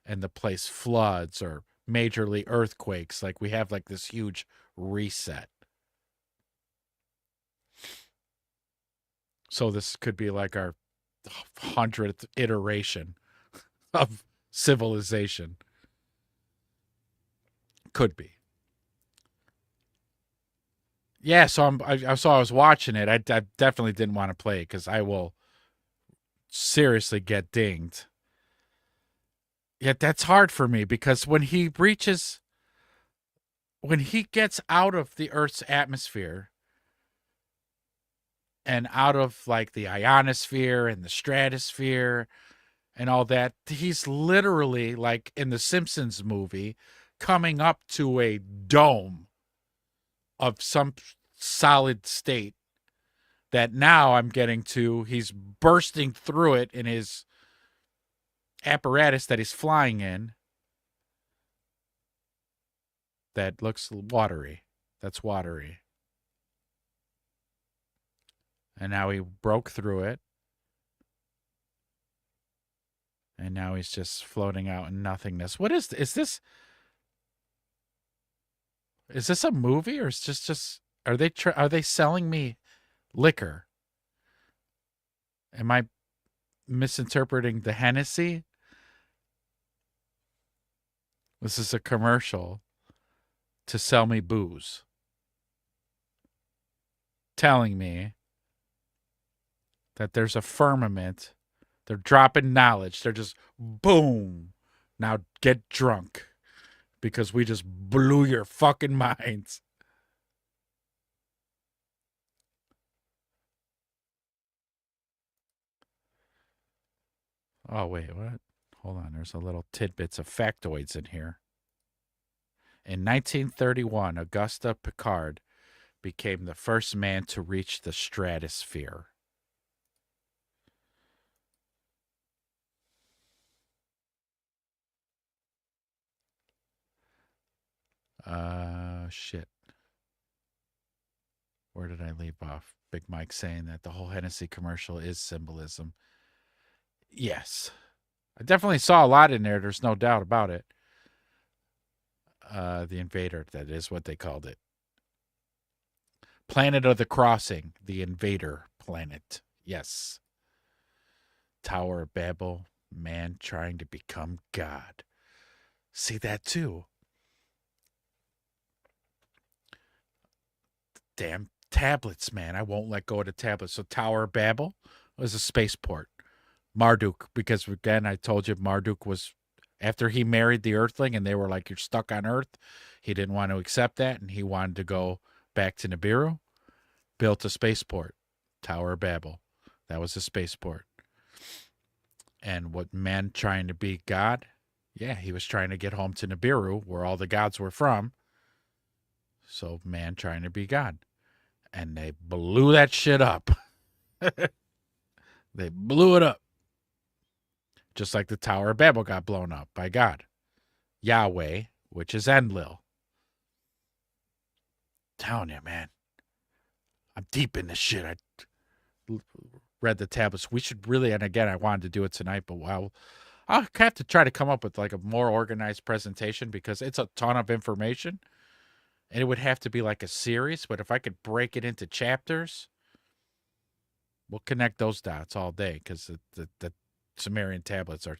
and the place floods or majorly earthquakes, like we have like this huge reset. So this could be like our 100th iteration of civilization. Could be. Yeah, so I was watching it. I definitely didn't want to play it because I will seriously get dinged. Yet that's hard for me because when he gets out of the Earth's atmosphere and out of like the ionosphere and the stratosphere and all that, he's literally like in the Simpsons movie coming up to a dome of some solid state that now I'm getting to, he's bursting through it in his apparatus that he's flying in that looks watery. That's watery. And now he broke through it. And now he's just floating out in nothingness. What is this? Is this a movie or is just are they selling me liquor? Am I misinterpreting the Hennessy? This is a commercial to sell me booze, telling me that there's a firmament. They're dropping knowledge. They're just boom. Now get drunk because we just blew your fucking minds. Oh, wait, what? Hold on. There's a little tidbits of factoids in here. In 1931, Auguste Piccard became the first man to reach the stratosphere. Shit. Where did I leave off? Big Mike saying that the whole Hennessy commercial is symbolism. Yes. I definitely saw a lot in there. There's no doubt about it. The Invader, that is what they called it. Planet of the Crossing, the Invader planet. Yes. Tower of Babel, man trying to become God. See that too. Damn tablets, man. I won't let go of the tablets. So Tower of Babel was a spaceport. Marduk, because again, I told you Marduk was, after he married the Earthling and they were like, you're stuck on Earth, he didn't want to accept that and he wanted to go back to Nibiru, built a spaceport, Tower of Babel. That was a spaceport. And what man trying to be God? Yeah, he was trying to get home to Nibiru, where all the gods were from. So man trying to be God. And they blew that shit up. They blew it up. Just like the Tower of Babel got blown up by God. Yahweh, which is Enlil. Telling you, man. I'm deep in this shit. I read the tablets. We should really, and again, I wanted to do it tonight, but I'll have to try to come up with like a more organized presentation because it's a ton of information. And it would have to be like a series, but if I could break it into chapters, we'll connect those dots all day because the Sumerian tablets are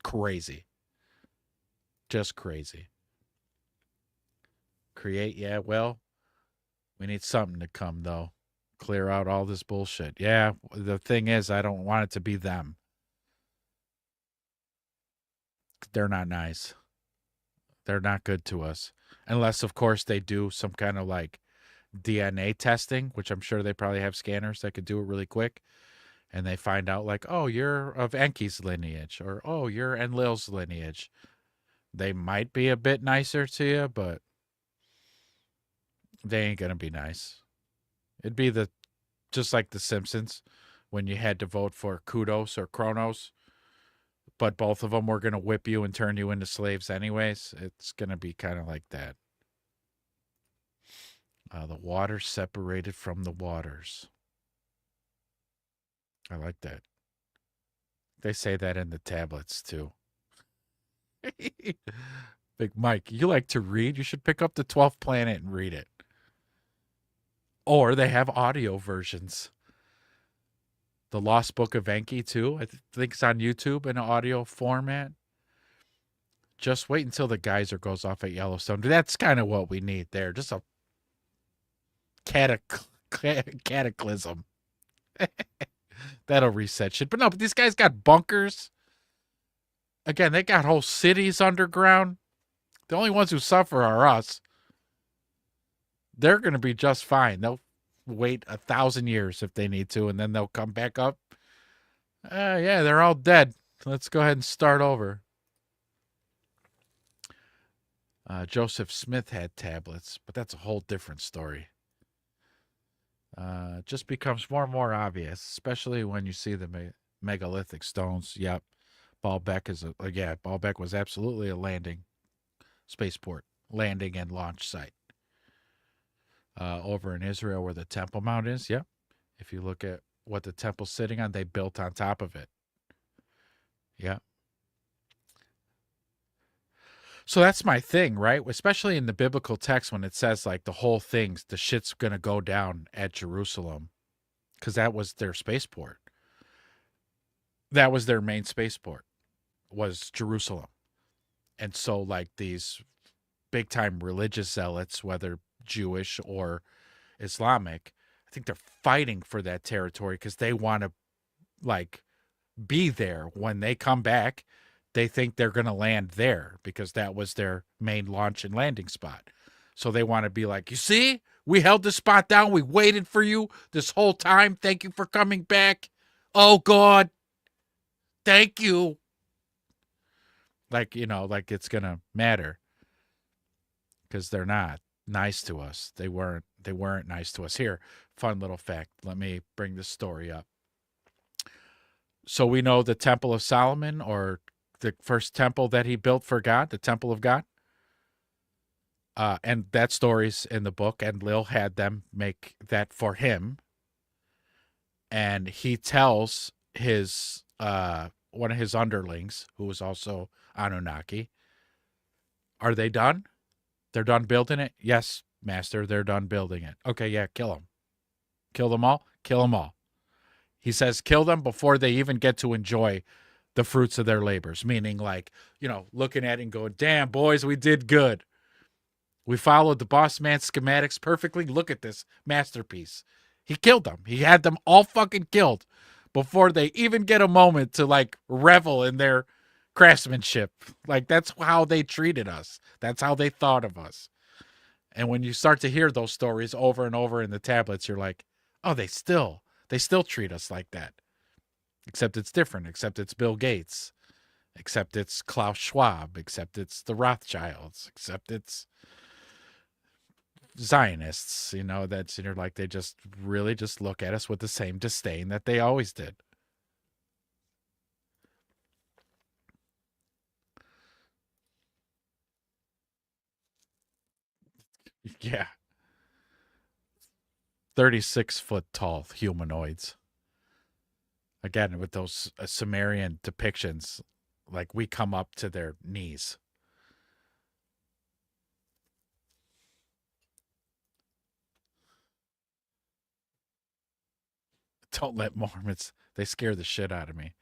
crazy. Just crazy. Create, yeah, well, we need something to come, though. Clear out all this bullshit. Yeah, the thing is, I don't want it to be them. They're not nice. They're not good to us. Unless, of course, they do some kind of like DNA testing, which I'm sure they probably have scanners that could do it really quick. And they find out like, oh, you're of Enki's lineage, or oh, you're Enlil's lineage. They might be a bit nicer to you, but they ain't gonna be nice. It'd be just like The Simpsons when you had to vote for Kudos or Kronos, but both of them were gonna whip you and turn you into slaves anyways. It's gonna be kind of like that. The water separated from the waters. I like that. They say that in the tablets too. Big Mike, you like to read? You should pick up the 12th Planet and read it. Or they have audio versions. The Lost Book of Enki too. I think it's on YouTube in an audio format. Just wait until the geyser goes off at Yellowstone. That's kind of what we need there. Just a cataclysm. That'll reset shit. But no, but these guys got bunkers. Again, they got whole cities underground. The only ones who suffer are us. They're going to be just fine. They'll wait 1,000 years if they need to, and then they'll come back up. Yeah, they're all dead. Let's go ahead and start over. Joseph Smith had tablets, but that's a whole different story. Just becomes more and more obvious, especially when you see the megalithic stones. Yep. Baalbek Baalbek was absolutely a landing spaceport, landing and launch site. Over in Israel where the Temple Mount is, yep. If you look at what the temple's sitting on, they built on top of it. Yep. So that's my thing, right? Especially in the biblical text when it says like the whole thing, the shit's going to go down at Jerusalem because that was their spaceport. That was their main spaceport, was Jerusalem. And so like these big time religious zealots, whether Jewish or Islamic, I think they're fighting for that territory because they want to like be there when they come back. They think they're going to land there because that was their main launch and landing spot. So they want to be like, you see, we held the spot down. We waited for you this whole time. Thank you for coming back. Oh, God. Thank you. Like, you know, like it's going to matter because they're not nice to us. They weren't nice to us. Here, fun little fact. Let me bring this story up. So we know the Temple of Solomon, or the first temple that he built for God, the Temple of God. And that story's in the book, and Lil had them make that for him. And he tells his one of his underlings, who was also Anunnaki, "Are they done? They're done building it? Yes, master, they're done building it. Okay, yeah, kill them. Kill them all? Kill them all." He says, kill them before they even get to enjoy the fruits of their labors. Meaning, like, looking at it and going, damn, boys, we did good. We followed the boss man's schematics perfectly. Look at this masterpiece. He killed them. He had them all fucking killed before they even get a moment to, like, revel in their craftsmanship. Like, that's how they treated us. That's how they thought of us. And when you start to hear those stories over and over in the tablets, you're like, oh, they still treat us like that. Except it's different. Except it's Bill Gates. Except it's Klaus Schwab. Except it's the Rothschilds. Except it's Zionists. That's, like, they just really just look at us with the same disdain that they always did. Yeah. 36-foot tall humanoids. Again, with those Sumerian depictions, like, we come up to their knees. Don't let Mormons, they scare the shit out of me.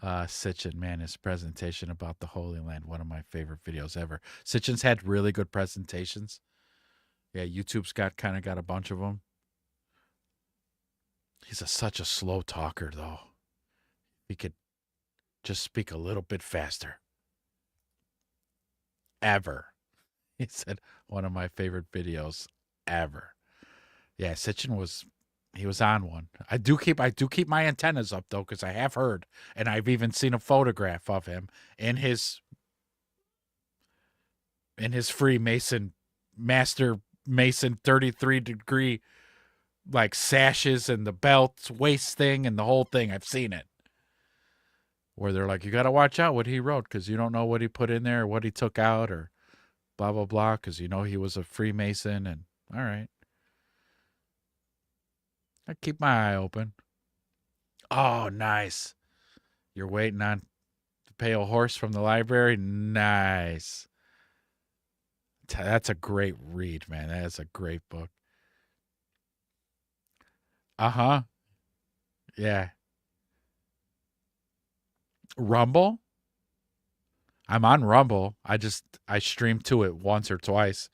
Sitchin, man, his presentation about the Holy Land, one of my favorite videos ever. Sitchin's had really good presentations. Yeah, YouTube's got a bunch of them. He's such a slow talker, though. He could just speak a little bit faster. Ever. He said, one of my favorite videos ever. Yeah, Sitchin was on one. I do keep my antennas up, though, because I have heard, and I've even seen a photograph of him in his Freemason, Master Mason 33-degree, like, sashes and the belts, waist thing, and the whole thing. I've seen it. Where they're like, you got to watch out what he wrote, because you don't know what he put in there or what he took out or blah, blah, blah, because he was a Freemason. And all right. I keep my eye open. Oh, nice. You're waiting on the Pale Horse from the library? Nice. That's a great read, man. That is a great book. Uh-huh. Yeah. Rumble? I'm on Rumble. I streamed to it once or twice,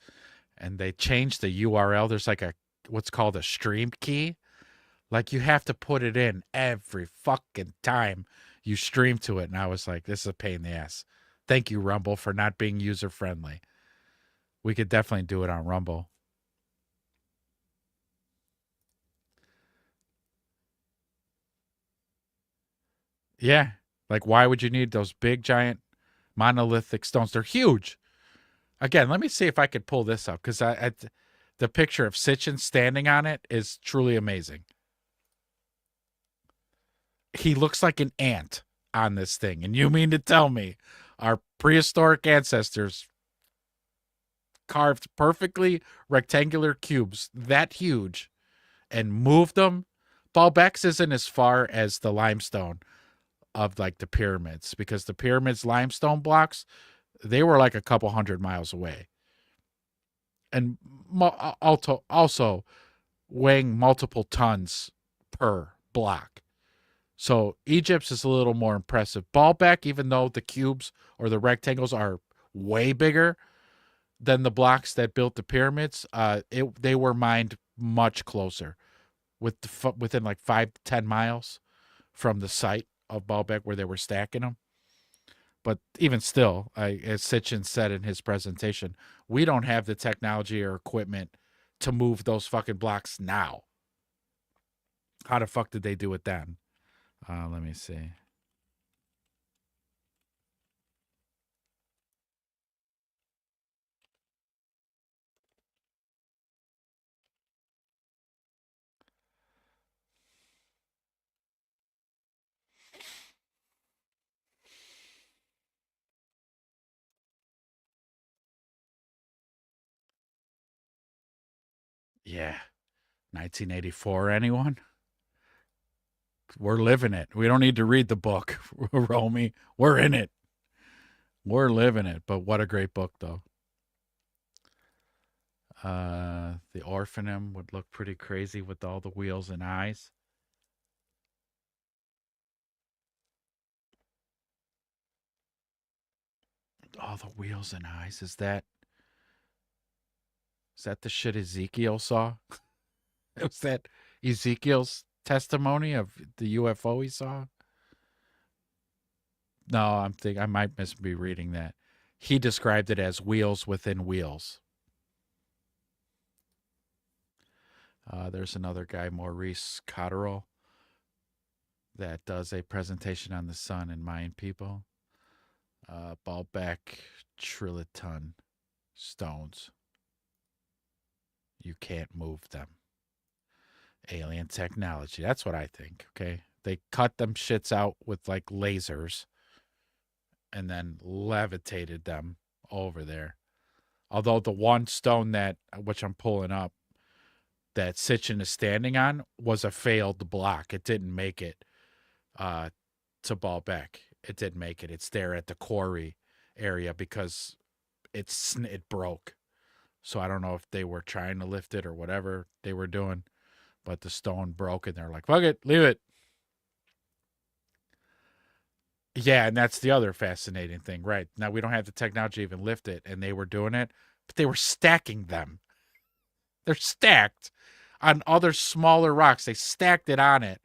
and they changed the URL. There's like what's called a stream key. Like, you have to put it in every fucking time you stream to it. And I was like, this is a pain in the ass. Thank you, Rumble, for not being user friendly. We could definitely do it on Rumble. Yeah. Like, why would you need those big, giant, monolithic stones? They're huge. Again, let me see if I could pull this up, because the picture of Sitchin standing on it is truly amazing. He looks like an ant on this thing. And you mean to tell me our prehistoric ancestors carved perfectly rectangular cubes that huge and moved them? Baalbek's isn't as far as the limestone of, like, the pyramids, because the pyramids limestone blocks, they were like a couple 100 miles away. And also weighing multiple tons per block. So Egypt's is a little more impressive. Baalbek, even though the cubes or the rectangles are way bigger than the blocks that built the pyramids, they were mined much closer, within like 5 to 10 miles from the site of Baalbek where they were stacking them. But even still, as Sitchin said in his presentation, we don't have the technology or equipment to move those fucking blocks now. How the fuck did they do it then? Let me see. Yeah. 1984, anyone? We're living it. We don't need to read the book, Romy. We're in it. We're living it. But what a great book, though. The Orphanum would look pretty crazy with all the wheels and eyes. All the wheels and eyes. Is that the shit Ezekiel saw? Was that Ezekiel's testimony of the UFO he saw? No, I might be reading that. He described it as wheels within wheels. There's another guy, Maurice Cotterill, that does a presentation on the sun and Mayan people. Baalbek Trilliton stones. You can't move them. Alien technology. That's what I think, okay? They cut them shits out with like lasers and then levitated them over there. Although the one stone which I'm pulling up, that Sitchin is standing on was a failed block. It didn't make it to Baalbek. It didn't make it. It's there at the quarry area because it broke. So I don't know if they were trying to lift it or whatever they were doing, but the stone broke and they're like, fuck it, leave it. Yeah, and that's the other fascinating thing, right? Now we don't have the technology to even lift it, and they were doing it, but they were stacking them. They're stacked on other smaller rocks. They stacked it on it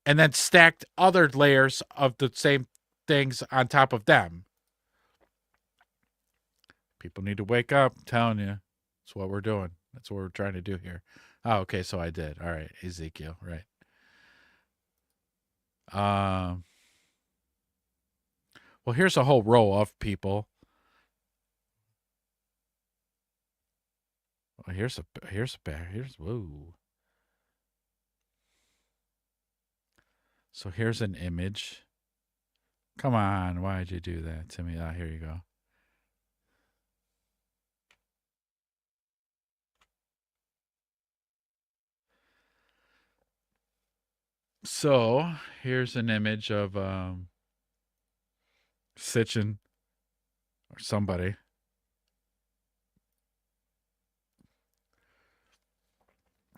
and then stacked other layers of the same things on top of them. People need to wake up. I'm telling you. That's what we're doing. That's what we're trying to do here. Oh, okay, so I did. All right, Ezekiel, right. Well, here's a whole row of people. Well, whoa. So here's an image. Come on, why'd you do that to me? Ah, here you go. So here's an image of Sitchin or somebody.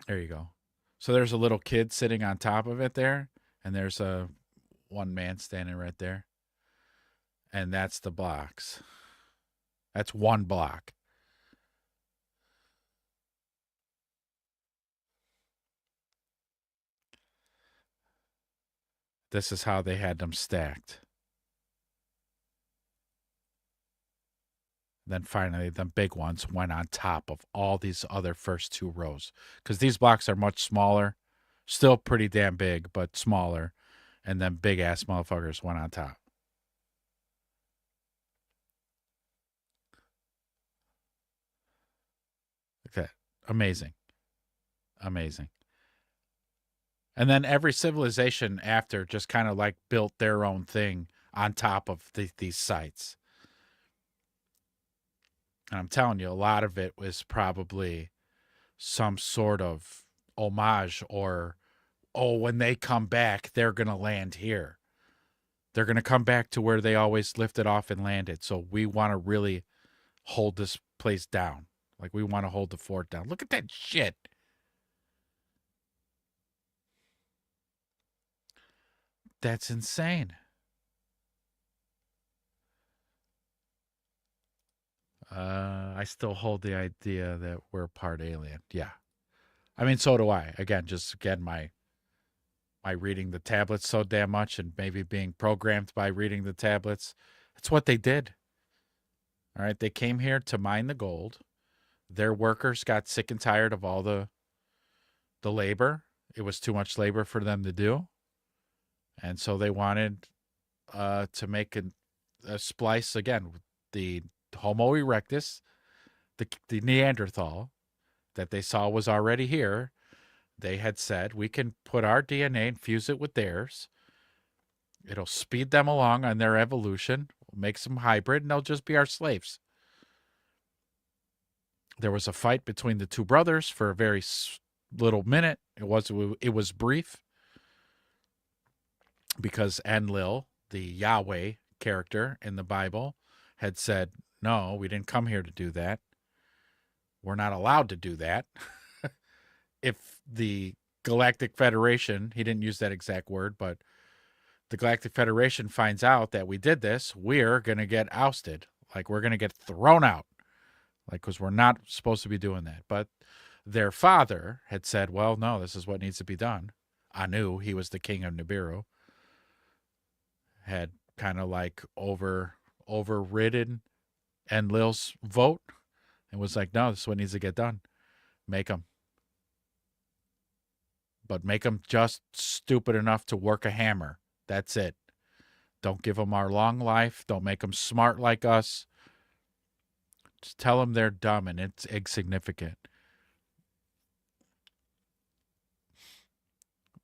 There you go. So there's a little kid sitting on top of it there, and there's one man standing right there. And that's the blocks. That's one block. This is how they had them stacked. Then finally, the big ones went on top of all these other first two rows. Because these blocks are much smaller. Still pretty damn big, but smaller. And then big-ass motherfuckers went on top. Okay. Amazing. Amazing. And then every civilization after just kind of like built their own thing on top of these sites. And I'm telling you, a lot of it was probably some sort of homage or, oh, when they come back, they're going to land here. They're going to come back to where they always lifted off and landed. So we want to really hold this place down. Like we want to hold the fort down. Look at that shit. That's insane. I still hold the idea that we're part alien. Yeah. I mean, so do I. Again, my reading the tablets so damn much and maybe being programmed by reading the tablets. That's what they did. All right. They came here to mine the gold. Their workers got sick and tired of all the labor. It was too much labor for them to do. And so they wanted to make a splice again, the Homo erectus, the Neanderthal that they saw was already here. They had said, we can put our DNA and fuse it with theirs. It'll speed them along on their evolution, make some hybrid, and they'll just be our slaves. there was a fight between the two brothers for a very little minute. It was brief because Enlil, the Yahweh character in the Bible, had said, no, we didn't come here to do that. We're not allowed to do that. If the Galactic Federation, he didn't use that exact word, but the Galactic Federation finds out that we did this, we're going to get ousted. Like, we're going to get thrown out. Like, because we're not supposed to be doing that. But their father had said, well, no, this is what needs to be done. Anu, he was the king of Nibiru, had kind of like overridden Enlil's vote and was like, no, this is what needs to get done. Make them. But make them just stupid enough to work a hammer. That's it. Don't give them our long life. Don't make them smart like us. Just tell them they're dumb and it's insignificant.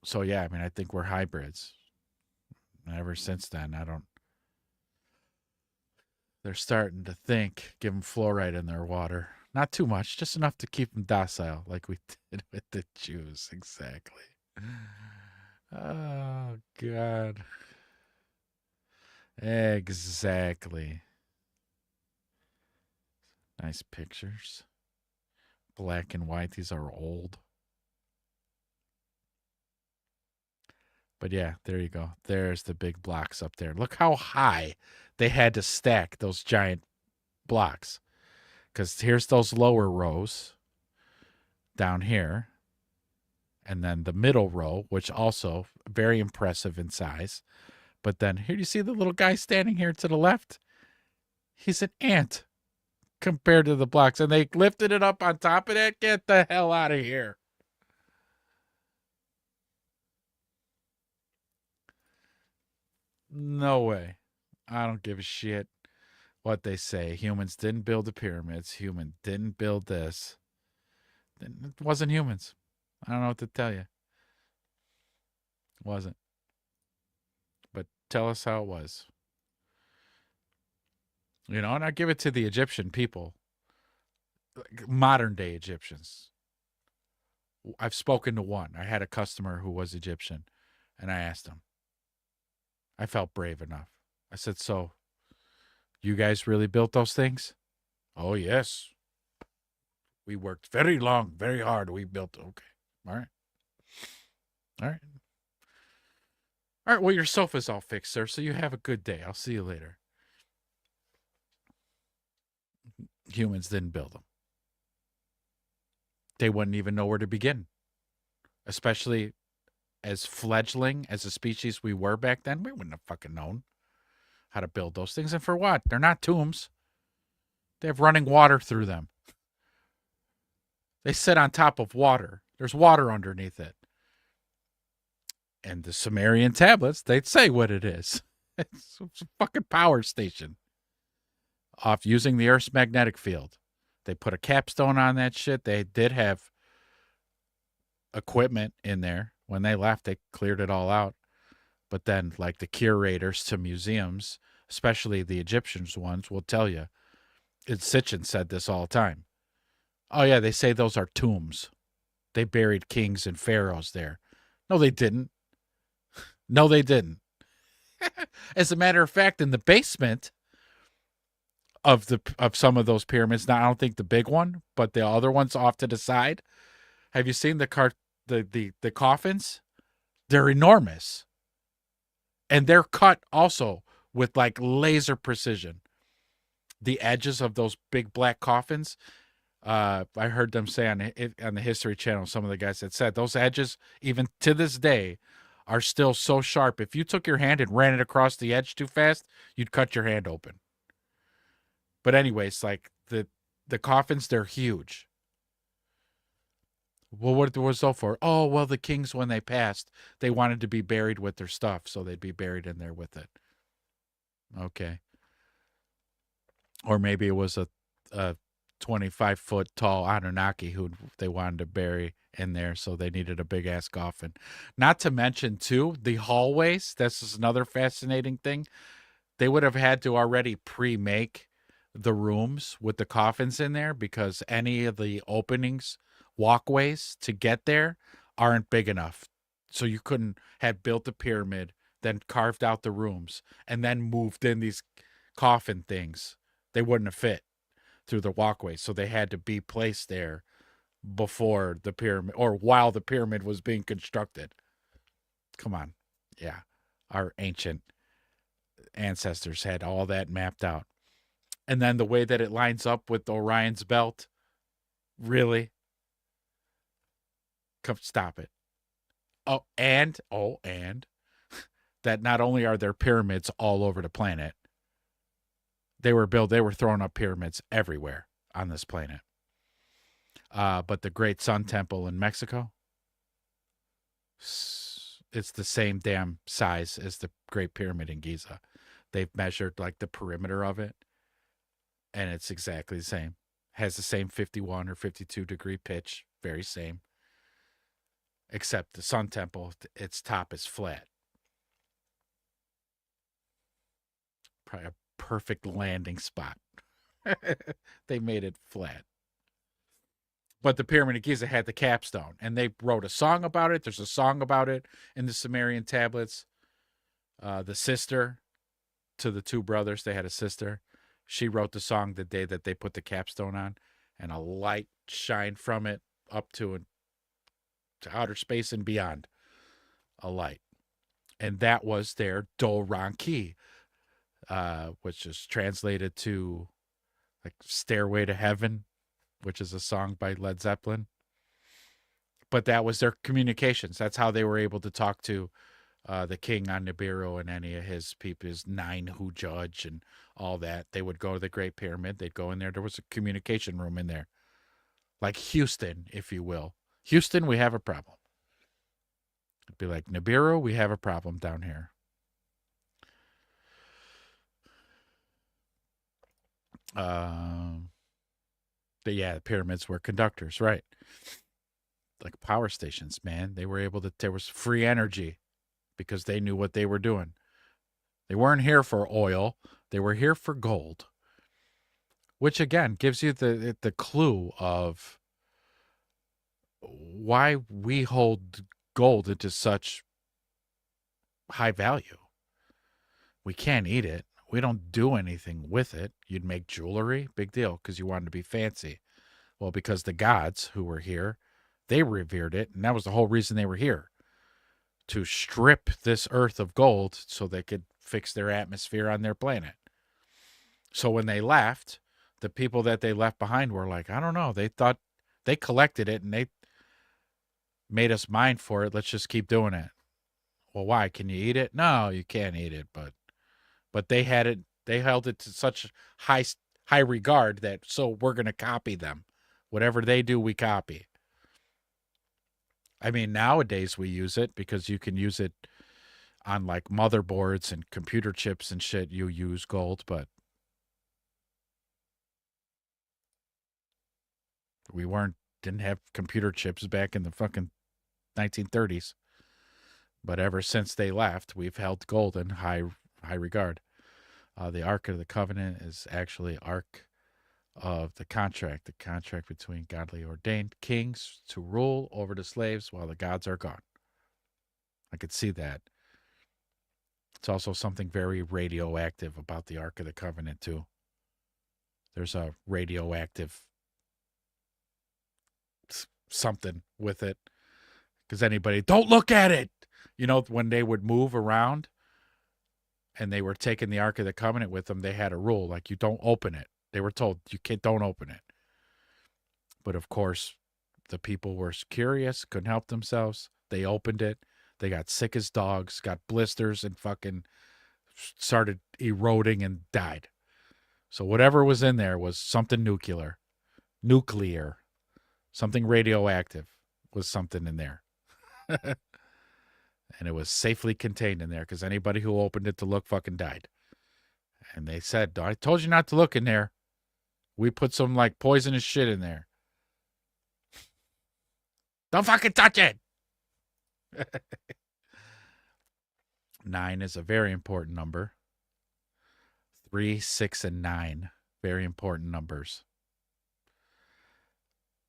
So, yeah, I mean, I think we're hybrids. And ever since then, they're starting to think, give them fluoride in their water. Not too much, just enough to keep them docile, like we did with the Jews. Exactly. Oh, God. Exactly. Nice pictures. Black and white. These are old. But yeah, there you go. There's the big blocks up there. Look how high they had to stack those giant blocks. Because here's those lower rows down here. And then the middle row, which also very impressive in size. But then here you see the little guy standing here to the left. He's an ant compared to the blocks. And they lifted it up on top of that. Get the hell out of here. No way. I don't give a shit what they say. Humans didn't build the pyramids. Human didn't build this. It wasn't humans. I don't know what to tell you. It wasn't. But tell us how it was. You know, and I give it to the Egyptian people. Modern day Egyptians. I've spoken to one. I had a customer who was Egyptian. And I asked him. I felt brave enough. I said, so, you guys really built those things? Oh, yes. We worked very long, very hard. We built, okay. All right. All right. All right, well, your sofa's all fixed, sir, so you have a good day. I'll see you later. Humans didn't build them. They wouldn't even know where to begin. Especially as fledgling as a species we were back then, we wouldn't have fucking known how to build those things. And for what? They're not tombs. They have running water through them. They sit on top of water. There's water underneath it. And the Sumerian tablets, they'd say what it is. It's a fucking power station. Off using the Earth's magnetic field. They put a capstone on that shit. They did have equipment in there. When they left, they cleared it all out. But then, like the curators to museums, especially the Egyptians ones, will tell you. Sitchin said this all the time. Oh, yeah, they say those are tombs. They buried kings and pharaohs there. No, they didn't. No, they didn't. As a matter of fact, in the basement of some of those pyramids, now I don't think the big one, but the other ones off to the side. Have you seen the coffins? They're enormous. And they're cut also with like laser precision. The edges of those big black coffins, I heard them say on the History Channel, some of the guys that said those edges, even to this day, are still so sharp. If you took your hand and ran it across the edge too fast, you'd cut your hand open. But anyways, like the coffins, they're huge. Well, what was so for? Oh, well, the kings, when they passed, they wanted to be buried with their stuff, so they'd be buried in there with it. Okay. Or maybe it was a 25-foot tall Anunnaki who they wanted to bury in there, so they needed a big-ass coffin. Not to mention, too, the hallways. This is another fascinating thing. They would have had to already pre-make the rooms with the coffins in there because any of the openings, walkways to get there aren't big enough. So you couldn't have built the pyramid, then carved out the rooms, and then moved in these coffin things. They wouldn't have fit through the walkway. So they had to be placed there before the pyramid or while the pyramid was being constructed. Come on. Yeah. Our ancient ancestors had all that mapped out. And then the way that it lines up with Orion's belt, really? Come, stop it. And that not only are there pyramids all over the planet, they were throwing up pyramids everywhere on this planet. But the Great Sun Temple in Mexico, it's the same damn size as the Great Pyramid in Giza. They've measured like the perimeter of it, and it's exactly the same. Has the same 51 or 52 degree pitch, very same. Except the Sun Temple, its top is flat. Probably a perfect landing spot. They made it flat. But the Pyramid of Giza had the capstone, and they wrote a song about it. There's a song about it in the Sumerian tablets. The sister to the two brothers, they had a sister. She wrote the song the day that they put the capstone on, and a light shined from it up to outer space and beyond. A light. And that was their Do Ran Ki, which is translated to like Stairway to Heaven, which is a song by Led Zeppelin. But that was their communications. That's how they were able to talk to the king on Nibiru and any of his people, his 9 who judge and all that. They would go to the Great Pyramid. They'd go in there. There was a communication room in there. Like Houston, if you will. Houston, we have a problem. It'd be like, Nibiru, we have a problem down here. But yeah, the pyramids were conductors, right? Like power stations, man. They were able to, there was free energy because they knew what they were doing. They weren't here for oil. They were here for gold. Which again gives you the clue of why we hold gold into such high value. We can't eat it. We don't do anything with it. You'd make jewelry, big deal, because you wanted to be fancy. Well, because the gods who were here, they revered it, and that was the whole reason they were here. To strip this earth of gold so they could fix their atmosphere on their planet. So when they left, the people that they left behind were like, I don't know, they thought they collected it and they made us mine for it. Let's just keep doing it. Well, why? Can you eat it? No, you can't eat it, but they had it, they held it to such high regard that so we're going to copy them. Whatever they do, we copy. I mean, nowadays we use it because you can use it on like motherboards and computer chips and shit. You use gold, but we didn't have computer chips back in the fucking 1930s. But ever since they left, we've held gold in high regard. The Ark of the Covenant is actually Ark of the contract between godly ordained kings to rule over the slaves while the gods are gone. I could see that. It's also something very radioactive about the Ark of the Covenant, too. There's a radioactive something with it. Because don't look at it! You know, when they would move around and they were taking the Ark of the Covenant with them, they had a rule, like, you don't open it. They were told, don't open it. But of course, the people were curious, couldn't help themselves. They opened it. They got sick as dogs, got blisters, and fucking started eroding and died. So whatever was in there was something nuclear, something radioactive was something in there. And it was safely contained in there because anybody who opened it to look fucking died. And they said, I told you not to look in there. We put some like poisonous shit in there. Don't fucking touch it. 9 is a very important number. 3, 6, and 9. Very important numbers.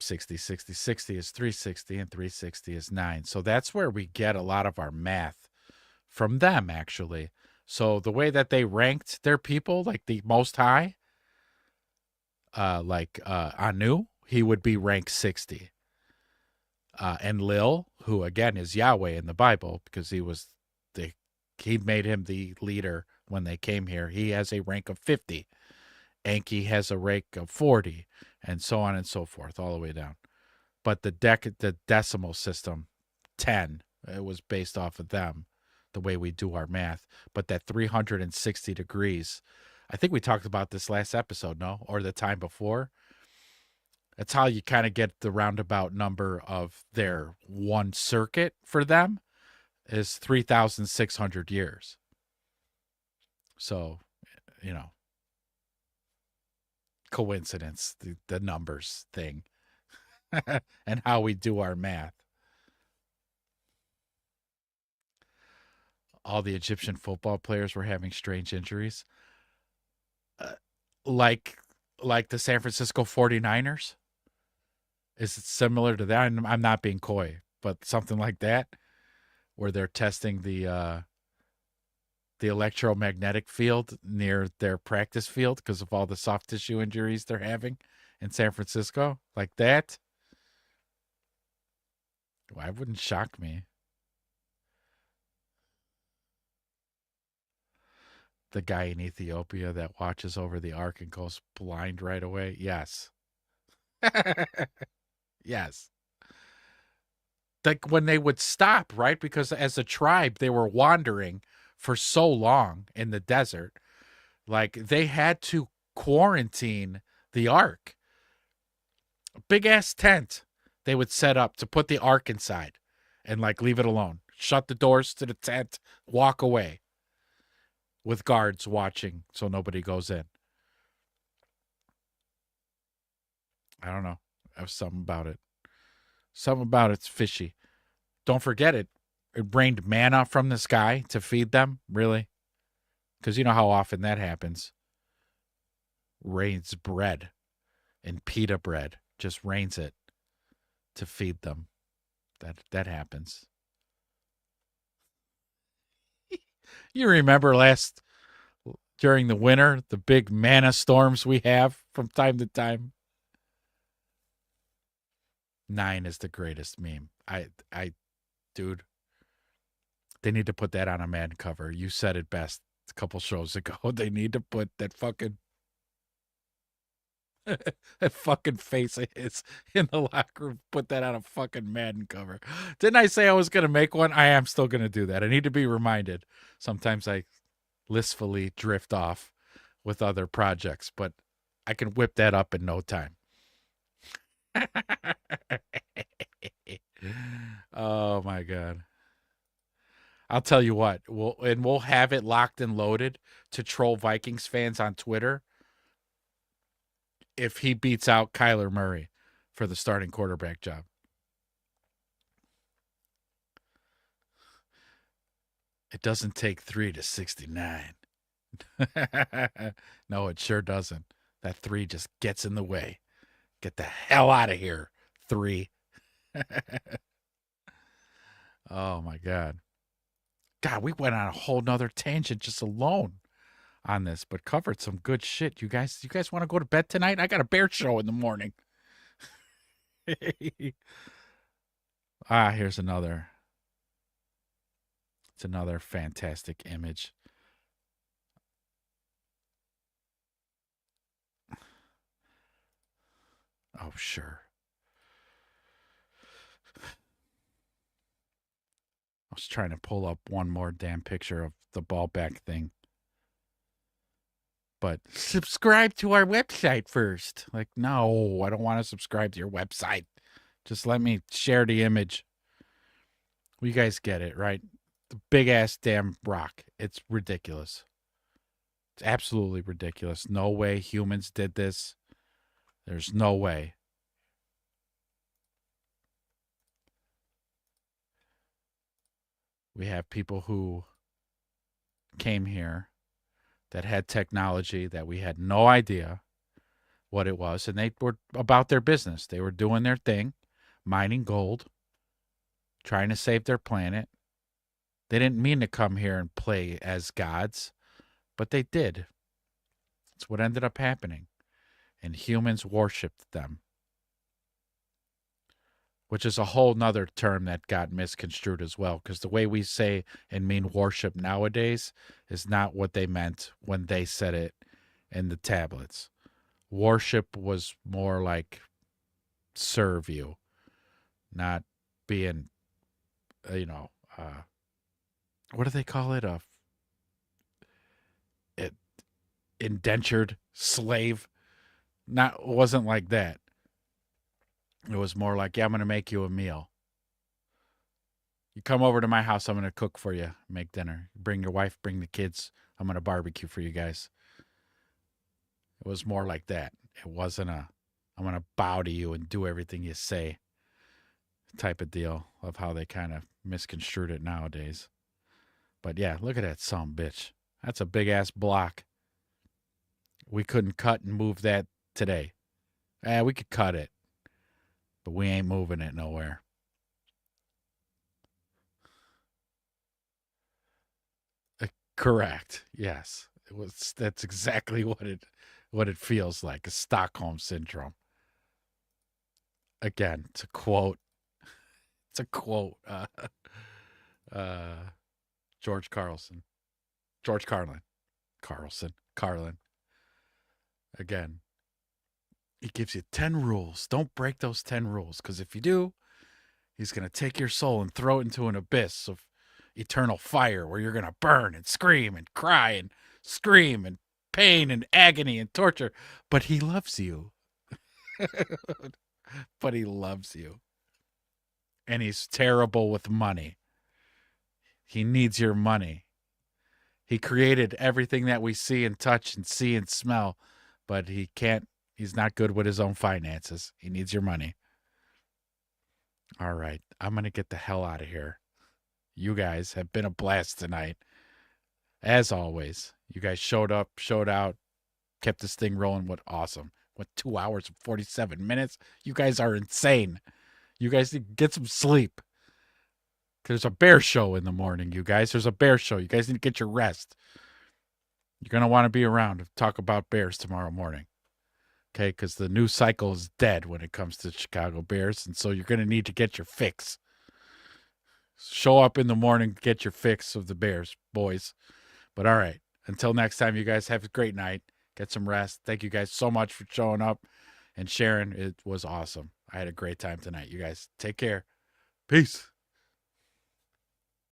60, 60, 60 is 360, and 360 is 9. So that's where we get a lot of our math from them, actually. So the way that they ranked their people, like the most high, Anu, he would be ranked 60. And Lil, who again is Yahweh in the Bible, because he made him the leader when they came here. He has a rank of 50. Enki has a rank of 40, and so on and so forth, all the way down. But the decimal system, 10, it was based off of them, the way we do our math. But that 360 degrees, I think we talked about this last episode, no? Or the time before. That's how you kind of get the roundabout number of their one circuit for them is 3,600 years. So, coincidence, the numbers thing, and how we do our math. All the Egyptian football players were having strange injuries. Like the San Francisco 49ers? Is it similar to that? I'm not being coy, but something like that, where they're testing the electromagnetic field near their practice field because of all the soft tissue injuries they're having in San Francisco, like that. Why wouldn't shock me? The guy in Ethiopia that watches over the ark and goes blind right away. Yes. Yes. Like when they would stop, right? Because as a tribe, they were wandering for so long in the desert. Like they had to quarantine the ark. A big ass tent they would set up to put the ark inside and like leave it alone. Shut the doors to the tent, walk away with guards watching so nobody goes in. I don't know. There's something about it. Something about it's fishy. Don't forget it. It rained manna from the sky to feed them. Really? Because you know how often that happens. Rains bread and pita bread. Just rains it to feed them. That happens. You remember during the winter, the big manna storms we have from time to time? 9 is the greatest meme. Dude, they need to put that on a Madden cover. You said it best a couple shows ago. They need to put that fucking that fucking face of his in the locker room. Put that on a fucking Madden cover. Didn't I say I was going to make one? I am still going to do that. I need to be reminded. Sometimes I blissfully drift off with other projects, but I can whip that up in no time. Oh my God. I'll tell you what, we'll have it locked and loaded to troll Vikings fans on Twitter if he beats out Kyler Murray for the starting quarterback job. It doesn't take 3 to 69. No, it sure doesn't. That 3 just gets in the way. Get the hell out of here, 3. Oh my God. God, we went on a whole nother tangent just alone on this, but covered some good shit. You guys want to go to bed tonight? I got a bear show in the morning. Here's another. It's another fantastic image. Oh, sure. I was trying to pull up one more damn picture of the ball back thing. But subscribe to our website first. Like, no, I don't want to subscribe to your website. Just let me share the image. You guys get it, right? The big ass damn rock. It's ridiculous. It's absolutely ridiculous. No way humans did this. There's no way. We have people who came here that had technology that we had no idea, what it was, and they were about their business. They were doing their thing, mining gold, trying to save their planet. They didn't mean to come here and play as gods, but they did. It's what ended up happening. And humans worshipped them, which is a whole nother term that got misconstrued as well, because the way we say and mean worship nowadays is not what they meant when they said it in the tablets. Worship was more like serve you, not being, what do they call it? Indentured slave. It wasn't like that. It was more like, yeah, I'm going to make you a meal. You come over to my house, I'm going to cook for you, make dinner. Bring your wife, bring the kids. I'm going to barbecue for you guys. It was more like that. It wasn't I'm going to bow to you and do everything you say type of deal of how they kind of misconstrued it nowadays. But yeah, look at that son of a bitch. That's a big ass block. We couldn't cut and move that today. We could cut it, but we ain't moving it nowhere. Correct. Yes. That's exactly what it feels like, a Stockholm syndrome. Again, it's a quote George Carlin. Again, he gives you 10 rules. Don't break those 10 rules, because if you do, he's going to take your soul and throw it into an abyss of eternal fire where you're going to burn and scream and cry and scream and pain and agony and torture. But he loves you. But he loves you. And he's terrible with money. He needs your money. He created everything that we see and touch and see and smell, but he's not good with his own finances. He needs your money. All right, I'm going to get the hell out of here. You guys have been a blast tonight. As always, you guys showed up, showed out, kept this thing rolling. What awesome. What, 2 hours and 47 minutes? You guys are insane. You guys need to get some sleep. There's a bear show in the morning, you guys. There's a bear show. You guys need to get your rest. You're going to want to be around to talk about Bears tomorrow morning. Okay, because the news cycle is dead when it comes to Chicago Bears, and so you're going to need to get your fix. Show up in the morning, get your fix of the Bears, boys. But all right, until next time, you guys have a great night. Get some rest. Thank you guys so much for showing up and sharing. It was awesome. I had a great time tonight. You guys take care. Peace.